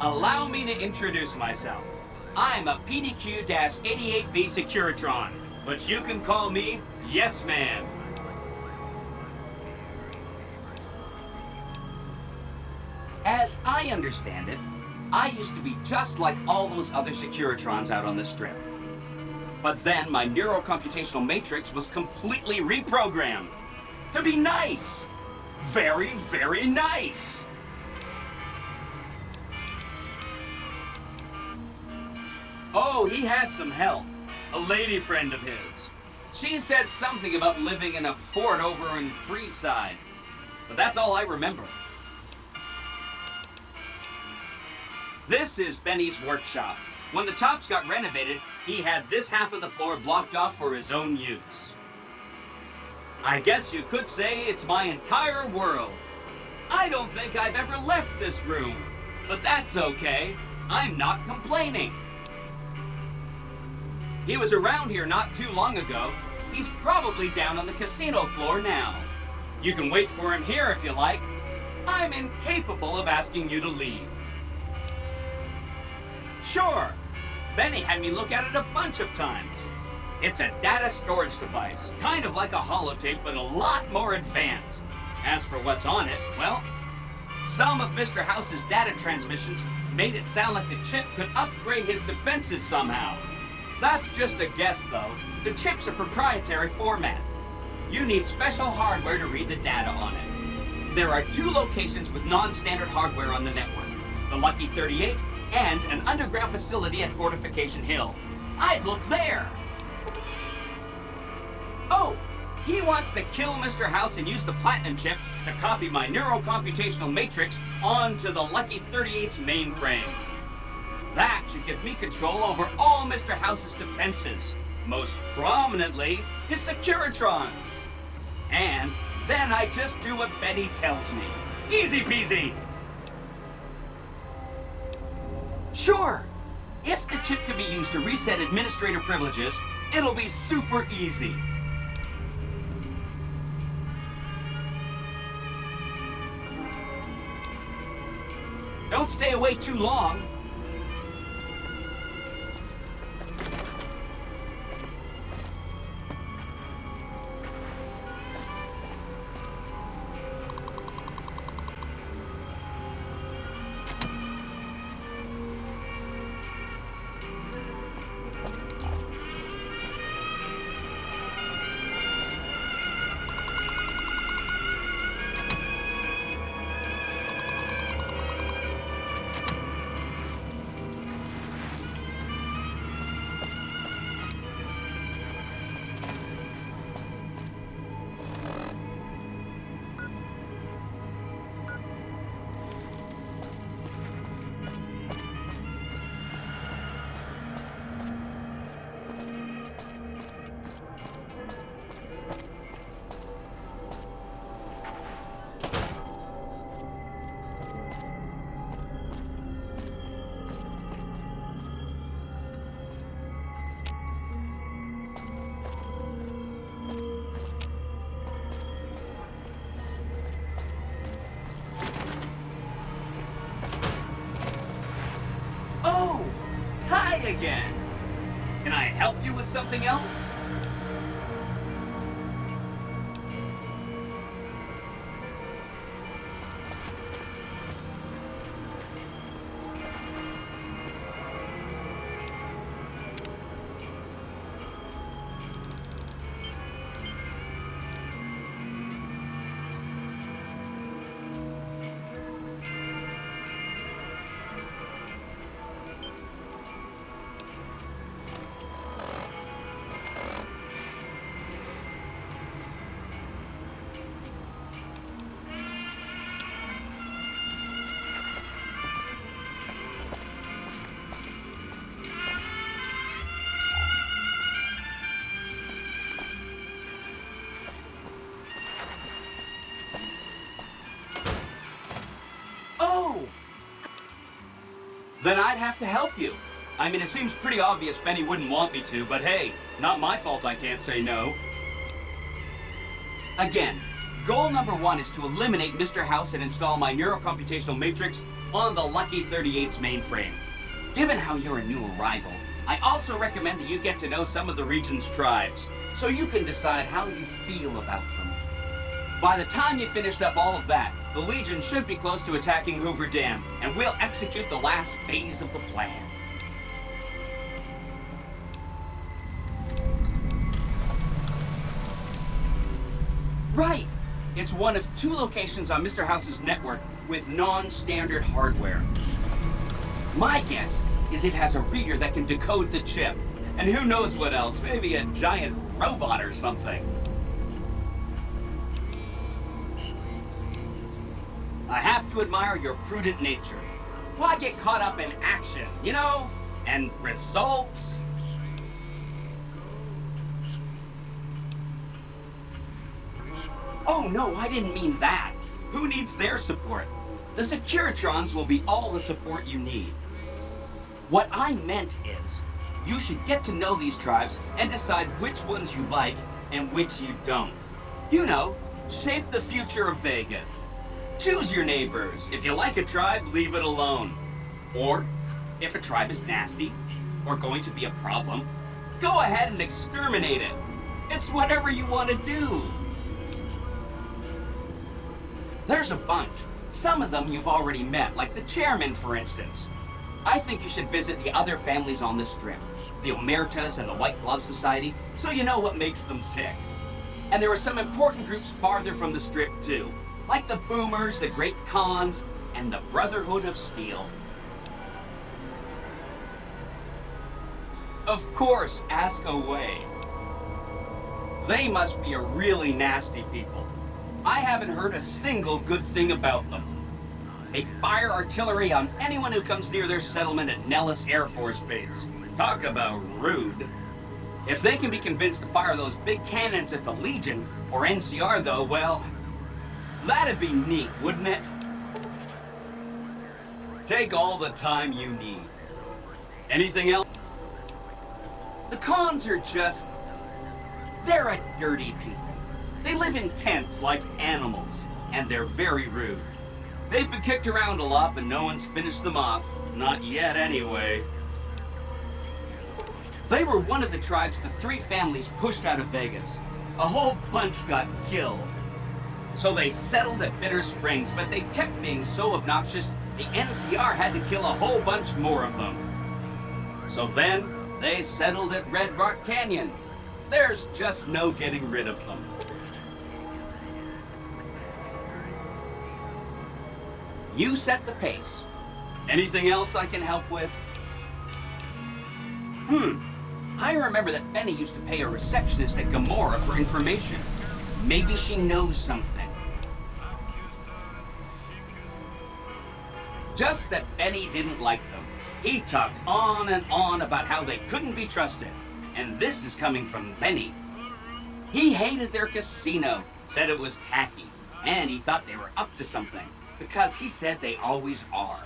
Allow me to introduce myself. I'm a PDQ-88B Securitron, but you can call me Yes Man. As I understand it, I used to be just like all those other Securitrons out on the Strip. But then my neurocomputational matrix was completely reprogrammed to be nice. Very, very nice. Oh, he had some help. A lady friend of his. She said something about living in a fort over in Freeside. But that's all I remember. This is Benny's workshop. When the tops got renovated, he had this half of the floor blocked off for his own use. I guess you could say it's my entire world. I don't think I've ever left this room, but that's okay. I'm not complaining. He was around here not too long ago. He's probably down on the casino floor now. You can wait for him here if you like. I'm incapable of asking you to leave. Sure, Benny had me look at it a bunch of times. It's a data storage device, kind of like a holotape, but a lot more advanced. As for what's on it, well, some of Mr. House's data transmissions made it sound like the chip could upgrade his defenses somehow. That's just a guess, though. The chip's a proprietary format. You need special hardware to read the data on it. There are 2 locations with non-standard hardware on the network. The Lucky 38 and an underground facility at Fortification Hill. I'd look there. Oh, he wants to kill Mr. House and use the Platinum chip to copy my neurocomputational matrix onto the Lucky 38's mainframe. That should give me control over all Mr. House's defenses, most prominently his Securitrons. And then I just do what Benny tells me. Easy peasy. Sure, if the chip can be used to reset administrator privileges, it'll be super easy. Don't stay away too long. Hi again. Can I help you with something else? Oh! Then I'd have to help you. I mean, it seems pretty obvious Benny wouldn't want me to, but hey, not my fault I can't say no. Again, goal number 1 is to eliminate Mr. House and install my neurocomputational matrix on the Lucky 38's mainframe. Given how you're a new arrival, I also recommend that you get to know some of the region's tribes, so you can decide how you feel about them. By the time you finished up all of that, the Legion should be close to attacking Hoover Dam, and we'll execute the last phase of the plan. Right! It's one of 2 locations on Mr. House's network with non-standard hardware. My guess is it has a reader that can decode the chip, and who knows what else, maybe a giant robot or something. I have to admire your prudent nature. Why get caught up in action, you know? And results? Oh no, I didn't mean that. Who needs their support? The Securitrons will be all the support you need. What I meant is, you should get to know these tribes and decide which ones you like and which you don't. You know, shape the future of Vegas. Choose your neighbors. If you like a tribe, leave it alone. Or, if a tribe is nasty, or going to be a problem, go ahead and exterminate it. It's whatever you want to do. There's a bunch. Some of them you've already met, like the chairman, for instance. I think you should visit the other families on the Strip, the Omertas and the White Glove Society, so you know what makes them tick. And there are some important groups farther from the Strip, too, like the Boomers, the Great Khans, and the Brotherhood of Steel. Of course, ask away. They must be a really nasty people. I haven't heard a single good thing about them. They fire artillery on anyone who comes near their settlement at Nellis Air Force Base. Talk about rude. If they can be convinced to fire those big cannons at the Legion, or NCR though, well, that'd be neat, wouldn't it? Take all the time you need. Anything else? The Khans are just... they're a dirty people. They live in tents like animals, and they're very rude. They've been kicked around a lot, but no one's finished them off. Not yet, anyway. They were one of the tribes the 3 families pushed out of Vegas. A whole bunch got killed. So they settled at Bitter Springs, but they kept being so obnoxious, the NCR had to kill a whole bunch more of them. So then, they settled at Red Rock Canyon. There's just no getting rid of them. You set the pace. Anything else I can help with? I remember that Benny used to pay a receptionist at Gamora for information. Maybe she knows something. Just that Benny didn't like them. He talked on and on about how they couldn't be trusted. And this is coming from Benny. He hated their casino, said it was tacky, and he thought they were up to something, because he said they always are.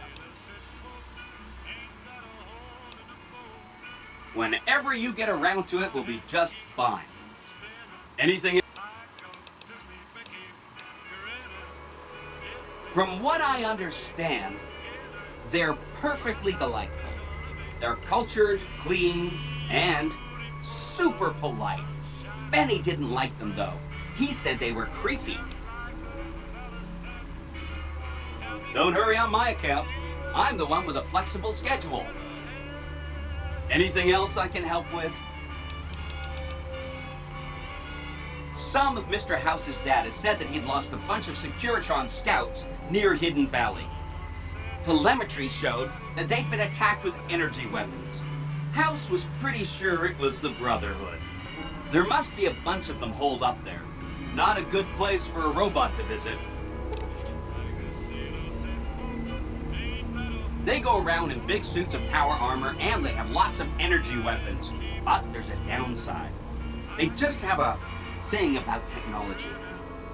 Whenever you get around to it, we'll be just fine. Anything? From what I understand, they're perfectly delightful. They're cultured, clean, and super polite. Benny didn't like them, though. He said they were creepy. Don't hurry on my account. I'm the one with a flexible schedule. Anything else I can help with? Some of Mr. House's data said that he'd lost a bunch of Securitron scouts near Hidden Valley. Telemetry showed that they'd been attacked with energy weapons. House was pretty sure it was the Brotherhood. There must be a bunch of them holed up there. Not a good place for a robot to visit. They go around in big suits of power armor and they have lots of energy weapons. But there's a downside. They just have a thing about technology.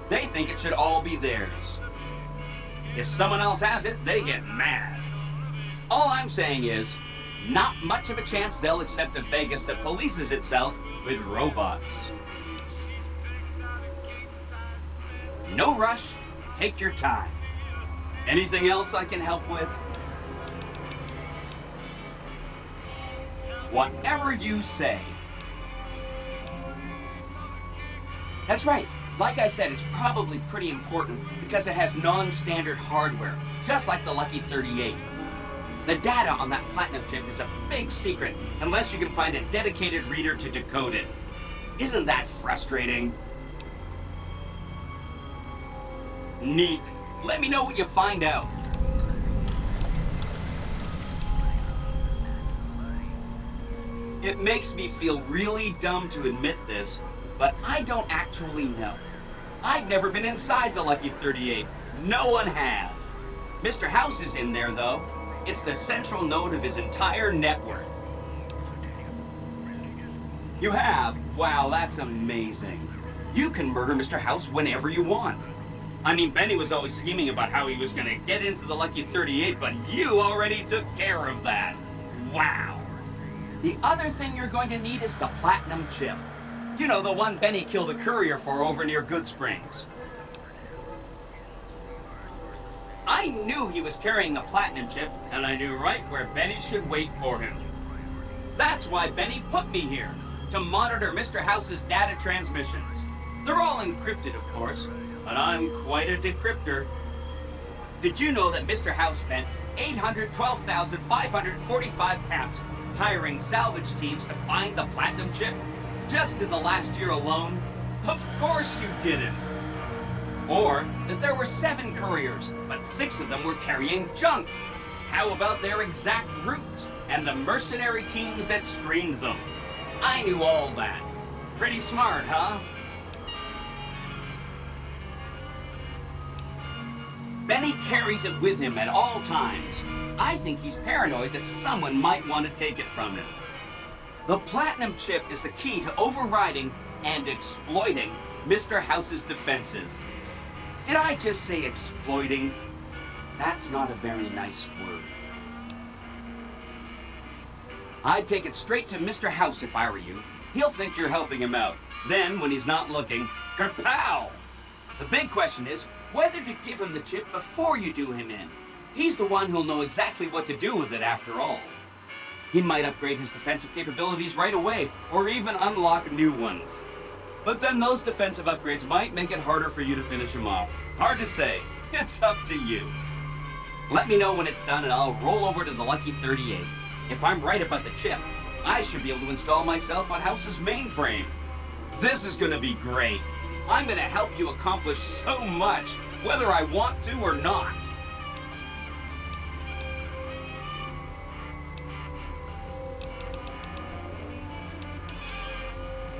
They think it should all be theirs. If someone else has it, they get mad. All I'm saying is, not much of a chance they'll accept a Vegas that polices itself with robots. No rush, take your time. Anything else I can help with? Whatever you say. That's right. Like I said, it's probably pretty important because it has non-standard hardware, just like the Lucky 38. The data on that platinum chip is a big secret, unless you can find a dedicated reader to decode it. Isn't that frustrating? Neat. Let me know what you find out. It makes me feel really dumb to admit this, but I don't actually know. I've never been inside the Lucky 38. No one has. Mr. House is in there, though. It's the central node of his entire network. You have? Wow, that's amazing. You can murder Mr. House whenever you want. I mean, Benny was always scheming about how he was going to get into the Lucky 38, but you already took care of that. Wow. The other thing you're going to need is the platinum chip. You know, the one Benny killed a courier for over near Good Springs. I knew he was carrying the platinum chip, and I knew right where Benny should wait for him. That's why Benny put me here, to monitor Mr. House's data transmissions. They're all encrypted, of course, but I'm quite a decryptor. Did you know that Mr. House spent 812,545 caps hiring salvage teams to find the platinum chip? Just in the last year alone? Of course you didn't. Or that there were 7 couriers, but 6 of them were carrying junk. How about their exact routes and the mercenary teams that screened them? I knew all that. Pretty smart, huh? Benny carries it with him at all times. I think he's paranoid that someone might want to take it from him. The platinum chip is the key to overriding and exploiting Mr. House's defenses. Did I just say exploiting? That's not a very nice word. I'd take it straight to Mr. House if I were you. He'll think you're helping him out. Then, when he's not looking, kerpow! The big question is whether to give him the chip before you do him in. He's the one who'll know exactly what to do with it after all. He might upgrade his defensive capabilities right away, or even unlock new ones. But then those defensive upgrades might make it harder for you to finish him off. Hard to say. It's up to you. Let me know when it's done and I'll roll over to the Lucky 38. If I'm right about the chip, I should be able to install myself on House's mainframe. This is gonna be great. I'm gonna help you accomplish so much, whether I want to or not.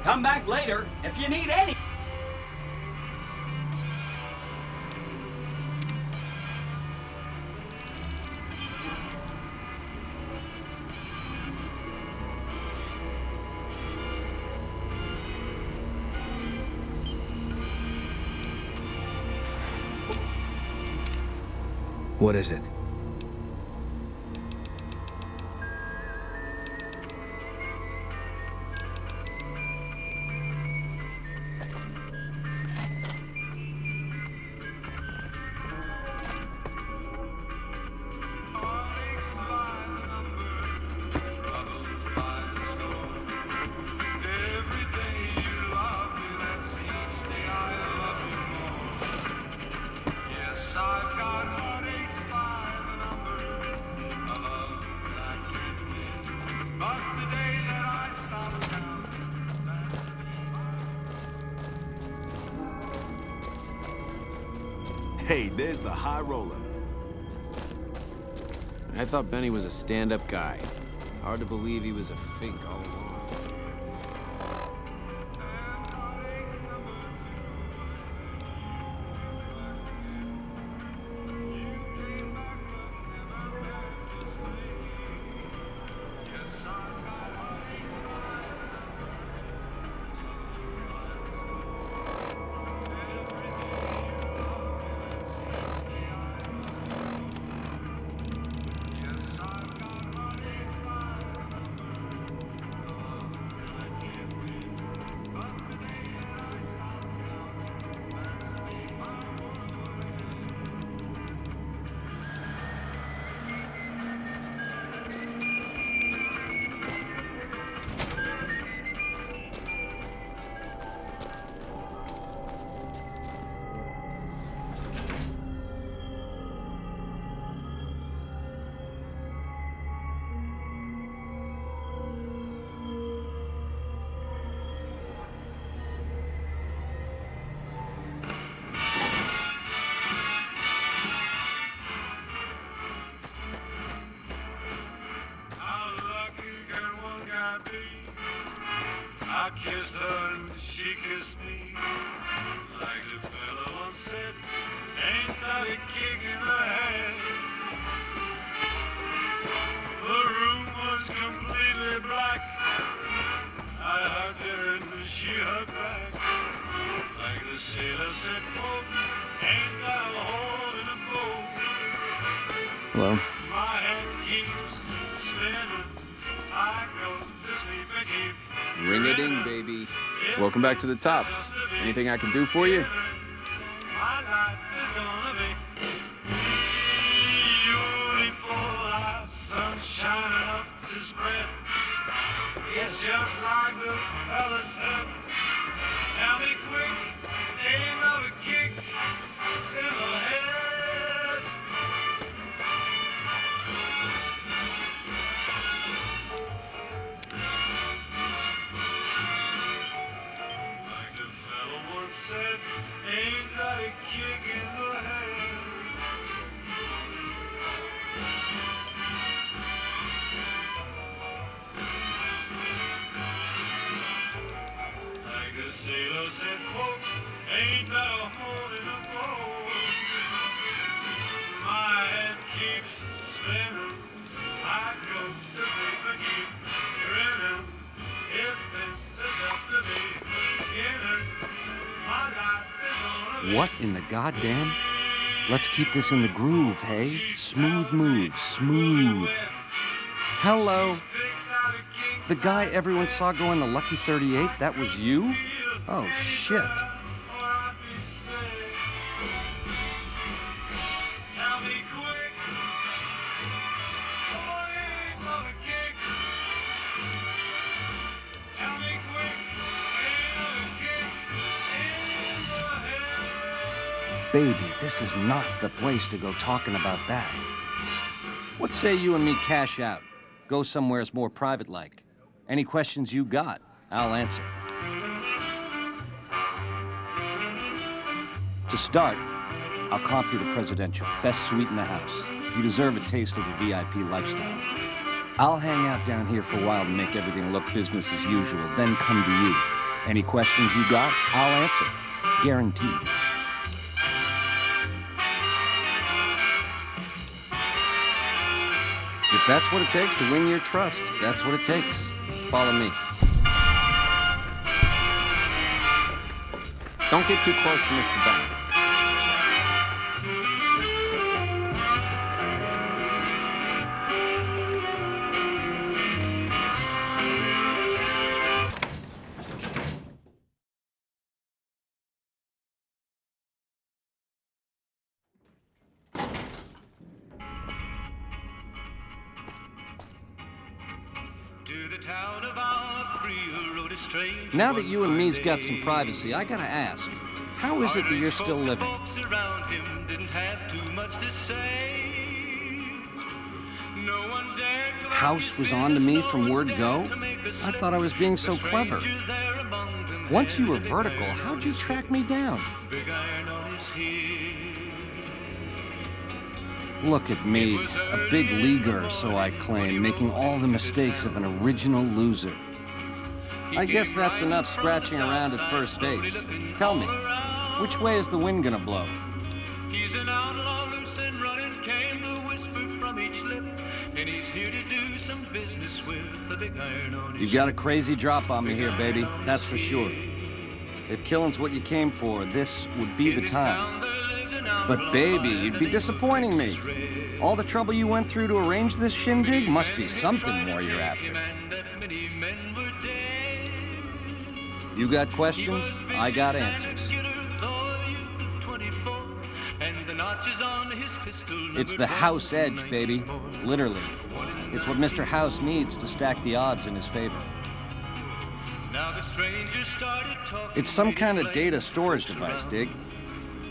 Come back later if you need any. What is it? Hey, there's the high roller. I thought Benny was a stand-up guy. Hard to believe he was a fake all along. I kissed her and she kissed me. Like the fella once said, ain't that a kick in the head? The room was completely black. I hugged her and she hugged back. Like the sailor said, quote, ain't that a hole in a boat? Hello? My head keeps spinning. I go to sleep and keep Ring-a-ding, baby. Welcome back to the Tops. Anything I can do for you? my life is gonna be beautiful like sun shining up to spread. It's just like the fella said. Tell me quick, ain't another kick in the head. Like the fella once said, ain't that a kick in the head? Like the sailor said, quote, ain't that a hole in a boat? My head keeps spinning. I go to sleep and keep grinning. If this is just the beginning, my life is gonna be What in the goddamn? Let's keep this in the groove, hey? Smooth moves, smooth. Hello? The guy everyone saw going the Lucky 38, that was you? Oh, shit. Tell me quick, oh, ain't another kick. Tell me quick, ain't another kick in the head. Baby, this is not the place to go talking about that. What say you and me cash out? Go somewheres more private-like. Any questions you got, I'll answer. To start, I'll comp you the presidential, best suite in the house. You deserve a taste of the VIP lifestyle. I'll hang out down here for a while to make everything look business as usual, then come to you. Any questions you got, I'll answer. Guaranteed. If that's what it takes to win your trust, that's what it takes. Follow me. Don't get too close to Mr. Bennett. Now that you and me's got some privacy, I gotta ask, how is it that you're still living? House was on to me from word go? I thought I was being so clever. Once you were vertical, how'd you track me down? Look at me, a big leaguer, so I claim, making all the mistakes of an original loser. I guess that's enough scratching around at first base. Tell me, which way is the wind gonna blow? He's an outlaw, loose and running, came the whisper from each lip, and he's here to do some business with the big iron on his You've got a crazy drop on me here, baby, that's for sure. If killing's what you came for, this would be the time. But baby, you'd be disappointing me. All the trouble you went through to arrange this shindig must be something more you're after. You got questions, I got answers. It's the house edge, baby. Literally. It's what Mr. House needs to stack the odds in his favor. It's some kind of data storage device, dig?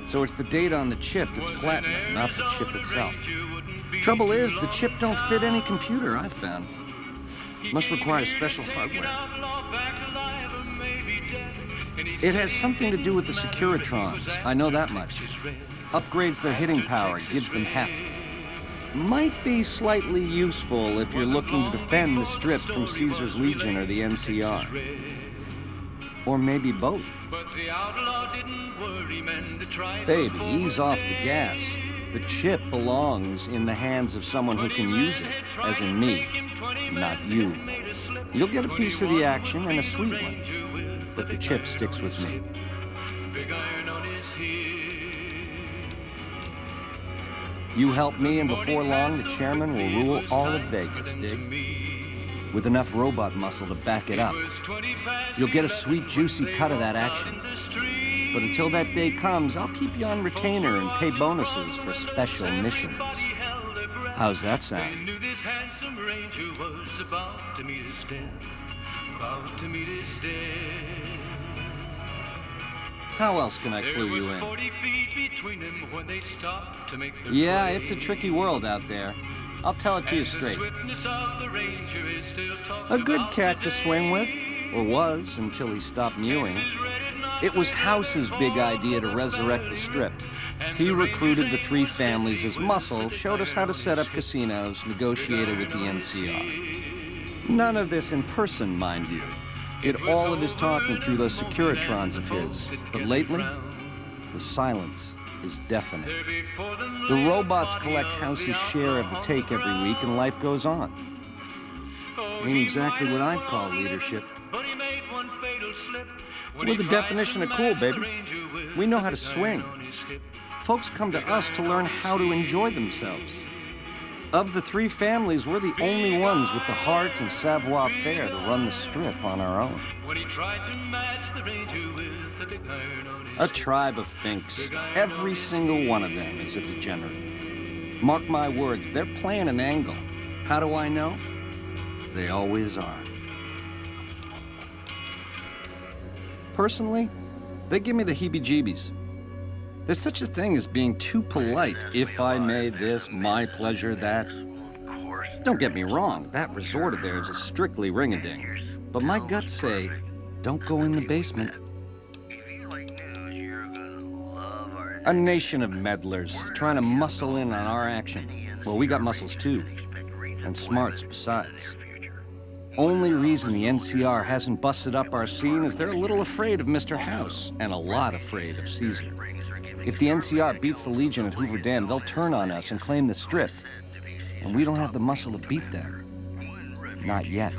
So it's the data on the chip that's platinum, not the chip itself. Trouble is, the chip don't fit any computer I've found. Must require special hardware. It has something to do with the Securitrons, I know that much. Upgrades their hitting power, gives them heft. Might be slightly useful if you're looking to defend the Strip from Caesar's Legion or the NCR. Or maybe both. Baby, ease off the gas. The chip belongs in the hands of someone who can use it, as in me, not you. You'll get a piece of the action and a sweet one, but the chip sticks with me. You help me, and before long, the chairman will rule all of Vegas, dig? With enough robot muscle to back it up. You'll get a sweet, juicy cut of that action. But until that day comes, I'll keep you on retainer and pay bonuses for special missions. How's that sound? How else can I clue you in? Yeah, it's a tricky world out there. I'll tell it to you straight. A good cat to swing with, or was until he stopped mewing. It was House's big idea to resurrect the Strip. He recruited the three families as muscle, showed us how to set up casinos, negotiated with the NCR. None of this in person, mind you. Did all of his talking through those Securitrons of his. But lately, the silence is deafening. The robots collect House's share of the take every week, and life goes on. Ain't exactly what I'd call leadership. We're the definition of cool, baby. We know how to swing. Folks come to us to learn how to enjoy themselves. Of the three families, we're the only ones with the heart and savoir-faire to run the Strip on our own. A tribe of finks. Every single one of them is a degenerate. Mark my words, they're playing an angle. How do I know? They always are. Personally, they give me the heebie-jeebies. There's such a thing as being too polite. If I may this, my pleasure that. Don't get me wrong, that resort of theirs is strictly ring-a-ding. But my guts say, don't go in the basement. A nation of meddlers, trying to muscle in on our action. Well, we got muscles too, and smarts besides. Only reason the NCR hasn't busted up our scene is they're a little afraid of Mr. House, and a lot afraid of Caesar. If the NCR beats the Legion at Hoover Dam, they'll turn on us and claim the Strip. And we don't have the muscle to beat them. Not yet.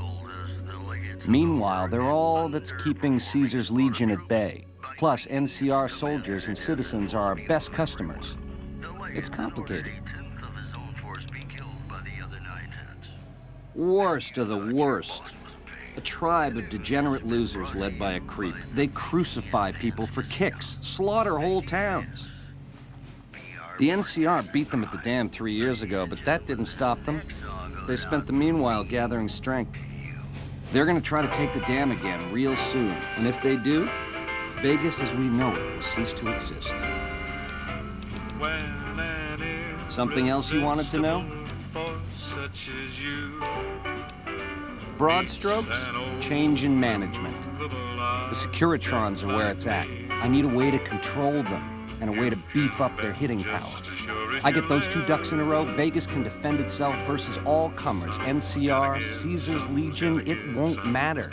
Meanwhile, they're all that's keeping Caesar's Legion at bay. Plus, NCR soldiers and citizens are our best customers. It's complicated. Worst of the worst. A tribe of degenerate losers led by a creep. They crucify people for kicks, slaughter whole towns. The NCR beat them at the dam 3 years ago, but that didn't stop them. They spent the meanwhile gathering strength. They're gonna try to take the dam again real soon, and if they do, Vegas as we know it will cease to exist. Something else you wanted to know? Broad strokes, change in management. The Securitrons are where it's at. I need a way to control them, and a way to beef up their hitting power. I get those 2 ducks in a row, Vegas can defend itself versus all comers. NCR, Caesar's Legion, it won't matter.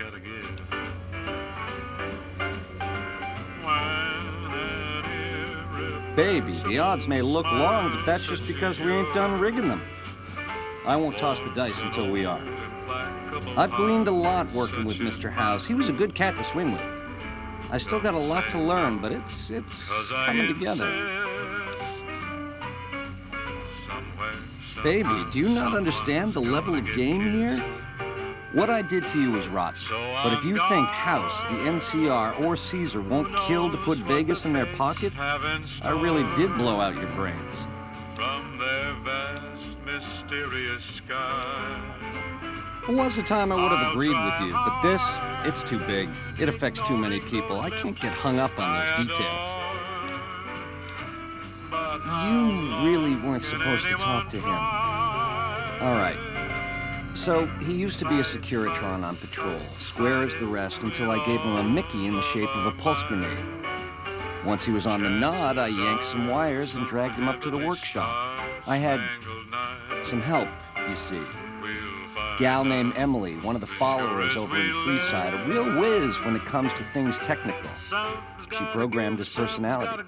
Baby, the odds may look long, but that's just because we ain't done rigging them. I won't toss the dice until we are. I've gleaned a lot working with Mr. House. He was a good cat to swing with. I still got a lot to learn, but it's coming together. Baby, do you not understand the level of game here? What I did to you was rotten. But if you think House, the NCR, or Caesar won't kill to put Vegas in their pocket, I really did blow out your brains. From their vast, mysterious sky. There was a time I would have agreed with you, but this, it's too big. It affects too many people. I can't get hung up on those details. You really weren't supposed to talk to him. All right. So, he used to be a Securitron on patrol, square as the rest, until I gave him a Mickey in the shape of a pulse grenade. Once he was on the nod, I yanked some wires and dragged him up to the workshop. I had some help, you see. Gal named Emily, one of the followers over in Freeside, a real whiz when it comes to things technical. She programmed his personality.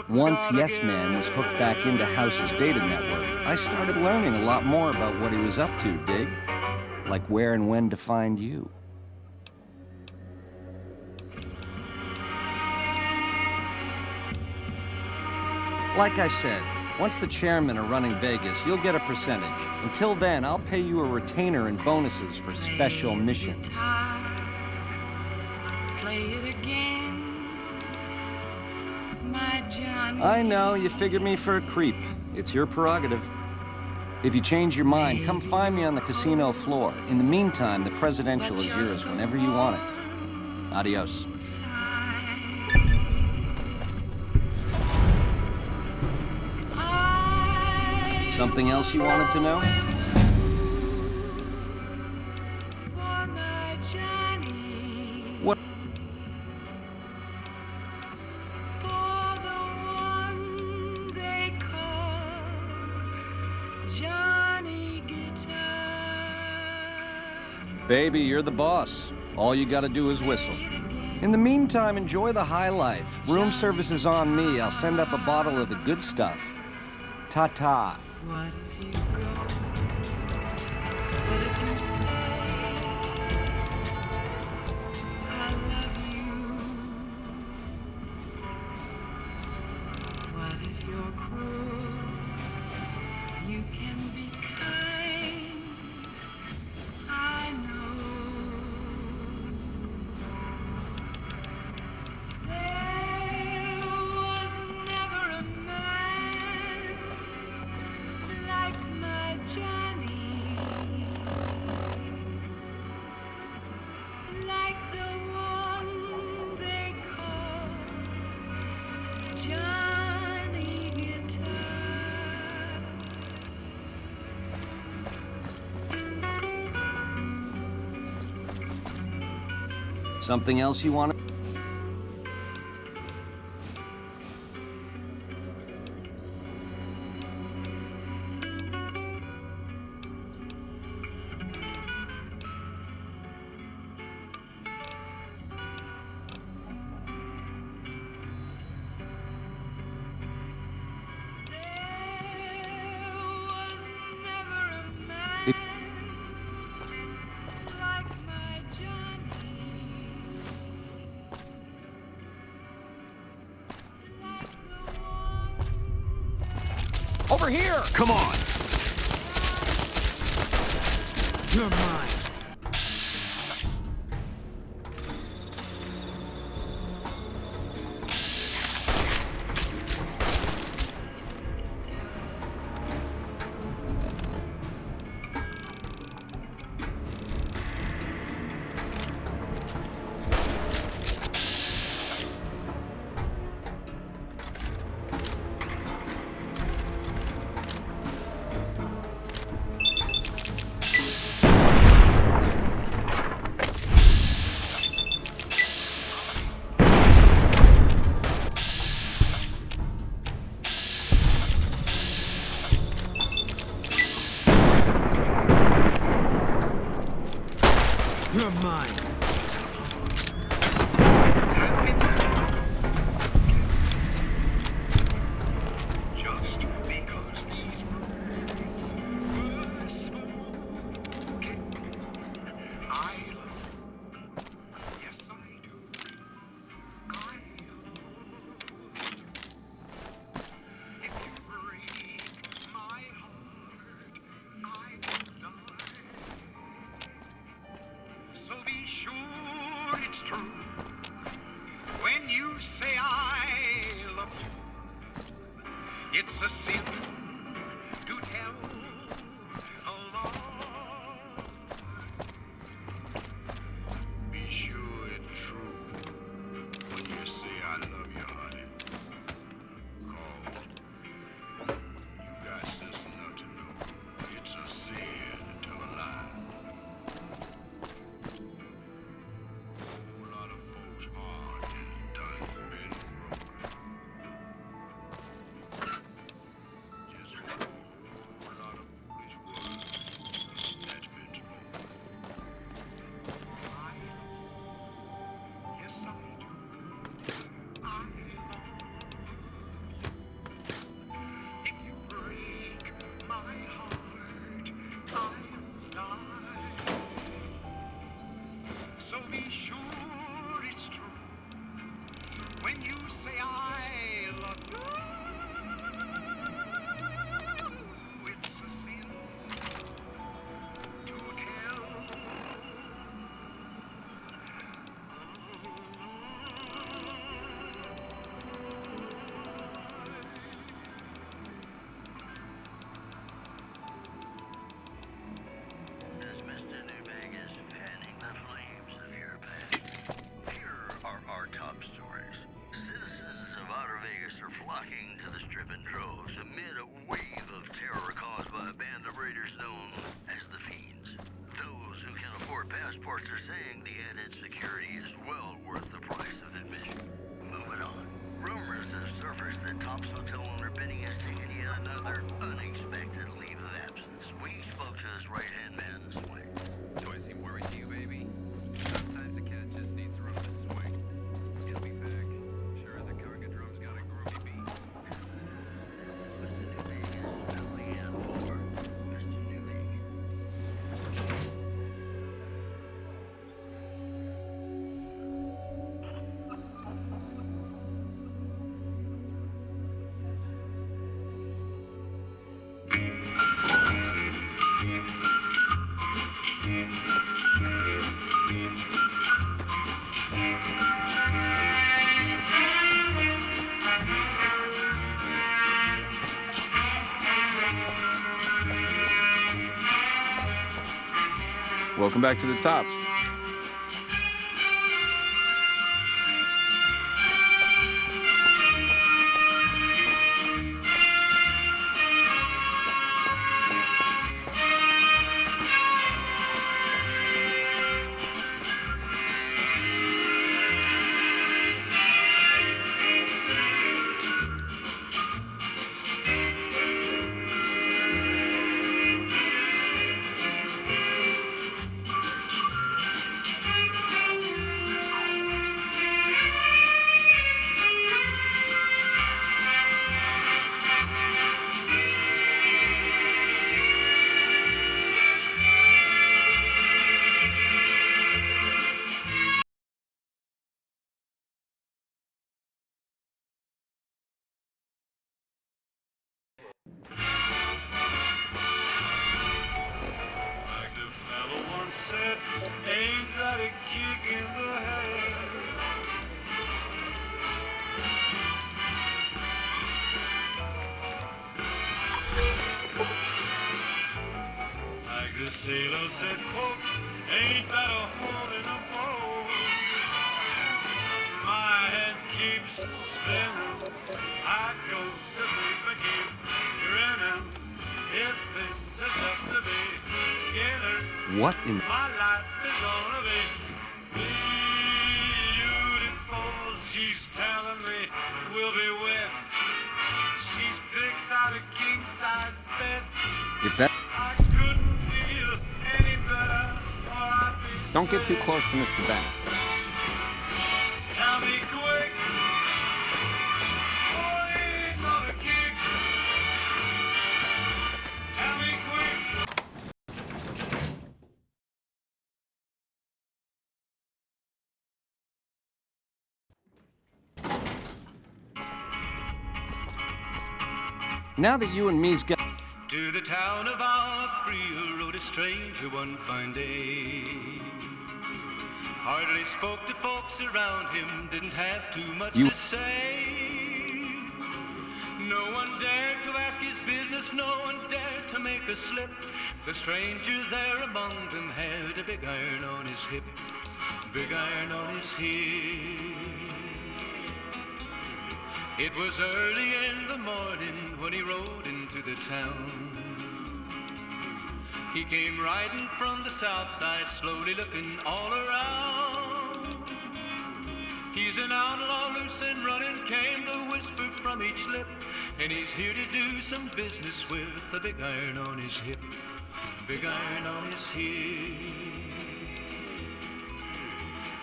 Once Yes Man was hooked back into House's data network, I started learning a lot more about what he was up to, dig? Like where and when to find you. Like I said, once the chairmen are running Vegas, you'll get a percentage. Until then, I'll pay you a retainer and bonuses for special missions. I know, you figured me for a creep. It's your prerogative. If you change your mind, come find me on the casino floor. In the meantime, the presidential is yours whenever you want it. Adios. Something else you wanted to know? What? Baby, you're the boss. All you gotta do is whistle. In the meantime, enjoy the high life. Room service is on me. I'll send up a bottle of the good stuff. Ta-ta. Something else you want to... Over here! Come on! You're mine. You're mine. It's a sin to tell a lie. Be sure it's true when you say I love you, honey. Cause you got sense enough to know it's a sin to tell a lie. A lot of folks' heart is done been broken. So be sure it's true when you say I love you. It's a sin to tell. As Mr. Newbig is fanning the flames of your passion, here are our top stories. Citizens of Outer Vegas are flocking to the Strip in droves amid a wave of terror caused by a band of raiders known as the Fiends. Those who can afford passports are saying the added security is well worth the price of admission. Moving on. Rumors have surfaced that Top's hotel owner Benny has taken yet another unexpected leave of absence. We spoke to his right-hand man, Swing. Do I seem worried to you, baby? Sometimes a cat just needs room to swing. He'll be back. Sure as a conga drum's got a groovy beat. Mr. Newbig is filling in for Mr. Newbig. Welcome back to the Tops. Like the fellow once said, ain't that a kick in the head? Like the sailor said, quote, ain't that a hole in a boat? My head keeps spinning, I go to sleep and keep grinning. If this is just the beginning, What in... my life is gonna be beautiful. She's telling me we'll be wet. She's picked out a king-size bed. If that... I couldn't feel any better, or I'd be Don't get too close to Mr. Bennett. Tell me quick. Boy, another kick. Tell me quick. Now that you and me's got... To the town of Alfrea rode a stranger one fine day. Hardly spoke to folks around him, didn't have too much to say. No one dared to ask his business, no one dared to make a slip. The stranger there among them had a big iron on his hip, big iron on his hip. It was early in the morning when he rode into the town. He came riding from the south side, slowly looking all around. He's an outlaw, loose and running, came the whisper from each lip. And he's here to do some business with a big iron on his hip, big iron on his hip.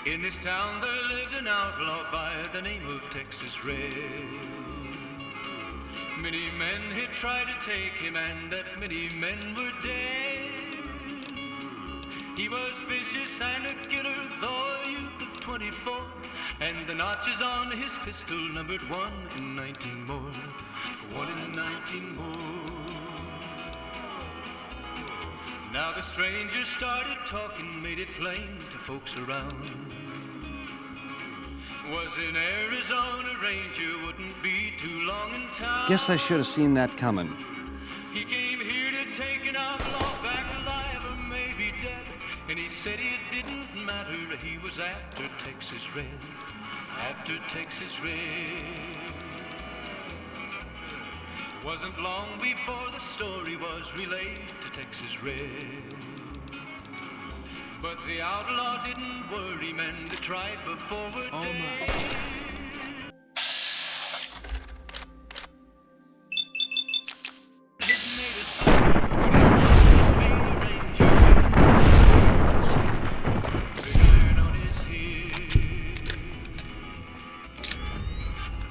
In this town there lived an outlaw by the name of Texas Red. Many men had tried to take him, and that many men were dead. He was vicious and a killer, though a youth of 24, and the notches on his pistol numbered 1 in 19 more, 1 in 19 more. Now the stranger started talking, made it plain to folks around. Was an Arizona Ranger, wouldn't be too long in town. Guess I should have seen that coming. He came here to take an outlaw back alive or maybe dead. And he said it didn't matter, he was after Texas Red, after Texas Red. Wasn't long before the story was relayed to Texas Red. But the outlaw didn't worry, men that tried before were dead.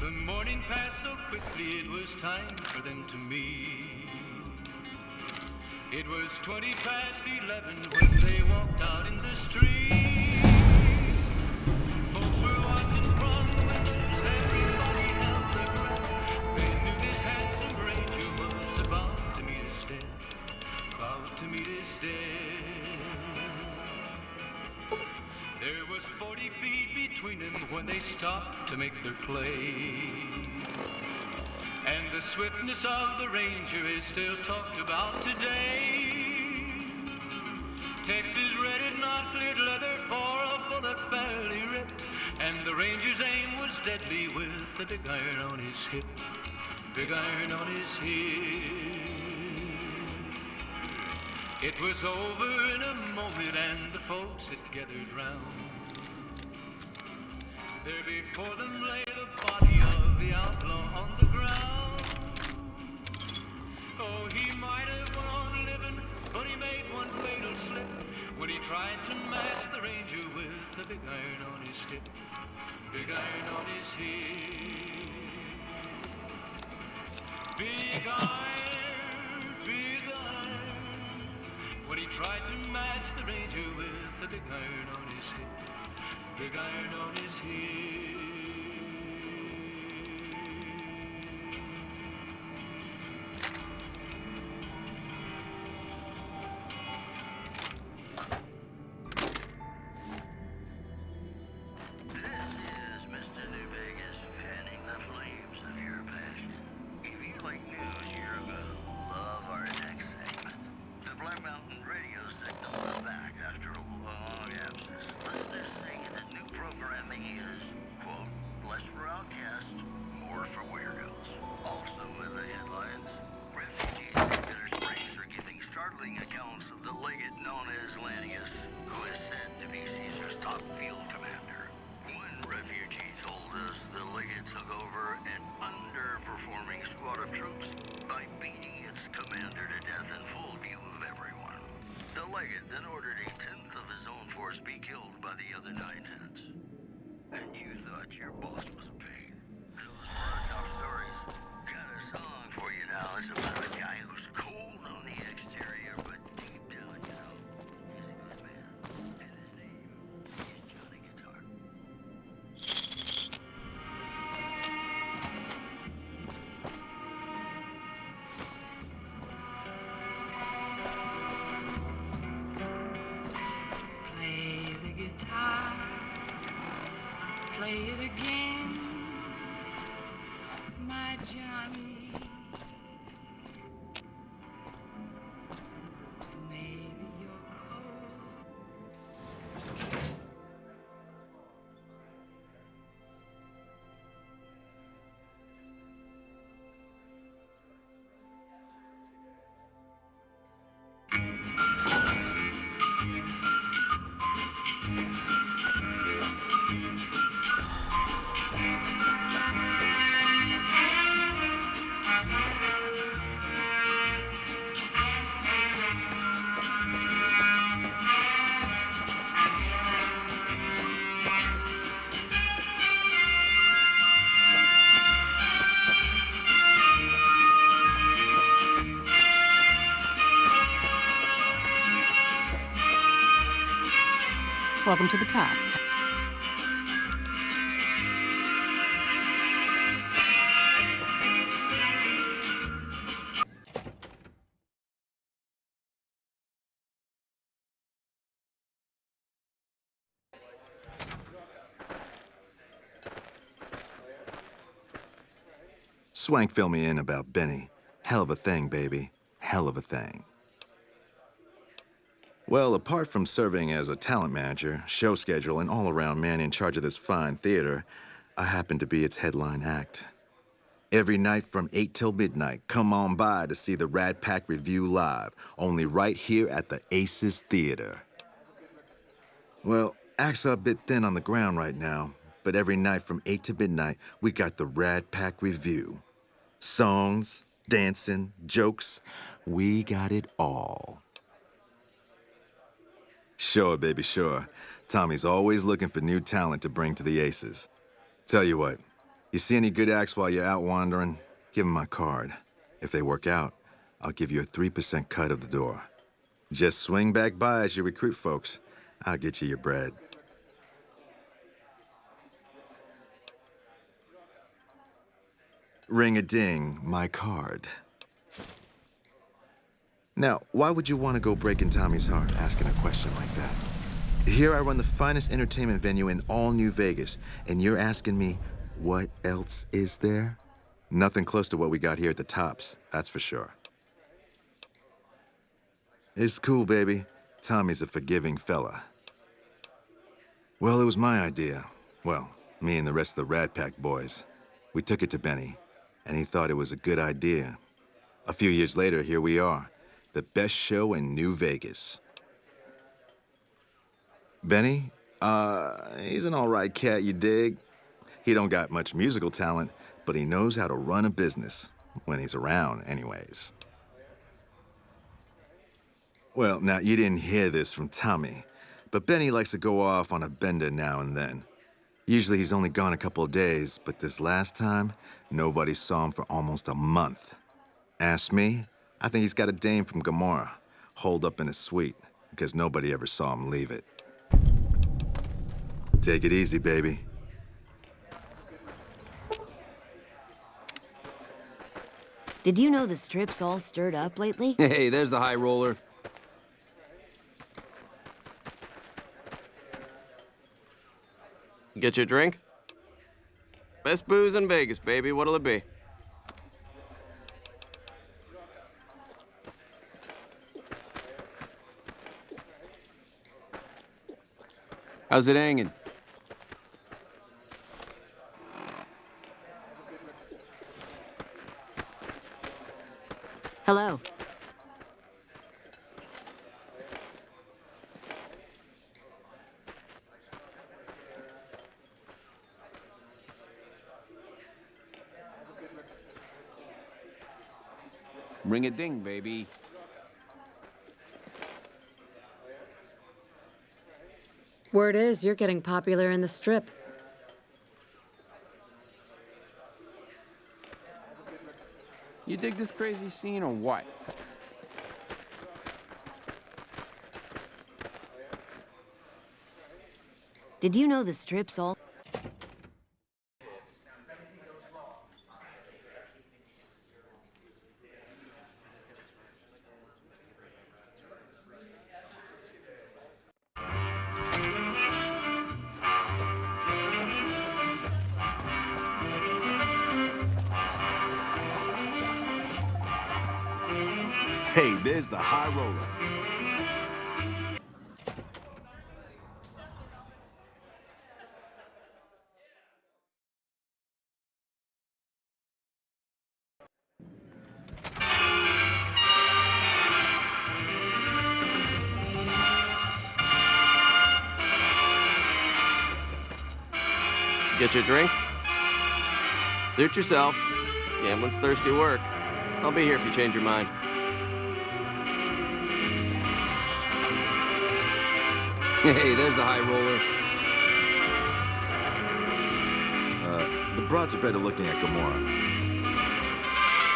The morning passed so quickly, it was time for them to meet. It was 20 past 11 when they walked out in the street. Folks were watching from the windows, everybody held their breath. They knew this handsome ranger was about to meet his death, about to meet his death. There was 40 feet between them when they stopped to make their play. And the swiftness of the ranger is still talked about today. Texas Red had not cleared leather for a bullet fairly ripped, and the ranger's aim was deadly with the big iron on his hip, big iron on his hip. It was over in a moment and the folks had gathered round. There before them lay the body of the outlaw on the ground. Oh, he might have went on living, but he made one fatal slip when he tried to match the ranger with the big iron on his hip, big iron on his hip. Big iron, when he tried to match the ranger with the big iron on his hip, big iron on his hip. Programming is by the other 9 tenants. And you thought your boss was a pain. Those were our top stories. Got a song for you now. It's about a guy who's cold on the exterior, but deep down, you know, he's a good man. And his name is Johnny Guitar. Play the guitar, play it again, my Johnny. Maybe you're cold. Welcome to the Tops. Swank fill me in about Benny. Hell of a thing, baby. Hell of a thing. Well, apart from serving as a talent manager, show schedule, and all-around man in charge of this fine theater, I happen to be its headline act. Every night from 8 till midnight, come on by to see the Rat Pack Review live, only right here at the Aces Theater. Well, acts are a bit thin on the ground right now, but every night from 8 to midnight, we got the Rat Pack Review. Songs, dancing, jokes, we got it all. Sure, baby, sure. Tommy's always looking for new talent to bring to the Aces. Tell you what, you see any good acts while you're out wandering, give them my card. If they work out, I'll give you a 3% cut of the door. Just swing back by as you recruit folks. I'll get you your bread. Ring-a-ding, my card. Now, why would you want to go breaking Tommy's heart asking a question like that? Here I run the finest entertainment venue in all New Vegas, and you're asking me, what else is there? Nothing close to what we got here at the Tops, that's for sure. It's cool, baby. Tommy's a forgiving fella. Well, it was my idea. Well, me and the rest of the Rat Pack boys. We took it to Benny, and he thought it was a good idea. A few years later, here we are. The best show in New Vegas. Benny? He's an all right cat, you dig? He don't got much musical talent, but he knows how to run a business. When he's around, anyways. Well, now, you didn't hear this from Tommy, but Benny likes to go off on a bender now and then. Usually he's only gone a couple of days, but this last time, nobody saw him for almost a month. Ask me, I think he's got a dame from Gomorrah, holed up in his suite, because nobody ever saw him leave it. Take it easy, baby. Did you know the Strip's all stirred up lately? Hey, there's the high roller. Get your drink? Best booze in Vegas, baby. What'll it be? How's it hanging? Hello. Ring a ding, baby. Word is, you're getting popular in the Strip. You dig this crazy scene or what? Did you know the Strip's all... Hey, there's the high roller. Get you a drink? Suit yourself. Gambling's thirsty work. I'll be here if you change your mind. Hey, there's the high roller. The broads are better looking at Gamora.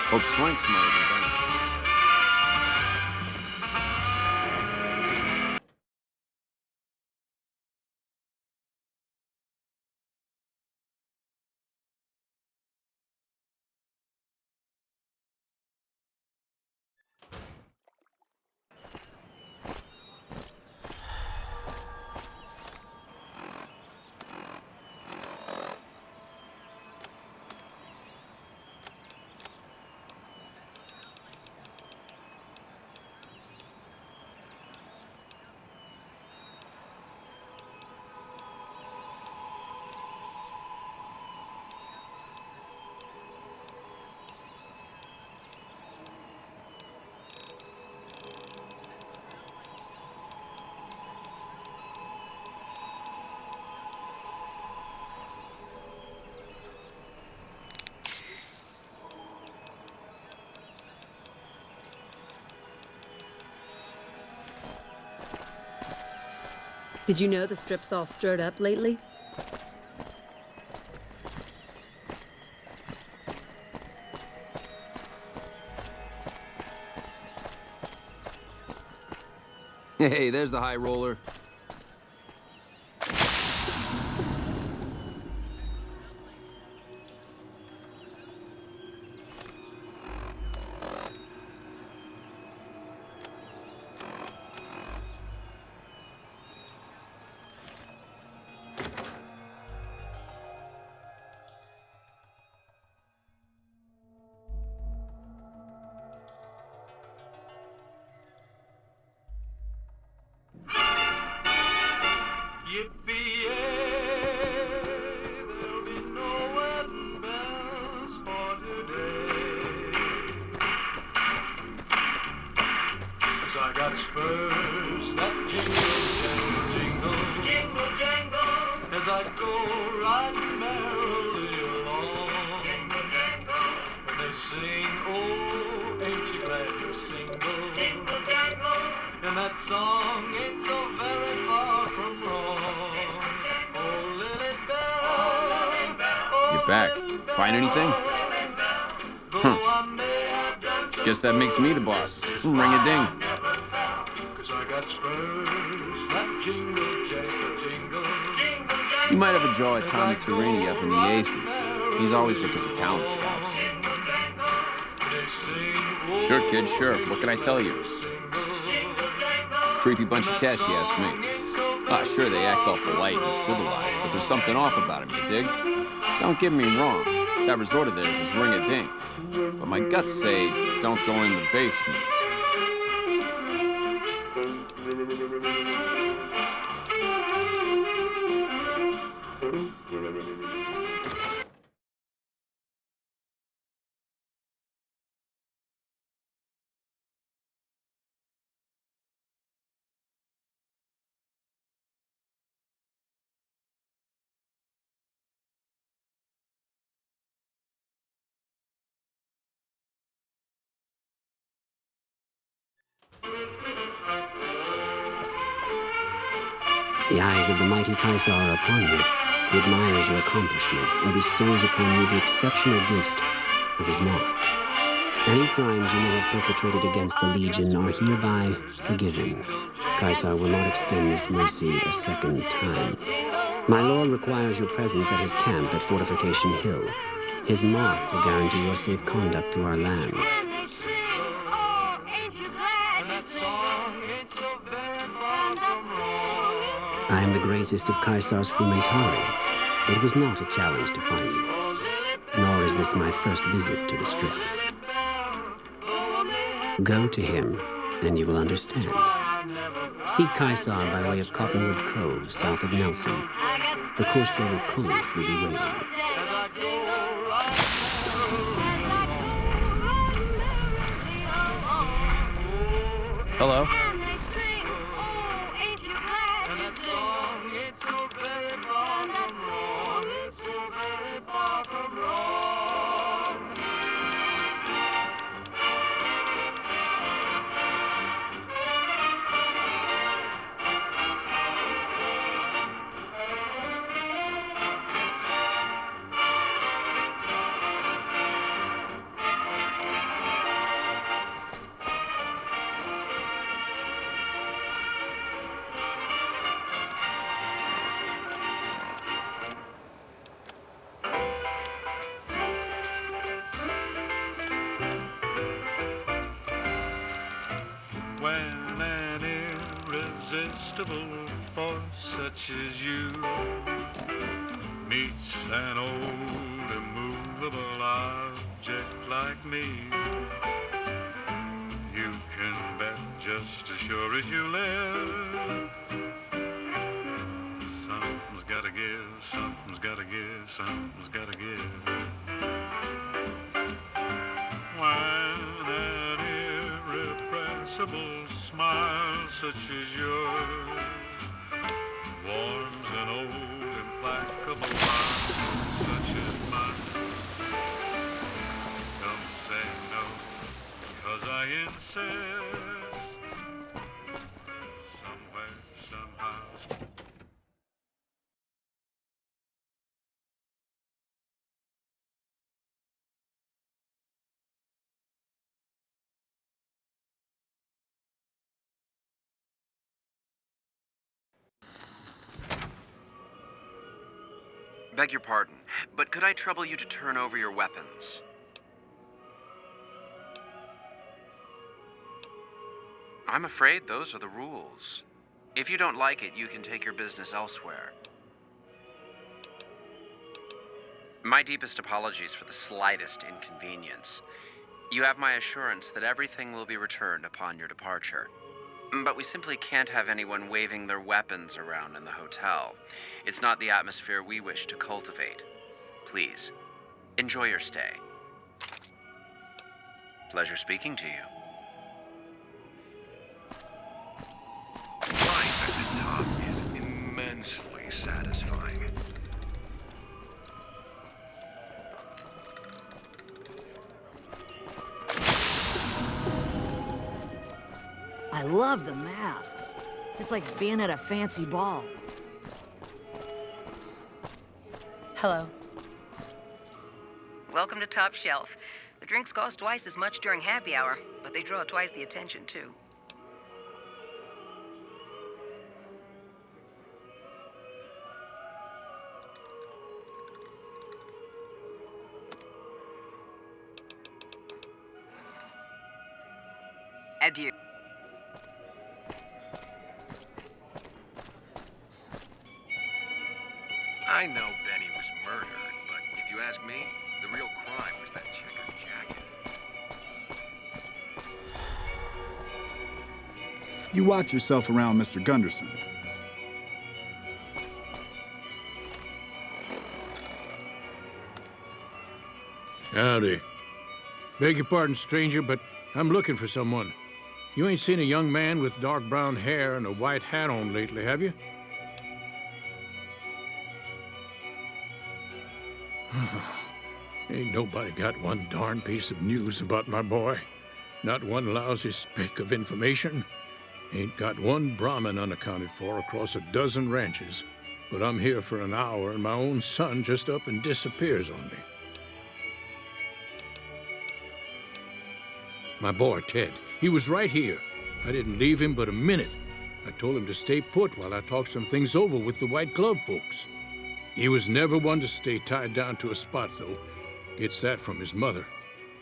Hope Swank's smarter than Benny. Did you know the Strip's all stirred up lately? Hey, there's the high roller. Yippee-yay, there'll be no wedding bells for today. 'Cause I got spurs that jingle, jingle, jingle, jingle, as I go riding merrily along. Jingle, jingle, when they sing, oh, ain't you glad you're single? Jingle, jangle, and that song ain't so very far from wrong. You're back. Find anything? Huh. Guess that makes me the boss. Ring-a-ding. 'Cause I got spurs that jingle, jangle, jingle. You might have a draw at Tommy Tarini up in the Aces. He's always looking for talent scouts. Sure, kid, sure. What can I tell you? Creepy bunch of cats, you ask me. Ah, sure, they act all polite and civilized, but there's something off about them, you dig? Don't get me wrong. That resort of theirs is ring-a-ding. But my guts say, don't go in the basement. The eyes of the mighty Caesar are upon you. He admires your accomplishments and bestows upon you the exceptional gift of his mark. Any crimes you may have perpetrated against the Legion are hereby forgiven. Caesar will not extend this mercy a second time. My lord requires your presence at his camp at Fortification Hill. His mark will guarantee your safe conduct through our lands. I am the greatest of Caesar's Frumentari. It was not a challenge to find you, nor is this my first visit to the Strip. Go to him, and you will understand. Seek Caesar by way of Cottonwood Cove, south of Nelson. The courser will Kuluf will be waiting. Hello? When an irresistible force such as you meets an old immovable object like me, you can bet just as sure as you live, something's gotta give, something's gotta give, something's gotta give. When an irrepressible smile such as yours warms an old implacable heart such as mine, don't say no, 'cause I insist. Somewhere, somehow. Beg your pardon, but could I trouble you to turn over your weapons? I'm afraid those are the rules. If you don't like it, you can take your business elsewhere. My deepest apologies for the slightest inconvenience. You have my assurance that everything will be returned upon your departure. But we simply can't have anyone waving their weapons around in the hotel. It's not the atmosphere we wish to cultivate. Please, enjoy your stay. Pleasure speaking to you. Life at the top is immensely satisfying. I love the masks. It's like being at a fancy ball. Hello. Welcome to Top Shelf. The drinks cost twice as much during happy hour, but they draw twice the attention, too. Adieu. I know Benny was murdered, but if you ask me, the real crime was that checkered jacket. You watch yourself around Mr. Gunderson. Howdy. Beg your pardon, stranger, but I'm looking for someone. You ain't seen a young man with dark brown hair and a white hat on lately, have you? Ain't nobody got one darn piece of news about my boy. Not one lousy speck of information. Ain't got one Brahmin unaccounted for across a dozen ranches, but I'm here for an hour and my own son just up and disappears on me. My boy, Ted, he was right here. I didn't leave him but a minute. I told him to stay put while I talked some things over with the White Glove folks. He was never one to stay tied down to a spot, though. Gets that from his mother.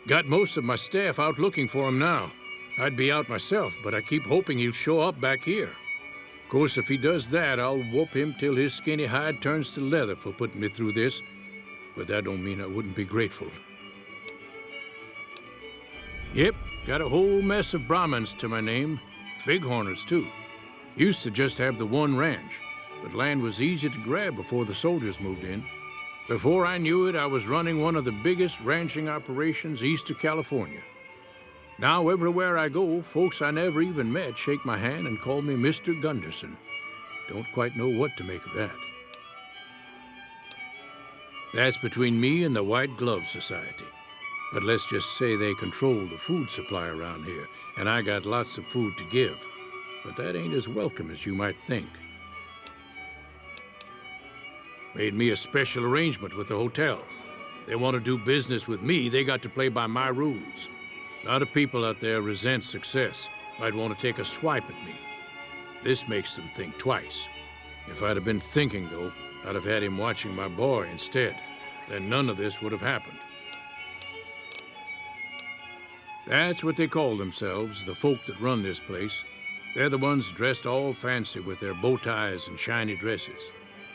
Got most of my staff out looking for him now. I'd be out myself, but I keep hoping he'll show up back here. Of course, if he does that, I'll whoop him till his skinny hide turns to leather for putting me through this. But that don't mean I wouldn't be grateful. Yep, got a whole mess of Brahmins to my name. Bighorners, too. Used to just have the one ranch, but land was easy to grab before the soldiers moved in. Before I knew it, I was running one of the biggest ranching operations east of California. Now, everywhere I go, folks I never even met shake my hand and call me Mr. Gunderson. Don't quite know what to make of that. That's between me and the White Glove Society. But let's just say they control the food supply around here, and I got lots of food to give. But that ain't as welcome as you might think. Made me a special arrangement with the hotel. They want to do business with me, they got to play by my rules. A lot of people out there resent success, might want to take a swipe at me. This makes them think twice. If I'd have been thinking, though, I'd have had him watching my boy instead. Then none of this would have happened. That's what they call themselves, the folk that run this place. They're the ones dressed all fancy with their bow ties and shiny dresses.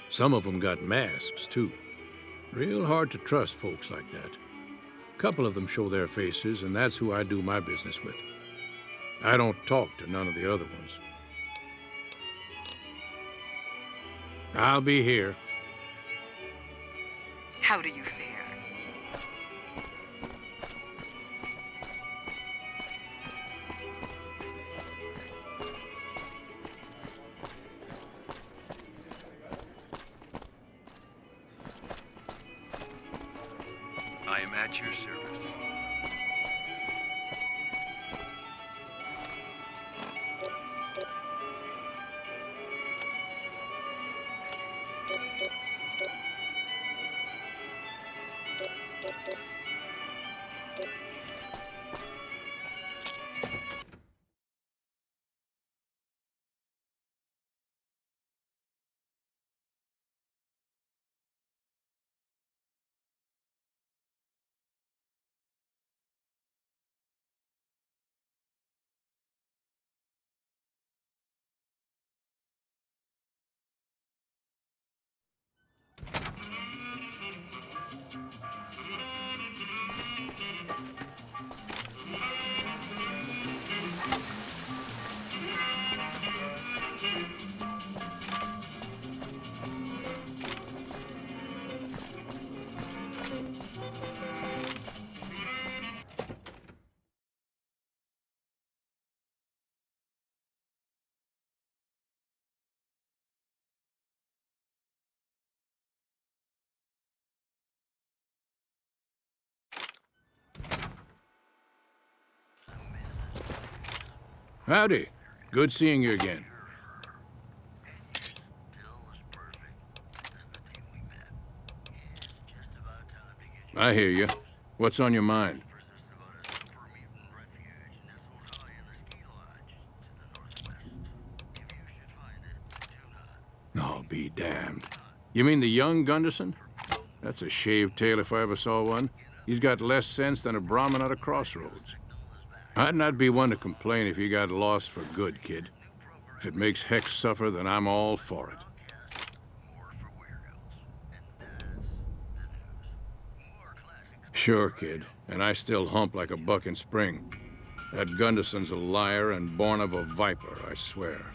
Some of them got masks, too. Real hard to trust folks like that. A couple of them show their faces, and that's who I do my business with. I don't talk to none of the other ones. I'll be here. How do you fare? I am at your service. Howdy. Good seeing you again. I hear you. What's on your mind? Oh, be damned. You mean the young Gunderson? That's a shaved tail if I ever saw one. He's got less sense than a Brahmin at a crossroads. I'd not be one to complain if you got lost for good, kid. If it makes Hex suffer, then I'm all for it. Sure, kid. And I still hump like a buck in spring. That Gunderson's a liar and born of a viper, I swear.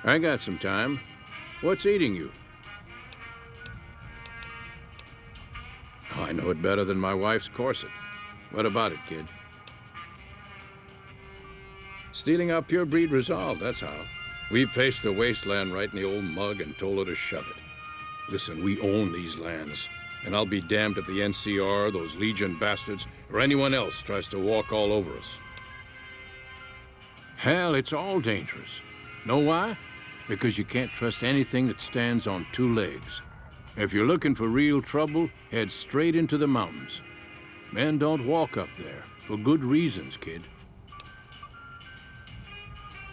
I got some time. What's eating you? Oh, I know it better than my wife's corset. What about it, kid? Stealing our pure breed resolve, that's how. We faced the wasteland right in the old mug and told her to shove it. Listen, we own these lands, and I'll be damned if the NCR, those Legion bastards, or anyone else tries to walk all over us. Hell, it's all dangerous. Know why? Because you can't trust anything that stands on two legs. If you're looking for real trouble, head straight into the mountains. Men don't walk up there, for good reasons, kid.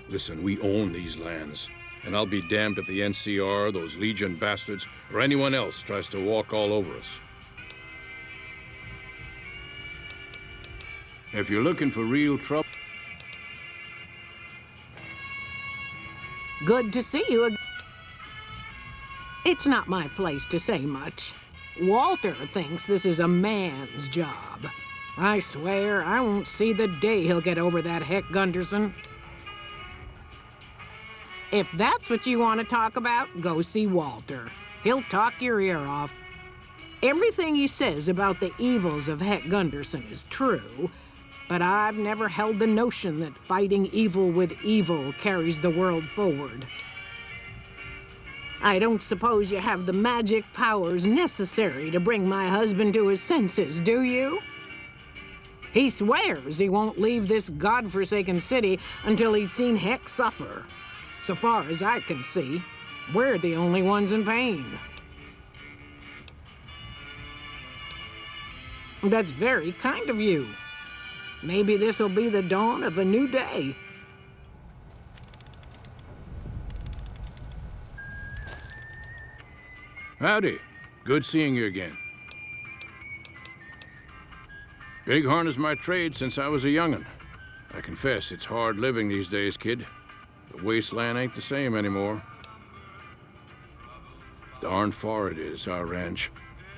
Listen, we own these lands, and I'll be damned if the NCR, those Legion bastards, or anyone else tries to walk all over us. If you're looking for real trouble... Good to see you again. It's not my place to say much. Walter thinks this is a man's job. I swear I won't see the day he'll get over that Heck Gunderson. If that's what you want to talk about, go see Walter. He'll talk your ear off. Everything he says about the evils of Heck Gunderson is true, but I've never held the notion that fighting evil with evil carries the world forward. I don't suppose you have the magic powers necessary to bring my husband to his senses, do you? He swears he won't leave this godforsaken city until he's seen Heck suffer. So far as I can see, we're the only ones in pain. That's very kind of you. Maybe this'll be the dawn of a new day. Howdy. Good seeing you again. Bighorn is my trade since I was a young'un. I confess, it's hard living these days, kid. The wasteland ain't the same anymore. Darn far it is, our ranch.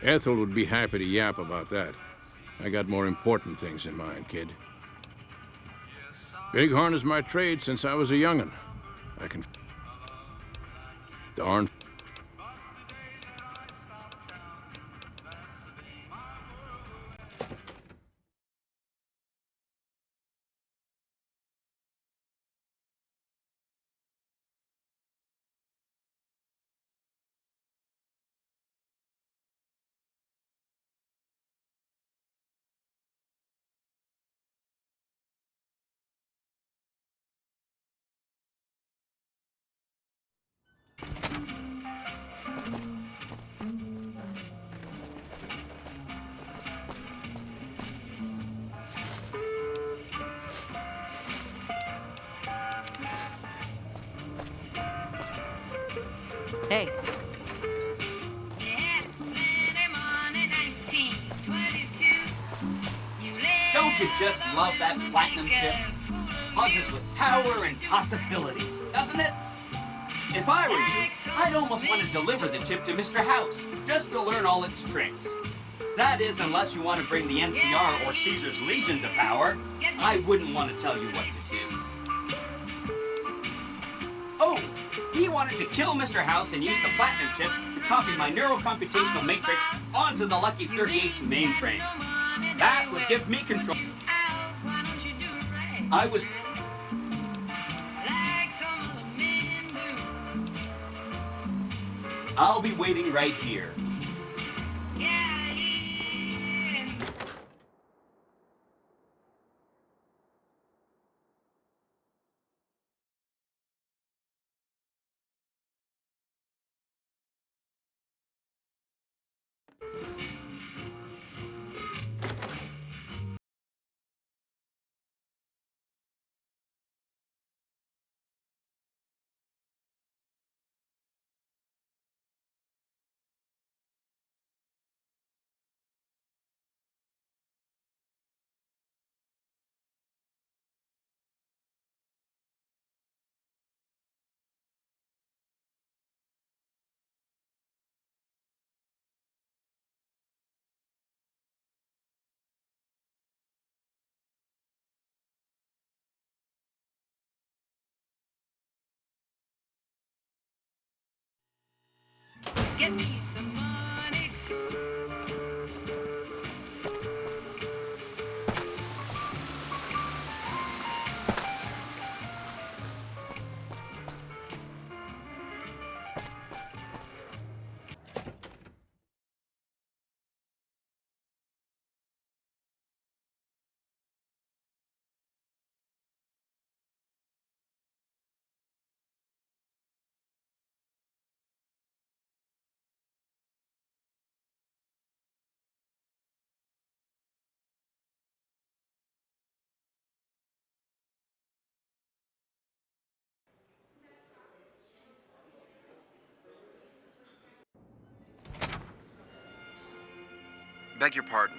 Ethel would be happy to yap about that. I got more important things in mind, kid. Bighorn is my trade since I was a young'un. I can... Darn... Hey. Don't you just love that platinum chip? Buzzes with power and possibilities, doesn't it? If I were you, I'd almost want to deliver the chip to Mr. House, just to learn all its tricks. That is, unless you want to bring the NCR or Caesar's Legion to power. I wouldn't want to tell you what to do. Oh, he wanted to kill Mr. House and use the platinum chip to copy my neurocomputational matrix onto the Lucky 38's mainframe. That would give me control. I was... I'll be waiting right here. Get me some money. Beg your pardon.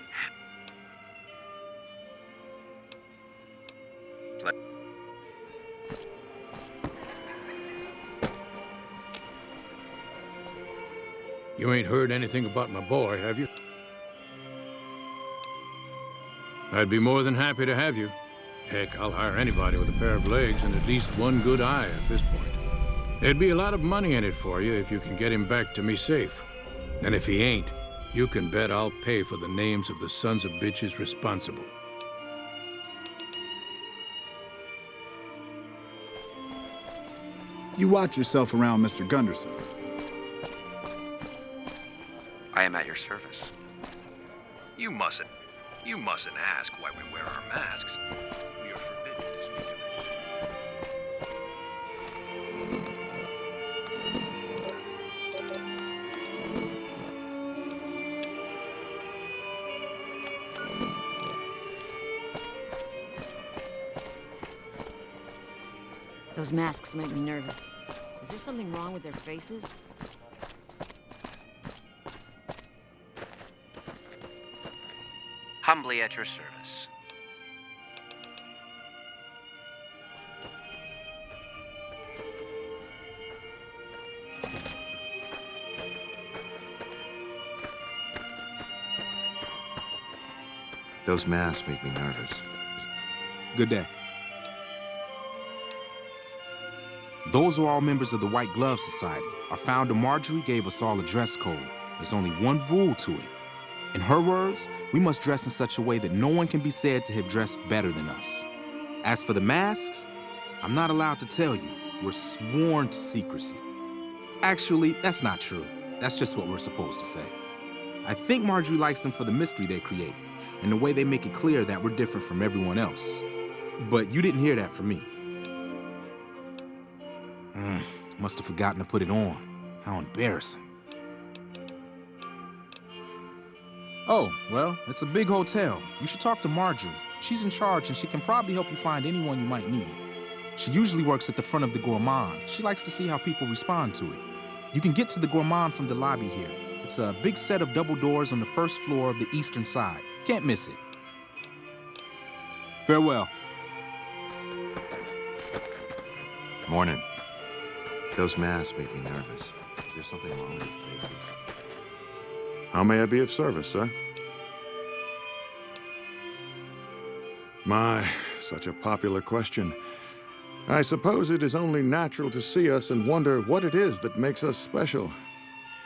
You ain't heard anything about my boy, have you? I'd be more than happy to have you. Heck, I'll hire anybody with a pair of legs and at least one good eye at this point. There'd be a lot of money in it for you if you can get him back to me safe. And if he ain't, you can bet I'll pay for the names of the sons of bitches responsible. You watch yourself around Mr. Gunderson. I am at your service. You mustn't ask why we wear our masks. We are forbidden to speak of Those masks make me nervous. Is there something wrong with their faces? Humbly at your service. Those masks make me nervous. Good day. Those are all members of the White Glove Society. Our founder, Marjorie, gave us all a dress code. There's only one rule to it. In her words, we must dress in such a way that no one can be said to have dressed better than us. As for the masks, I'm not allowed to tell you. We're sworn to secrecy. Actually, that's not true. That's just what we're supposed to say. I think Marjorie likes them for the mystery they create, and the way they make it clear that we're different from everyone else. But you didn't hear that from me. Must have forgotten to put it on. How embarrassing. Oh, well, it's a big hotel. You should talk to Marjorie. She's in charge, and she can probably help you find anyone you might need. She usually works at the front of the Gourmand. She likes to see how people respond to it. You can get to the Gourmand from the lobby here. It's a big set of double doors on the first floor of the eastern side. Can't miss it. Farewell. Morning. Those masks make me nervous. Is there something wrong with your faces? How may I be of service, sir? My, such a popular question. I suppose it is only natural to see us and wonder what it is that makes us special.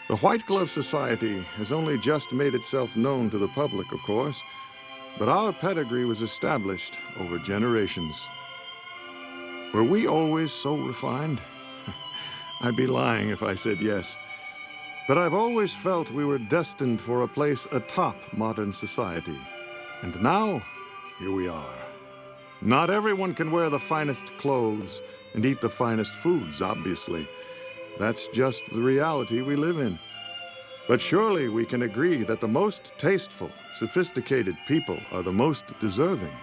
The White Glove Society has only just made itself known to the public, of course, but our pedigree was established over generations. Were we always so refined? I'd be lying if I said yes. But I've always felt we were destined for a place atop modern society. And now, here we are. Not everyone can wear the finest clothes and eat the finest foods, obviously. That's just the reality we live in. But surely we can agree that the most tasteful, sophisticated people are the most deserving.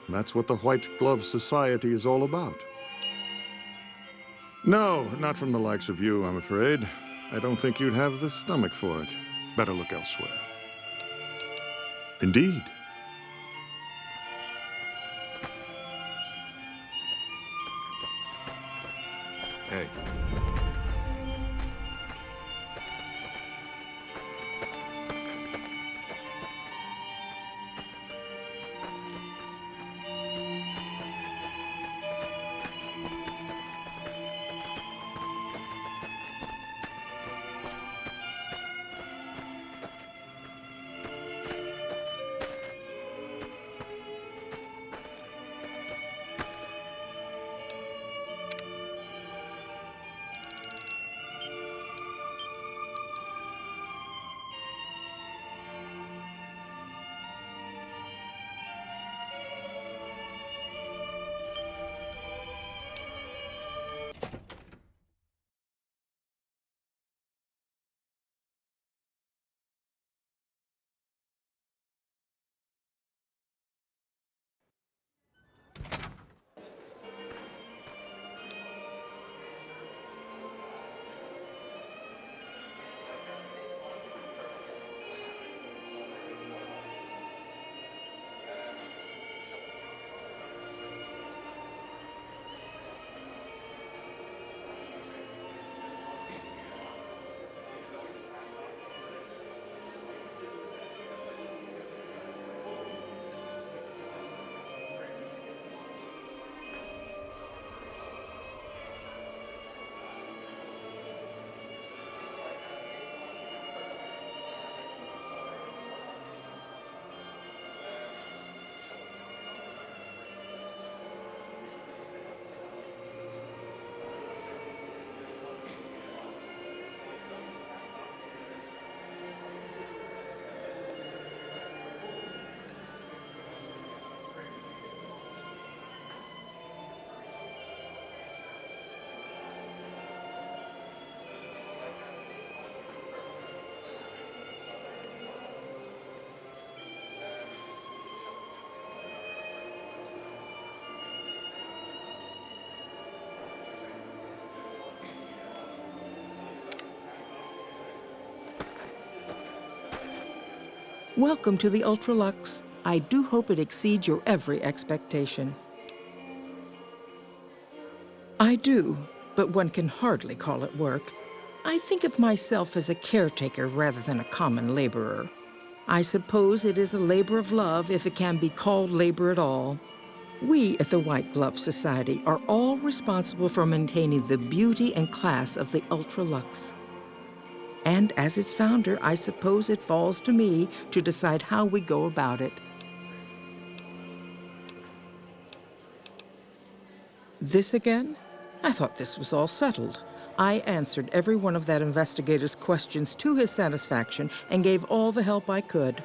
That's what the White Glove Society is all about. No, not from the likes of you, I'm afraid. I don't think you'd have the stomach for it. Better look elsewhere. Indeed. Hey. Welcome to the Ultralux. I do hope it exceeds your every expectation. I do, but one can hardly call it work. I think of myself as a caretaker rather than a common laborer. I suppose it is a labor of love if it can be called labor at all. We at the White Glove Society are all responsible for maintaining the beauty and class of the Ultralux. And as its founder, I suppose it falls to me to decide how we go about it. This again? I thought this was all settled. I answered every one of that investigator's questions to his satisfaction and gave all the help I could.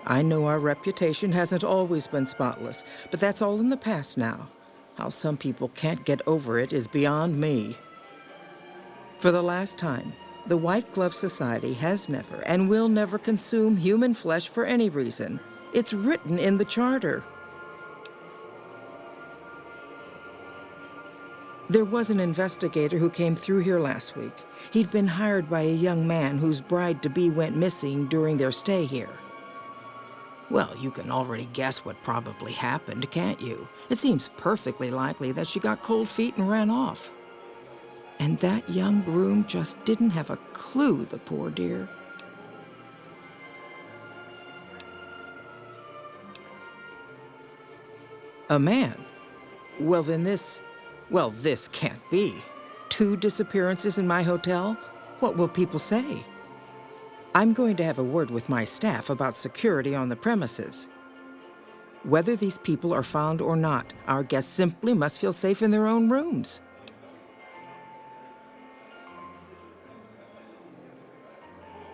I know our reputation hasn't always been spotless, but that's all in the past now. How some people can't get over it is beyond me. For the last time, the White Glove Society has never and will never consume human flesh for any reason. It's written in the charter. There was an investigator who came through here last week. He'd been hired by a young man whose bride-to-be went missing during their stay here. Well, you can already guess what probably happened, can't you? It seems perfectly likely that she got cold feet and ran off. And that young groom just didn't have a clue, the poor dear. A man? Well, then this can't be. 2 disappearances in my hotel? What will people say? I'm going to have a word with my staff about security on the premises. Whether these people are found or not, our guests simply must feel safe in their own rooms.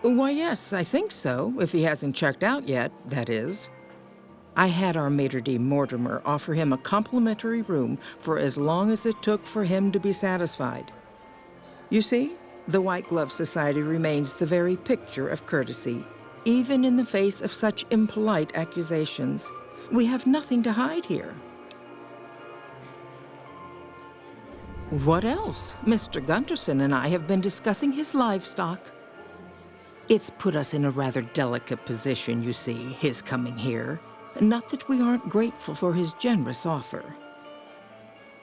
Why, yes, I think so, if he hasn't checked out yet, that is. I had our maitre d' Mortimer offer him a complimentary room for as long as it took for him to be satisfied. You see, the White Glove Society remains the very picture of courtesy, even in the face of such impolite accusations. We have nothing to hide here. What else? Mr. Gunderson and I have been discussing his livestock. It's put us in a rather delicate position, you see, his coming here. Not that we aren't grateful for his generous offer.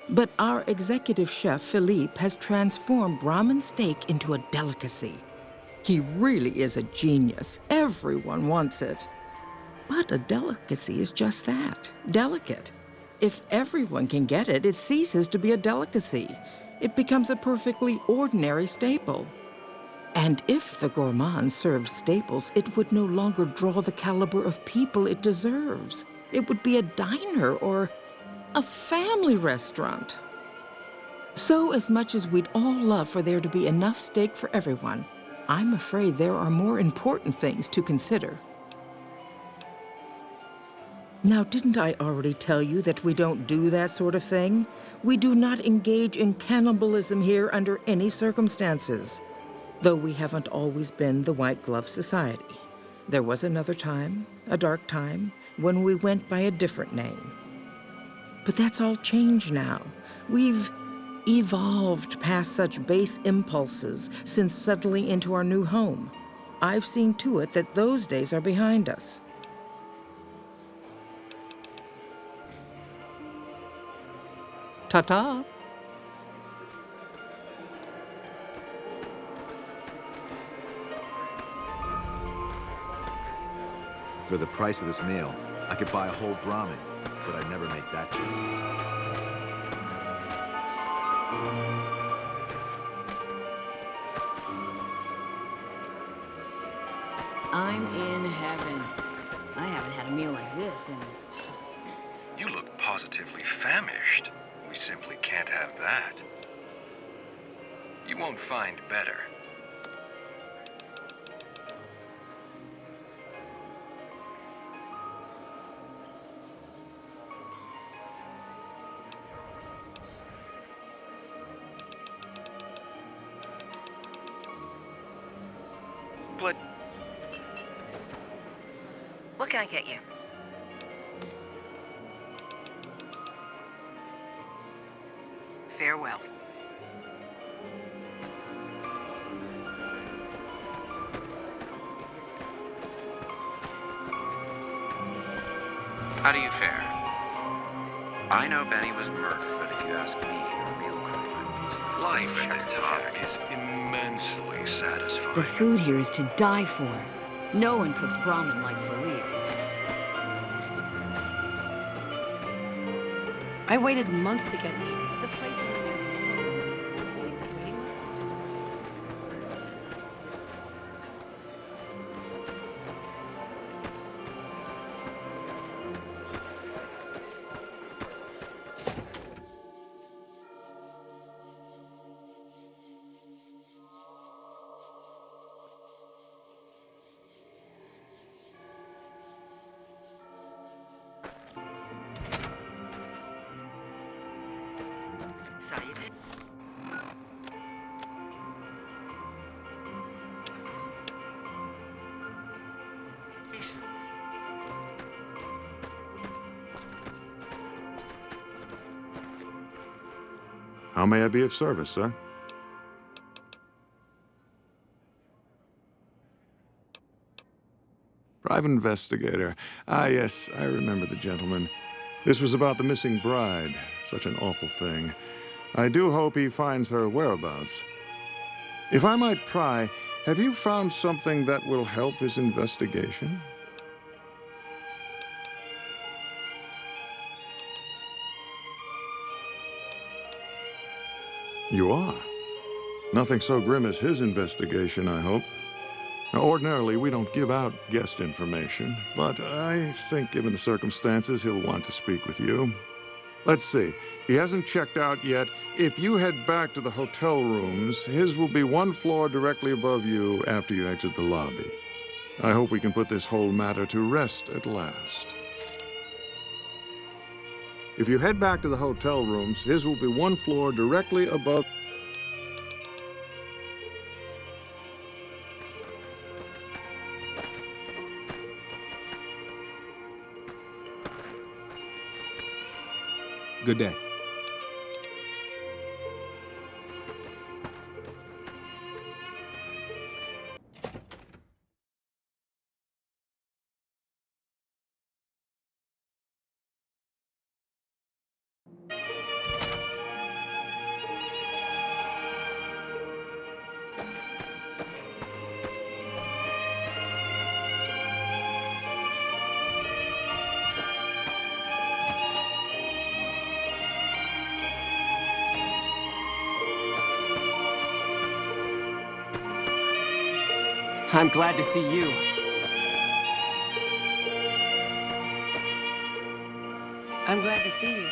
But our executive chef, Philippe, has transformed Brahmin steak into a delicacy. He really is a genius. Everyone wants it. But a delicacy is just that, delicate. If everyone can get it, it ceases to be a delicacy. It becomes a perfectly ordinary staple. And if the gourmand served staples, it would no longer draw the caliber of people it deserves. It would be a diner or a family restaurant. So as much as we'd all love for there to be enough steak for everyone, I'm afraid there are more important things to consider. Now, didn't I already tell you that we don't do that sort of thing? We do not engage in cannibalism here under any circumstances. Though we haven't always been the White Glove Society. There was another time, a dark time, when we went by a different name. But that's all changed now. We've evolved past such base impulses since settling into our new home. I've seen to it that those days are behind us. Ta-ta. For the price of this meal, I could buy a whole Brahmin, but I'd never make that change. I'm in heaven. I haven't had a meal like this in... You look positively famished. We simply can't have that. You won't find better. What can I get you? Farewell. How do you fare? I know Benny was murdered, but if you ask me, the real crime was that Life at the top is immensely satisfying. The food here is to die for. No one cooks Brahmin like Philippe. I waited months to get here, but the place isn't there. I think the waiting list is just... How may I be of service, sir? Private investigator. Ah, yes, I remember the gentleman. This was about the missing bride. Such an awful thing. I do hope he finds her whereabouts. If I might pry, have you found something that will help his investigation? You are? Nothing so grim as his investigation, I hope. Now, ordinarily, we don't give out guest information, but I think given the circumstances, he'll want to speak with you. Let's see. He hasn't checked out yet. If you head back to the hotel rooms, his will be one floor directly above you after you exit the lobby. I hope we can put this whole matter to rest at last. If you head back to the hotel rooms, his will be one floor directly above... Good day. I'm glad to see you. I'm glad to see you.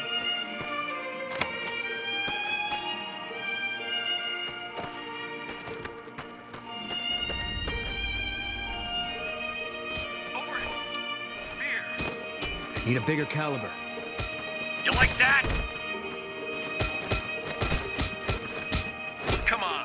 Need a bigger caliber. You like that? Come on.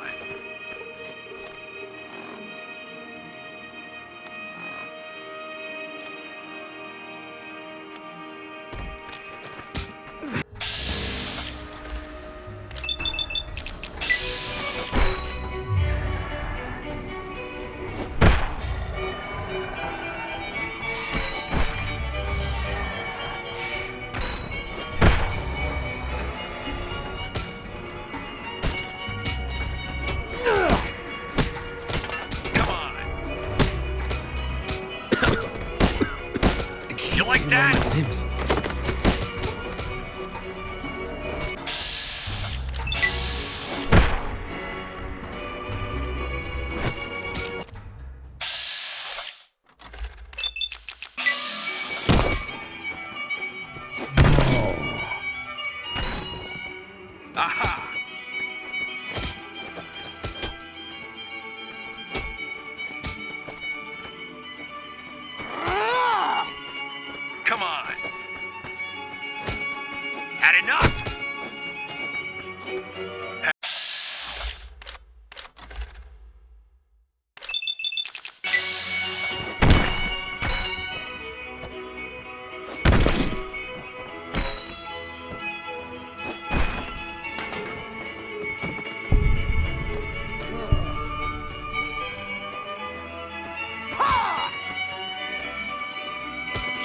You like that? Aha! Come on. Had enough?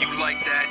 You like that?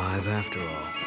alive after all.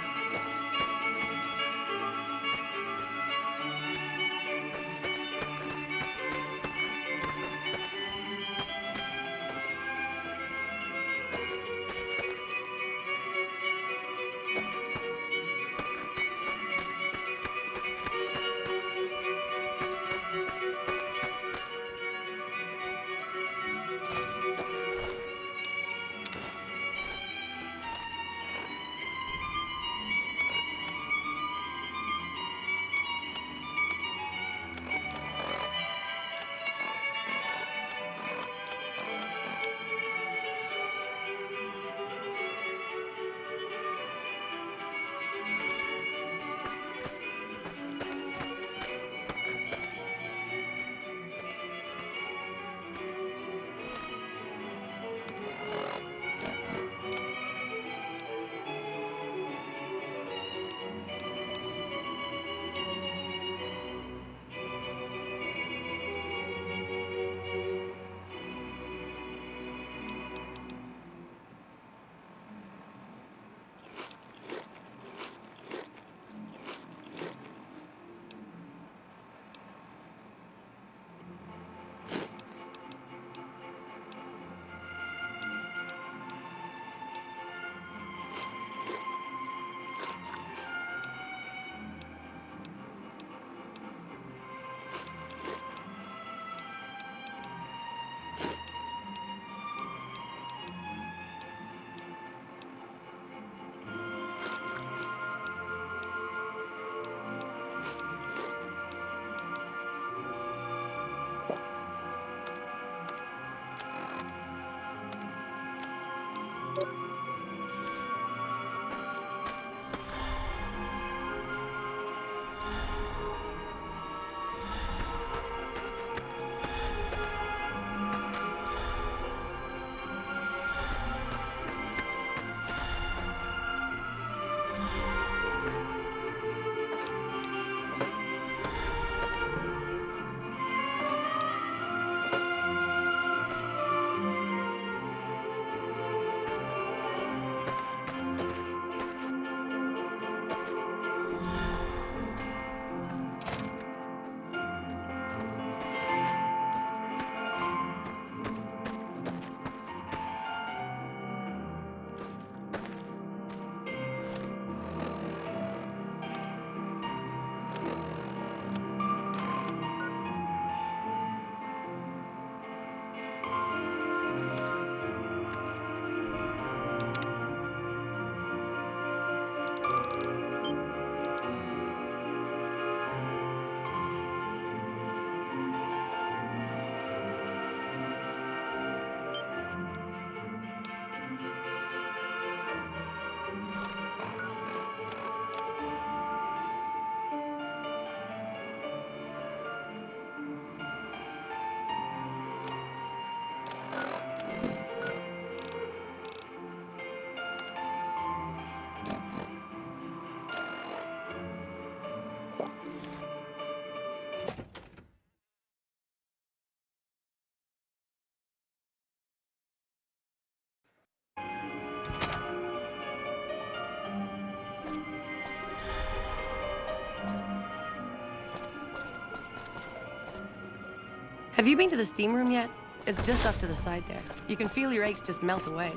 Have you been to the steam room yet? It's just off to the side there. You can feel your aches just melt away.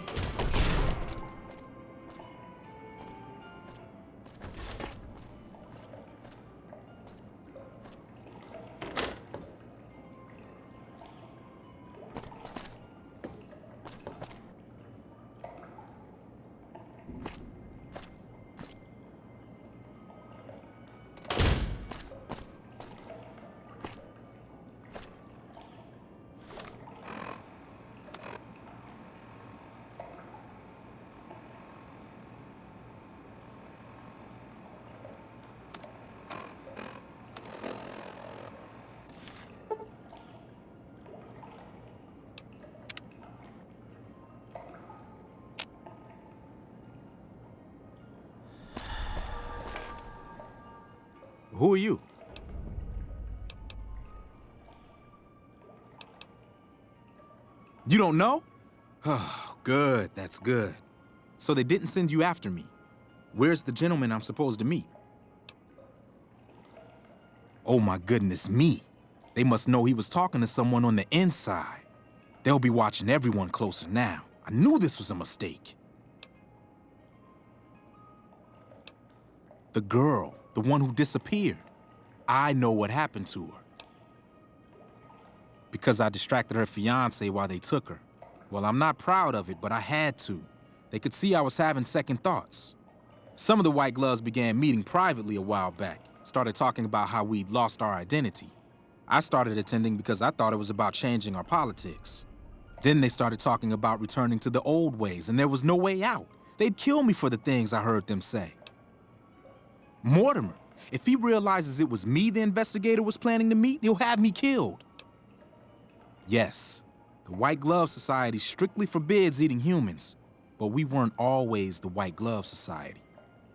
Who are you? You don't know? Oh, good, that's good. So they didn't send you after me. Where's the gentleman I'm supposed to meet? Oh my goodness me. They must know he was talking to someone on the inside. They'll be watching everyone closer now. I knew this was a mistake. The girl, the one who disappeared. I know what happened to her. Because I distracted her fiancé while they took her. Well, I'm not proud of it, but I had to. They could see I was having second thoughts. Some of the White Gloves began meeting privately a while back, started talking about how we'd lost our identity. I started attending because I thought it was about changing our politics. Then they started talking about returning to the old ways, and there was no way out. They'd kill me for the things I heard them say. Mortimer, if he realizes it was me the investigator was planning to meet, he'll have me killed. Yes, the White Glove Society strictly forbids eating humans, but we weren't always the White Glove Society.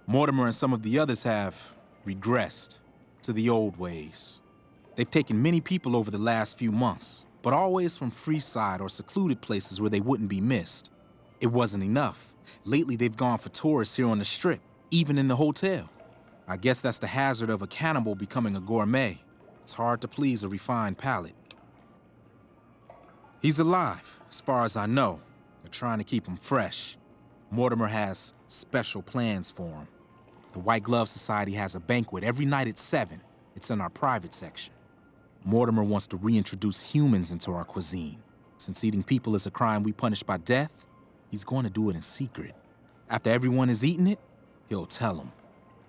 Mortimer and some of the others have regressed to the old ways. They've taken many people over the last few months, but always from Freeside or secluded places where they wouldn't be missed. It wasn't enough. Lately, they've gone for tourists here on the Strip, even in the hotel. I guess that's the hazard of a cannibal becoming a gourmet. It's hard to please a refined palate. He's alive, as far as I know. They're trying to keep him fresh. Mortimer has special plans for him. The White Glove Society has a banquet every night at 7. It's in our private section. Mortimer wants to reintroduce humans into our cuisine. Since eating people is a crime we punish by death, he's going to do it in secret. After everyone has eaten it, he'll tell them.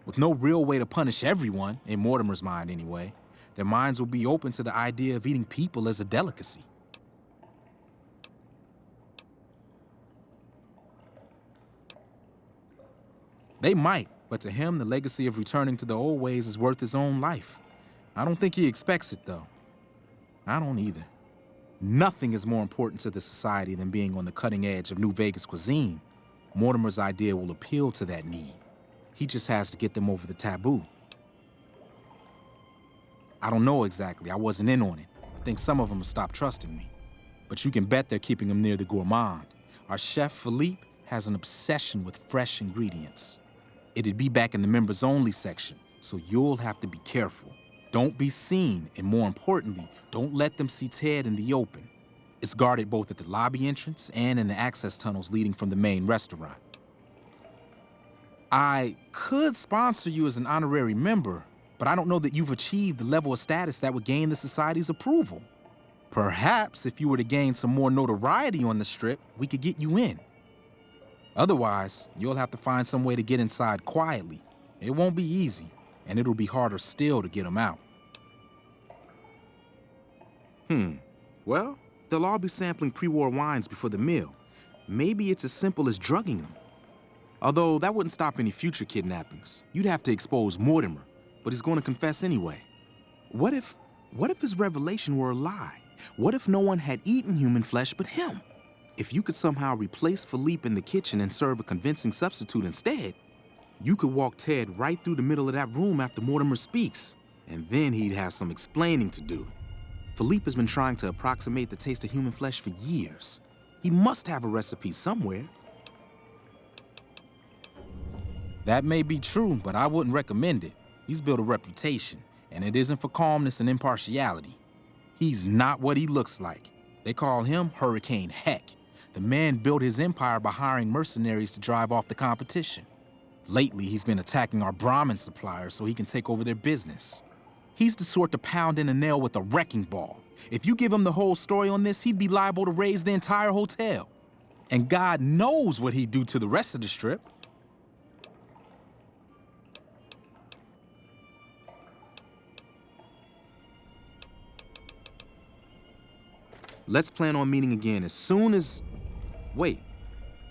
With no real way to punish everyone, in Mortimer's mind anyway, their minds will be open to the idea of eating people as a delicacy. They might, but to him, the legacy of returning to the old ways is worth his own life. I don't think he expects it, though. I don't either. Nothing is more important to the society than being on the cutting edge of New Vegas cuisine. Mortimer's idea will appeal to that need. He just has to get them over the taboo. I don't know exactly. I wasn't in on it. I think some of them have stopped trusting me. But you can bet they're keeping him near the gourmand. Our chef, Philippe, has an obsession with fresh ingredients. It'd be back in the members-only section, so you'll have to be careful. Don't be seen, and more importantly, don't let them see Ted in the open. It's guarded both at the lobby entrance and in the access tunnels leading from the main restaurant. I could sponsor you as an honorary member, but I don't know that you've achieved the level of status that would gain the Society's approval. Perhaps if you were to gain some more notoriety on the Strip, we could get you in. Otherwise, you'll have to find some way to get inside quietly. It won't be easy, and it'll be harder still to get them out. Well, they'll all be sampling pre-war wines before the meal. Maybe it's as simple as drugging them. Although that wouldn't stop any future kidnappings. You'd have to expose Mortimer, but he's going to confess anyway. What if his revelation were a lie? What if no one had eaten human flesh but him? If you could somehow replace Philippe in the kitchen and serve a convincing substitute instead, you could walk Ted right through the middle of that room after Mortimer speaks, and then he'd have some explaining to do. Philippe has been trying to approximate the taste of human flesh for years. He must have a recipe somewhere. That may be true, but I wouldn't recommend it. He's built a reputation, and it isn't for calmness and impartiality. He's not what he looks like. They call him Hurricane Heck. The man built his empire by hiring mercenaries to drive off the competition. Lately, he's been attacking our Brahmin suppliers so he can take over their business. He's the sort to pound in a nail with a wrecking ball. If you give him the whole story on this, he'd be liable to raise the entire hotel. And God knows what he'd do to the rest of the Strip. Let's plan on meeting again as soon as... Wait,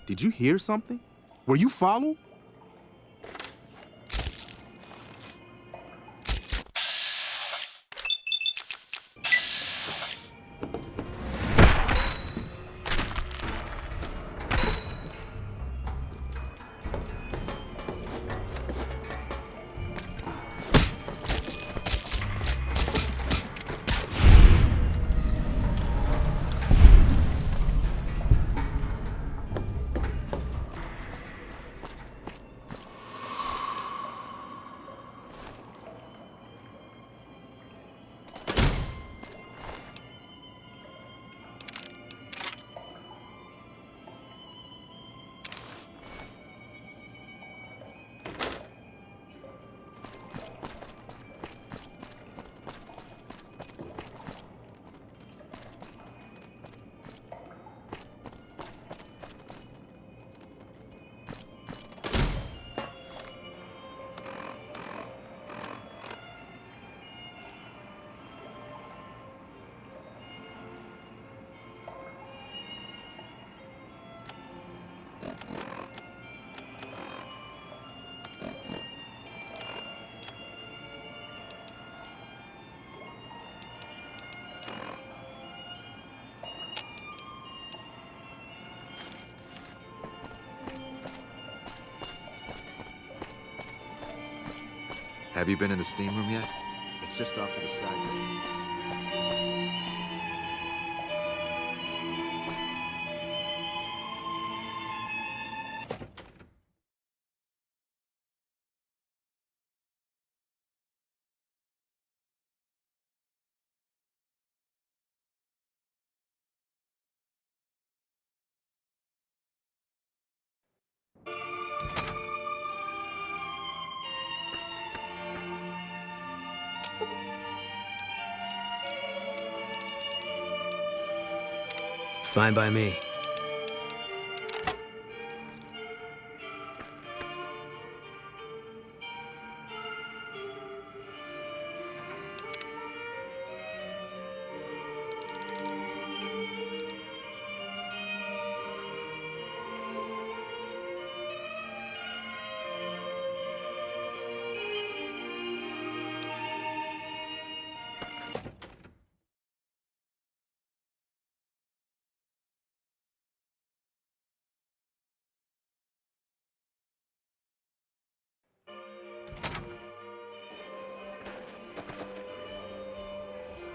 did you hear something? Were you followed? Have you been in the steam room yet? It's just off to the side there. Fine by me.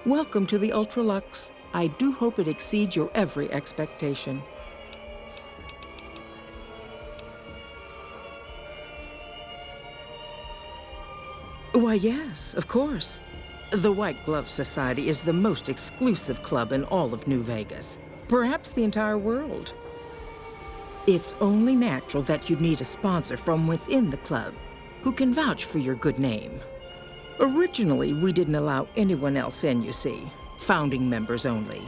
Welcome to the Ultralux. I do hope it exceeds your every expectation. Why, yes, of course. The White Glove Society is the most exclusive club in all of New Vegas, perhaps the entire world. It's only natural that you'd need a sponsor from within the club who can vouch for your good name. Originally, we didn't allow anyone else in, you see. Founding members only.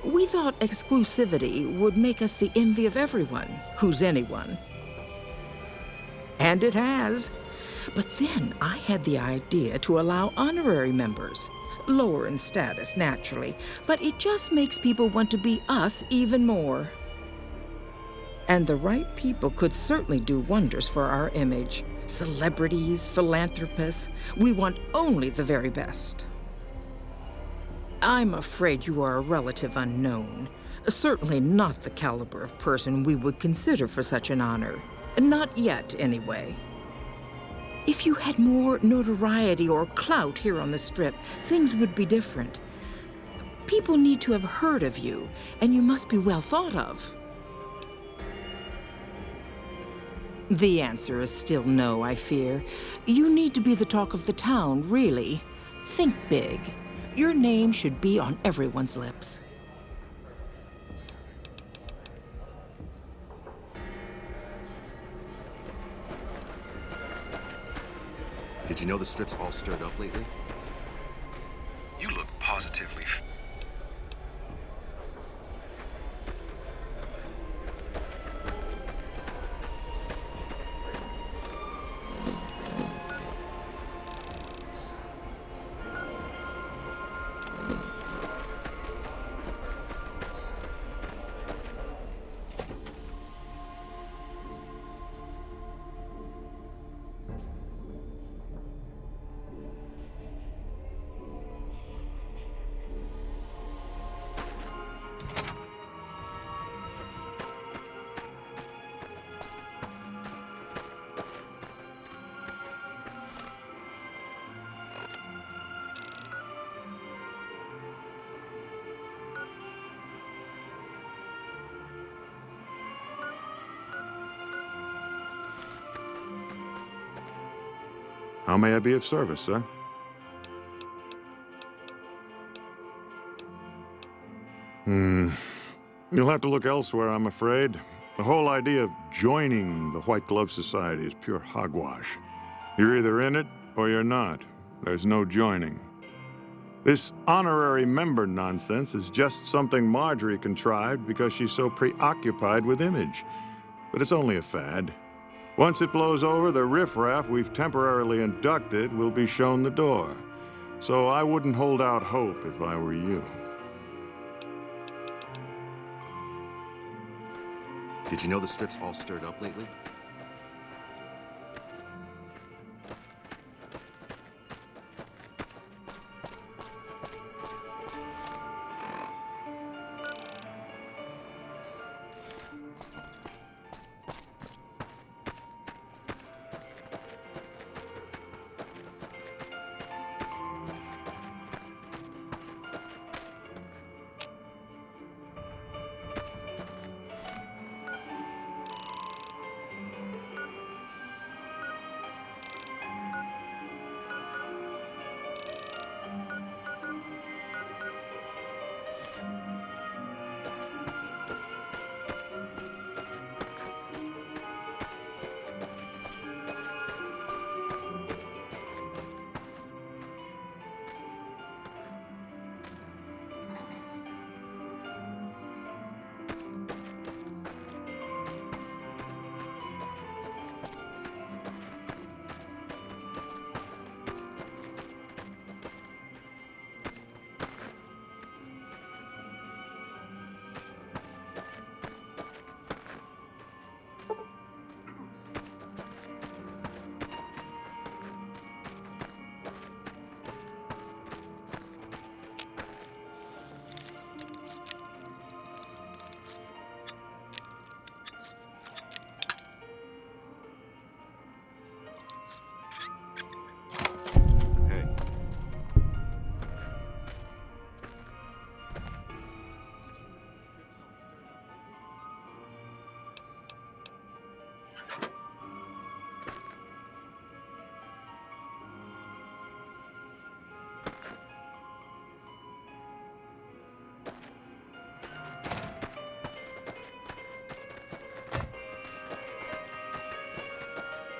We thought exclusivity would make us the envy of everyone who's anyone. And it has. But then I had the idea to allow honorary members. Lower in status, naturally, but it just makes people want to be us even more. And the right people could certainly do wonders for our image. Celebrities, philanthropists, we want only the very best. I'm afraid you are a relative unknown. Certainly not the caliber of person we would consider for such an honor. Not yet, anyway. If you had more notoriety or clout here on the Strip, things would be different. People need to have heard of you, and you must be well thought of. The answer is still no, I fear. You need to be the talk of the town, really. Think big. Your name should be on everyone's lips. Did you know the Strip's all stirred up lately? You look positively How may I be of service, sir? You'll have to look elsewhere, I'm afraid. The whole idea of joining the White Glove Society is pure hogwash. You're either in it or you're not. There's no joining. This honorary member nonsense is just something Marjorie contrived because she's so preoccupied with image. But it's only a fad. Once it blows over, the riffraff we've temporarily inducted will be shown the door. So I wouldn't hold out hope if I were you. Did you know the Strip's all stirred up lately?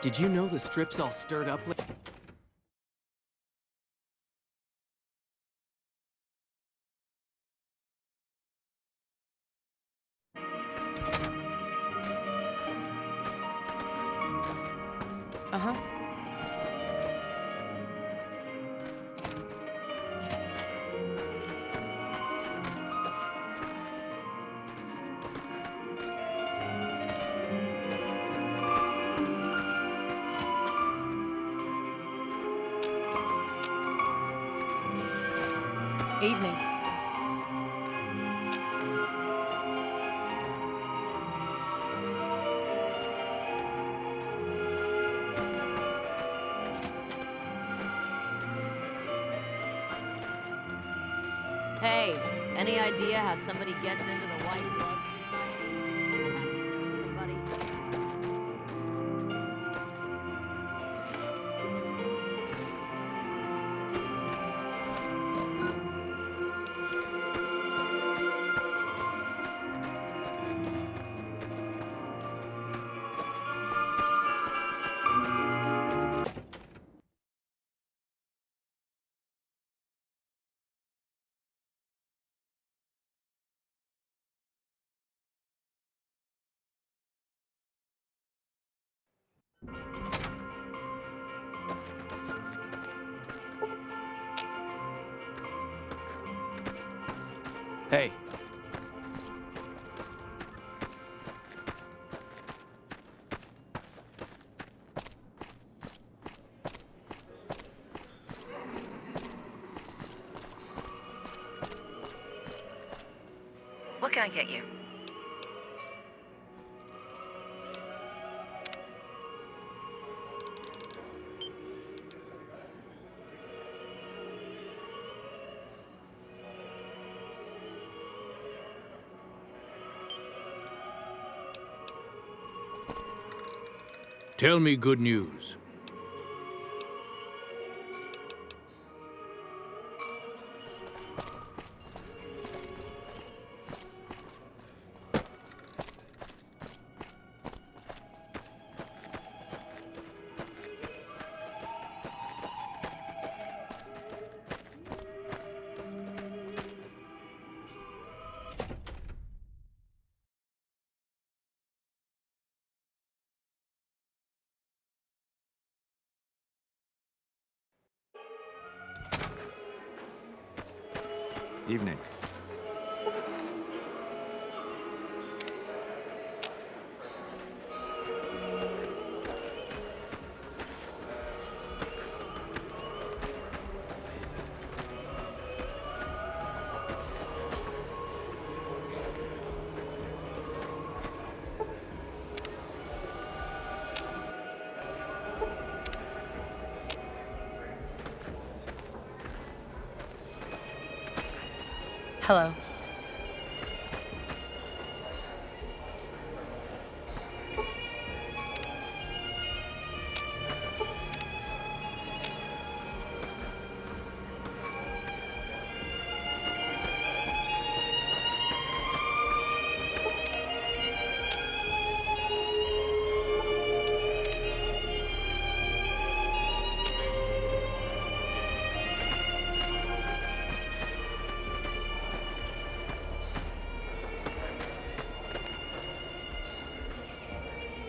Did you know the strip's all stirred up? Uh-huh. Evening. Hey, any idea how somebody gets into the White Glove Society? Have to know somebody? Hey. What can I get you? Tell me good news. Evening. Hello.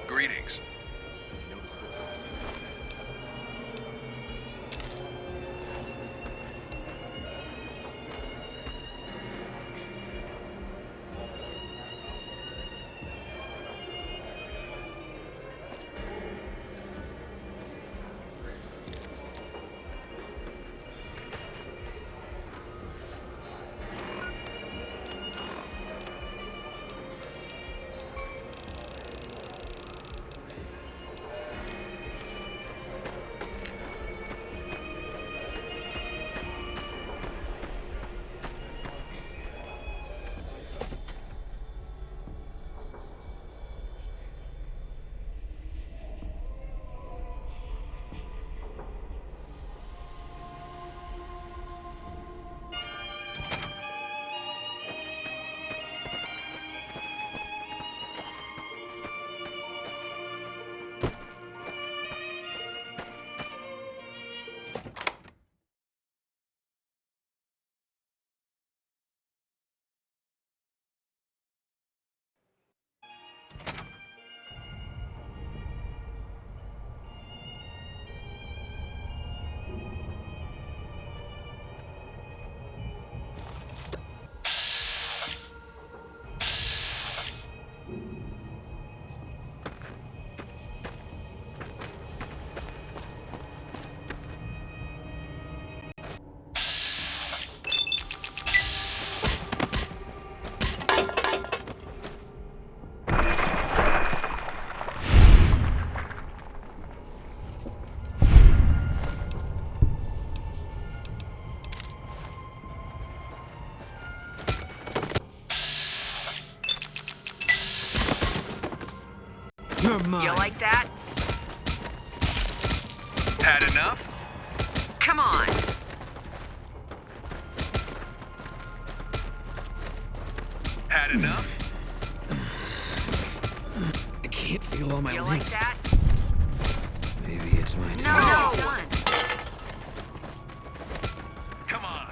Greetings. mine. You like that? Had enough? Come on. Had enough? I can't feel all my You like limbs. that? Maybe it's my No, time. no. Done. Come on.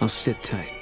I'll sit tight.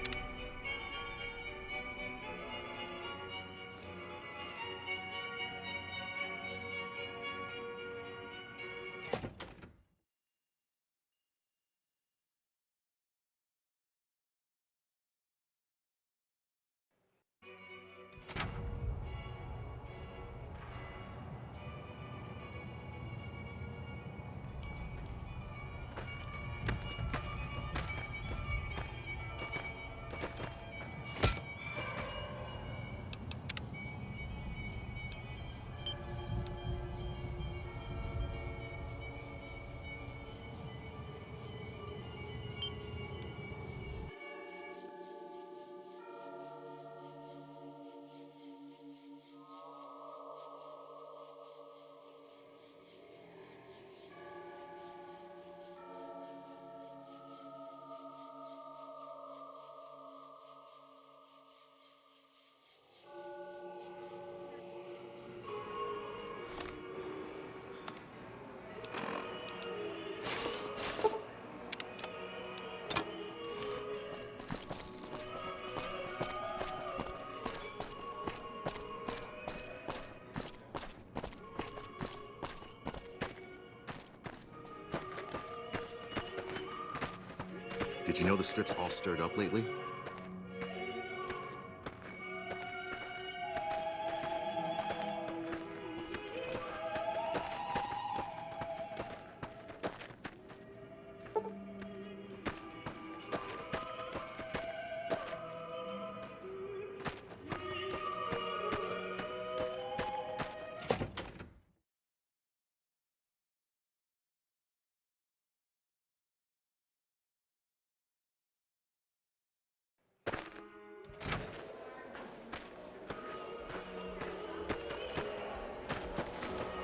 Did you know the strip's all stirred up lately?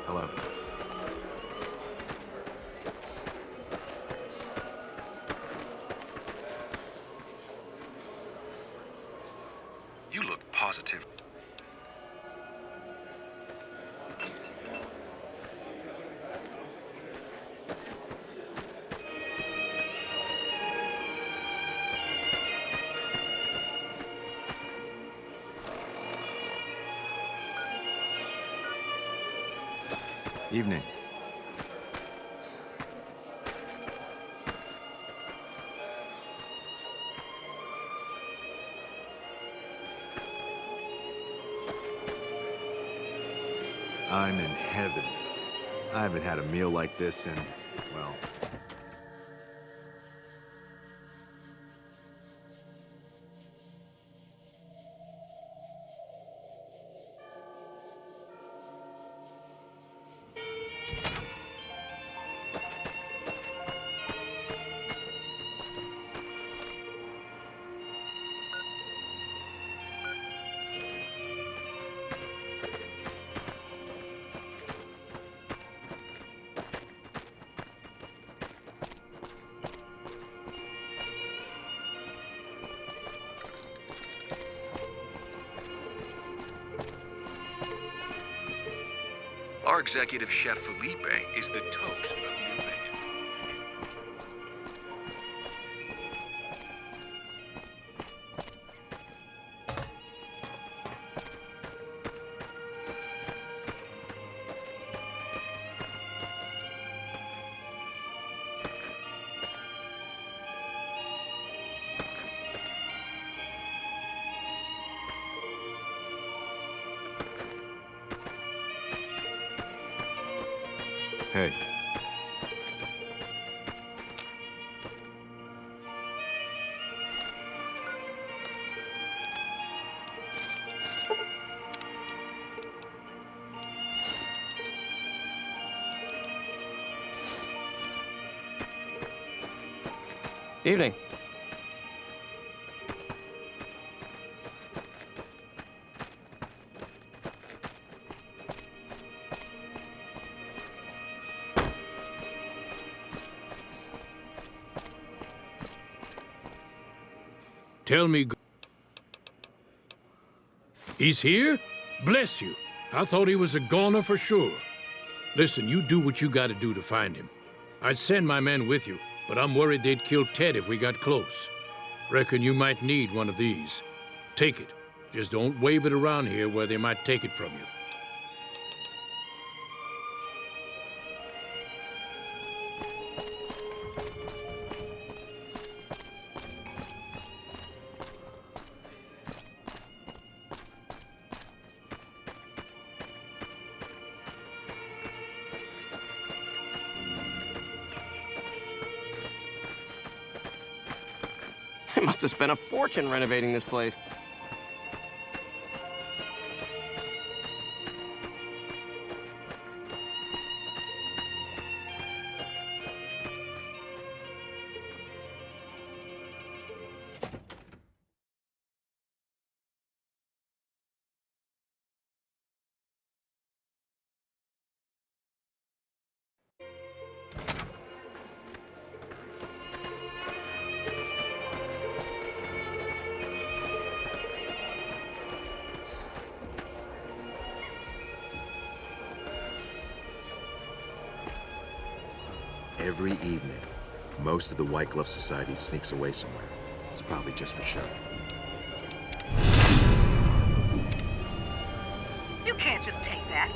Hello. You look positive. Evening. I'm in heaven. I haven't had a meal like this in, well, Our executive chef Felipe is the toast of New Vegas. Hey. Evening. Tell me... He's here? Bless you. I thought he was a goner for sure. Listen, you do what you gotta do to find him. I'd send my men with you, but I'm worried they'd kill Ted if we got close. Reckon you might need one of these. Take it. Just don't wave it around here where they might take it from you. They must have spent a fortune renovating this place. Every evening, most of the White Glove Society sneaks away somewhere. It's probably just for show. You can't just take that.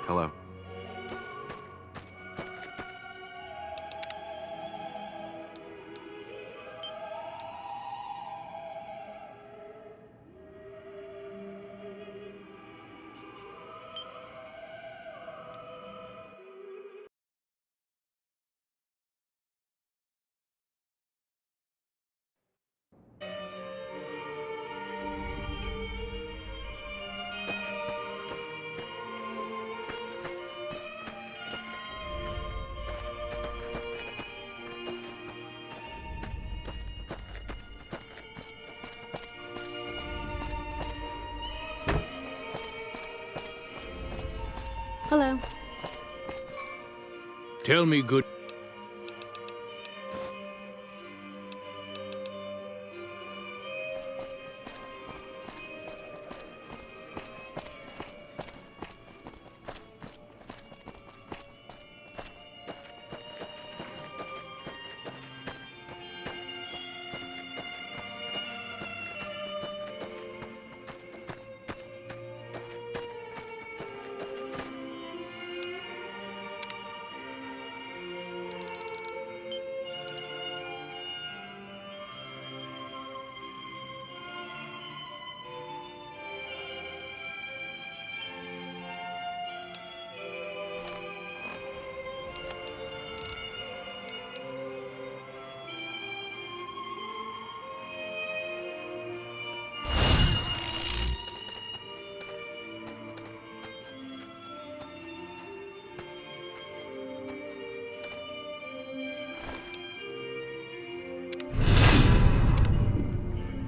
Hello. Hello. Tell me good...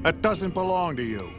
That doesn't belong to you.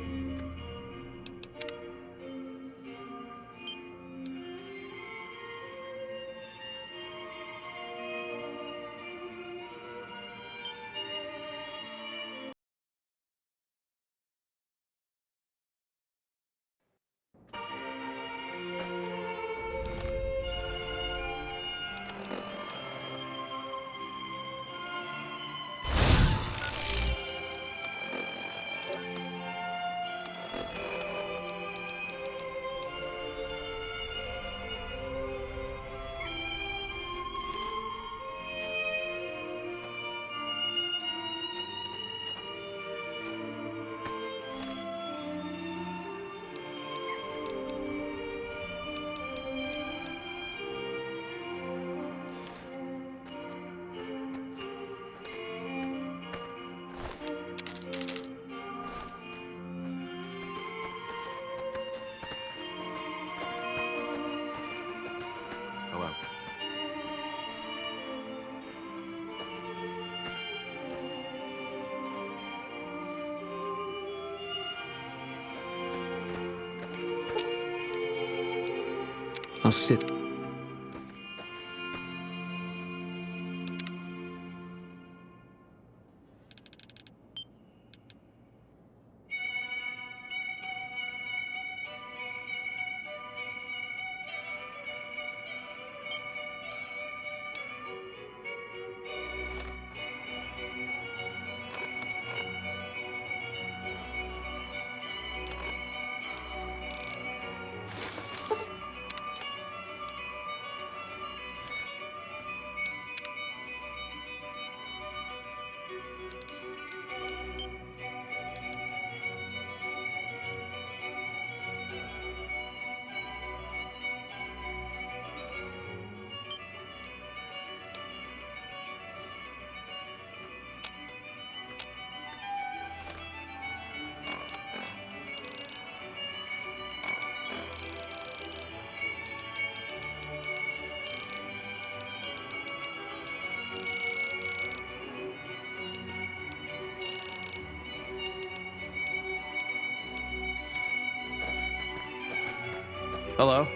Hello. I'll sit. Hello?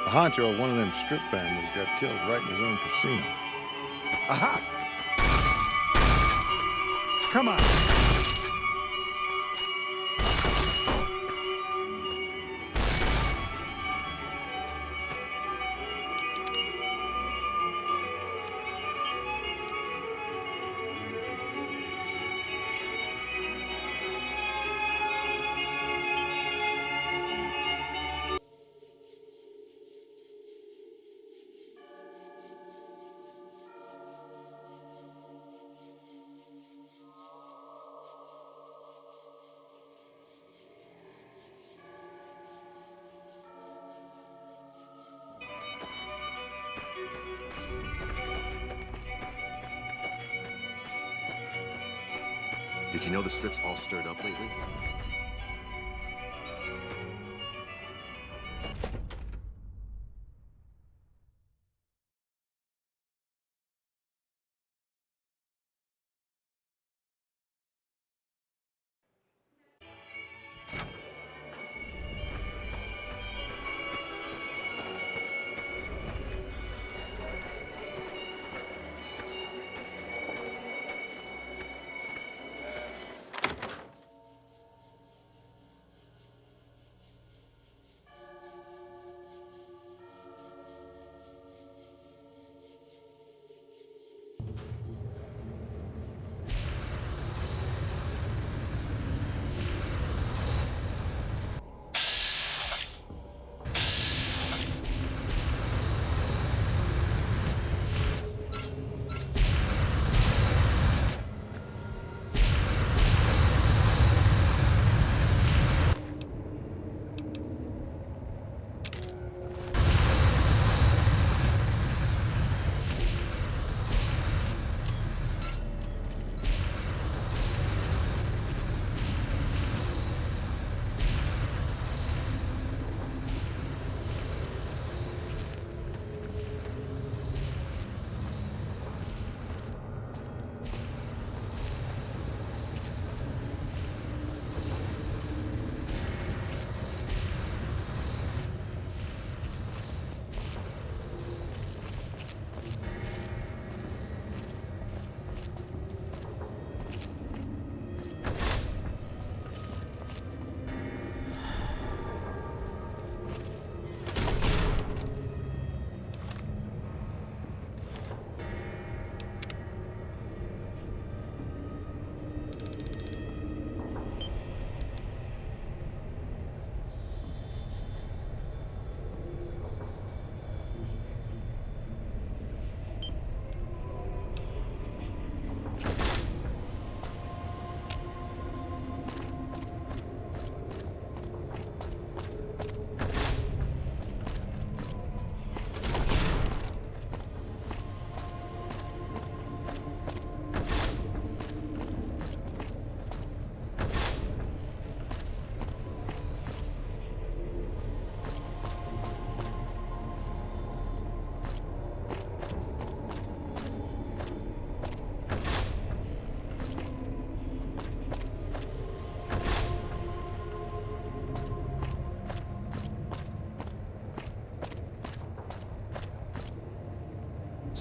The honcho of one of them strip families got killed right in his own casino. Aha! Come on! Did you know the strip's all stirred up lately?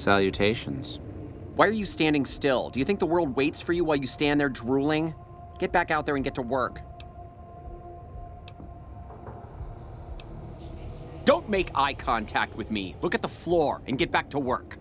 Salutations. Why are you standing still? Do you think the world waits for you while you stand there drooling? Get back out there and get to work. Don't make eye contact with me. Look at the floor and get back to work.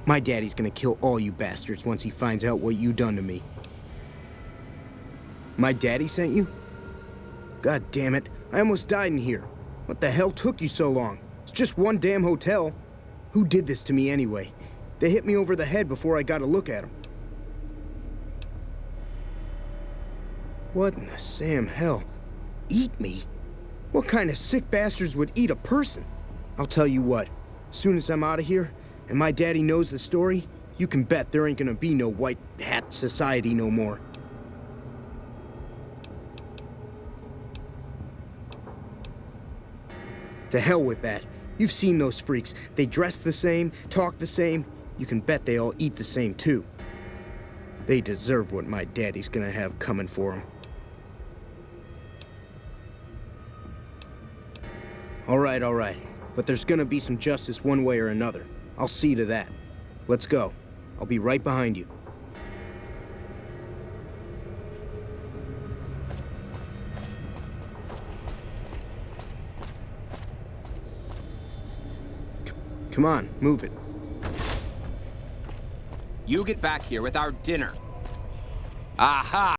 My daddy's gonna kill all you bastards once he finds out what you done to me. My daddy sent you? God damn it, I almost died in here. What the hell took you so long? It's just one damn hotel. Who did this to me anyway? They hit me over the head before I got a look at them. What in the Sam hell? Eat me? What kind of sick bastards would eat a person? I'll tell you what, as soon as I'm out of here, and my daddy knows the story, you can bet there ain't gonna be no white hat society no more. To hell with that. You've seen those freaks. They dress the same, talk the same. You can bet they all eat the same too. They deserve what my daddy's gonna have coming for them. All right. But there's gonna be some justice one way or another. I'll see to that. Let's go. I'll be right behind you. Come on, move it. You get back here with our dinner. Aha!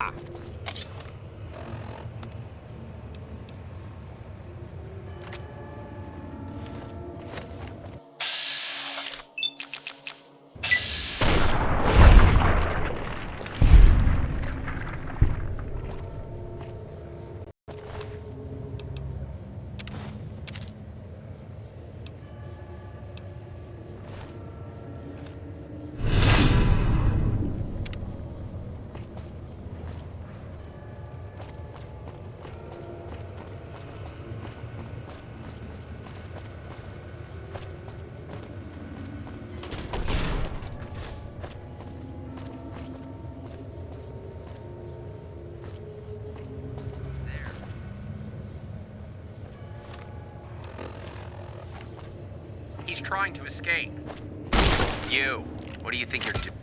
He's trying to escape. You, what do you think you're doing?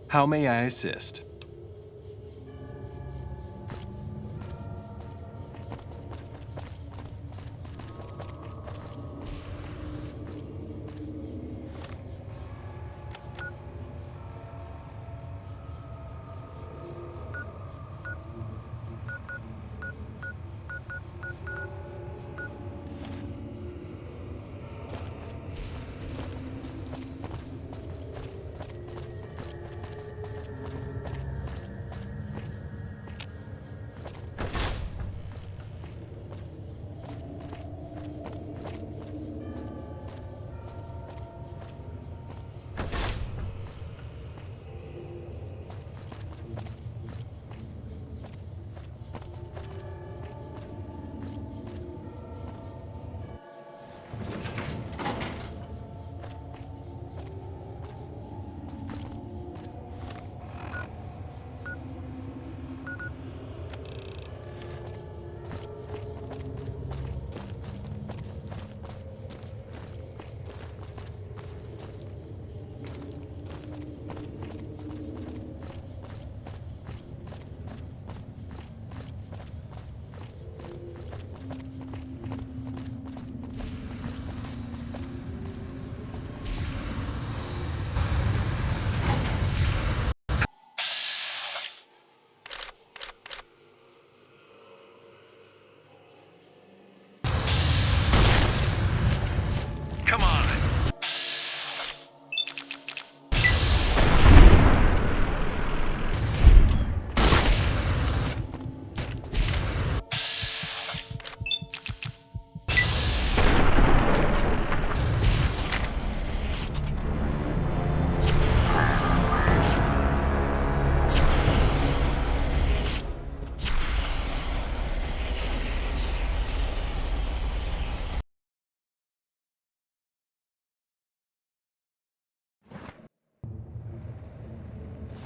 How may I assist?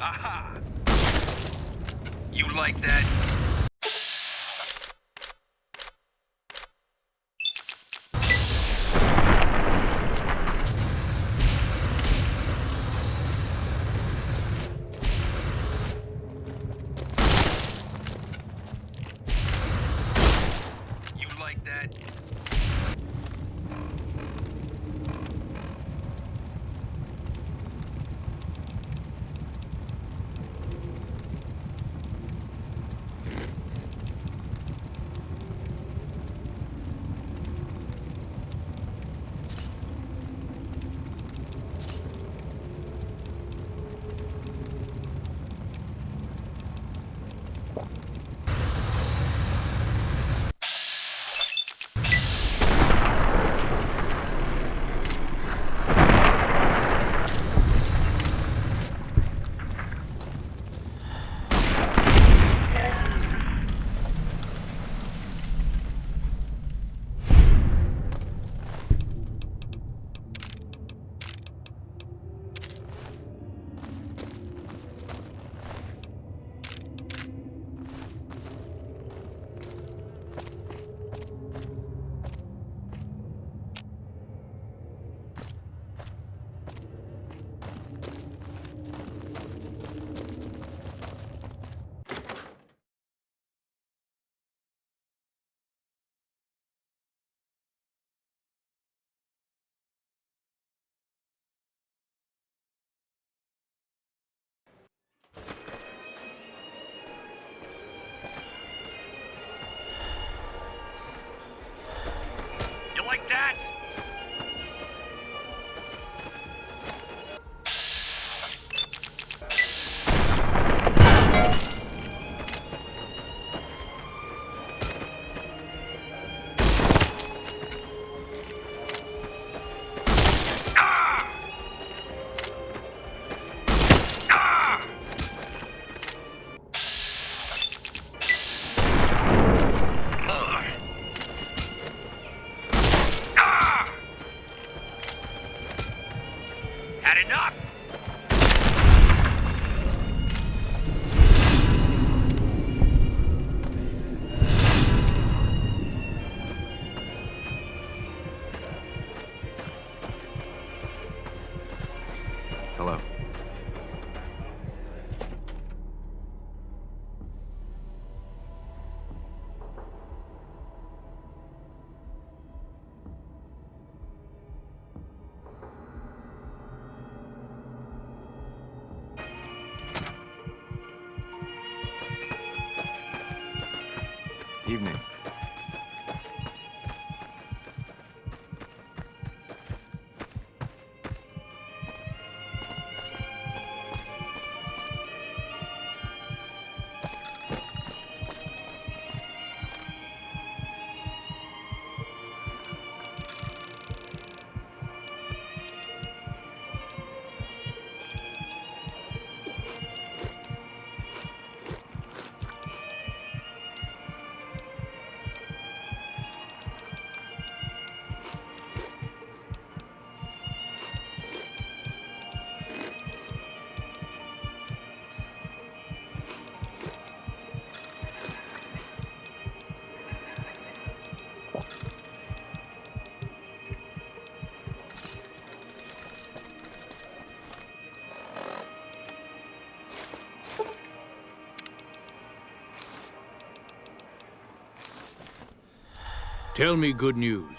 Aha! You like that? You like that? You like that? Had enough! Hello. Evening. Tell me good news.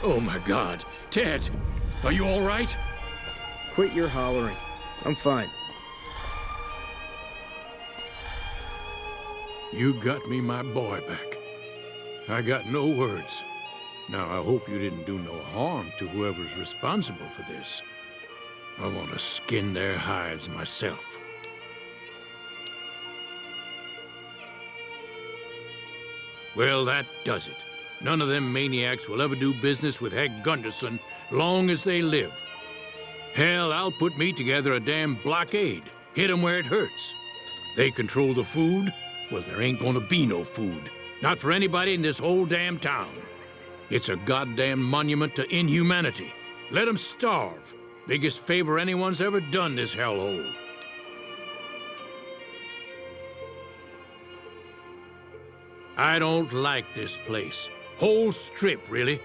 Oh my God. Ted, are you all right? Quit your hollering. I'm fine. You got me my boy back. I got no words. Now, I hope you didn't do no harm to whoever's responsible for this. I want to skin their hides myself. Well, that does it. None of them maniacs will ever do business with Heg Gunderson long as they live. Hell, I'll put me together a damn blockade. Hit 'em where it hurts. They control the food, Well, there ain't gonna be no food. Not for anybody in this whole damn town. It's a goddamn monument to inhumanity. Let 'em starve. Biggest favor anyone's ever done this hellhole. I don't like this place. Whole strip, really.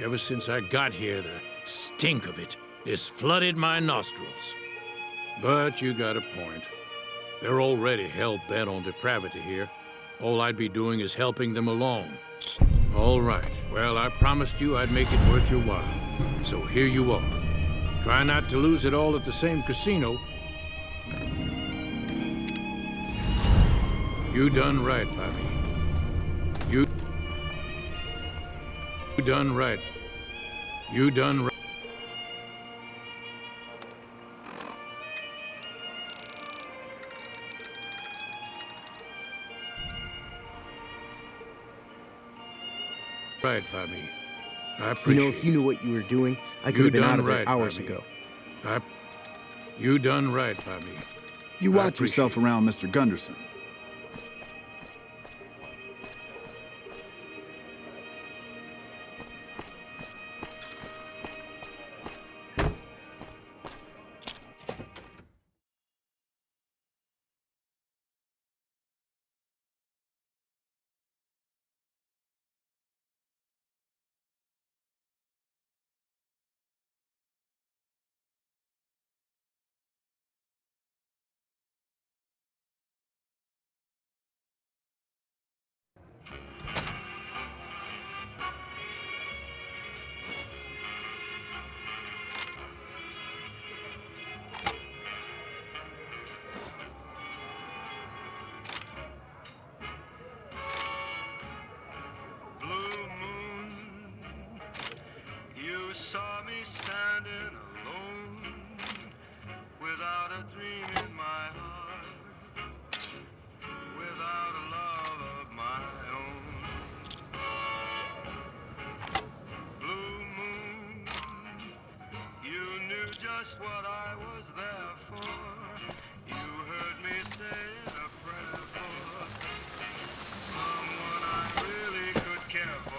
Ever since I got here, the stink of it has flooded my nostrils. But you got a point. They're already hell-bent on depravity here. All I'd be doing is helping them along. All right. Well, I promised you I'd make it worth your while. So here you are. Try not to lose it all at the same casino. You done right by me. You done right. You done right. Right by me. I appreciate You know, if you knew what you were doing, I could have been out of there hours ago. You done right by me. You watch yourself around Mr. Gunderson. Saw me standing alone, without a dream in my heart, without a love of my own. Blue moon, you knew just what I was there for. You heard me saying a prayer for someone I really could care for.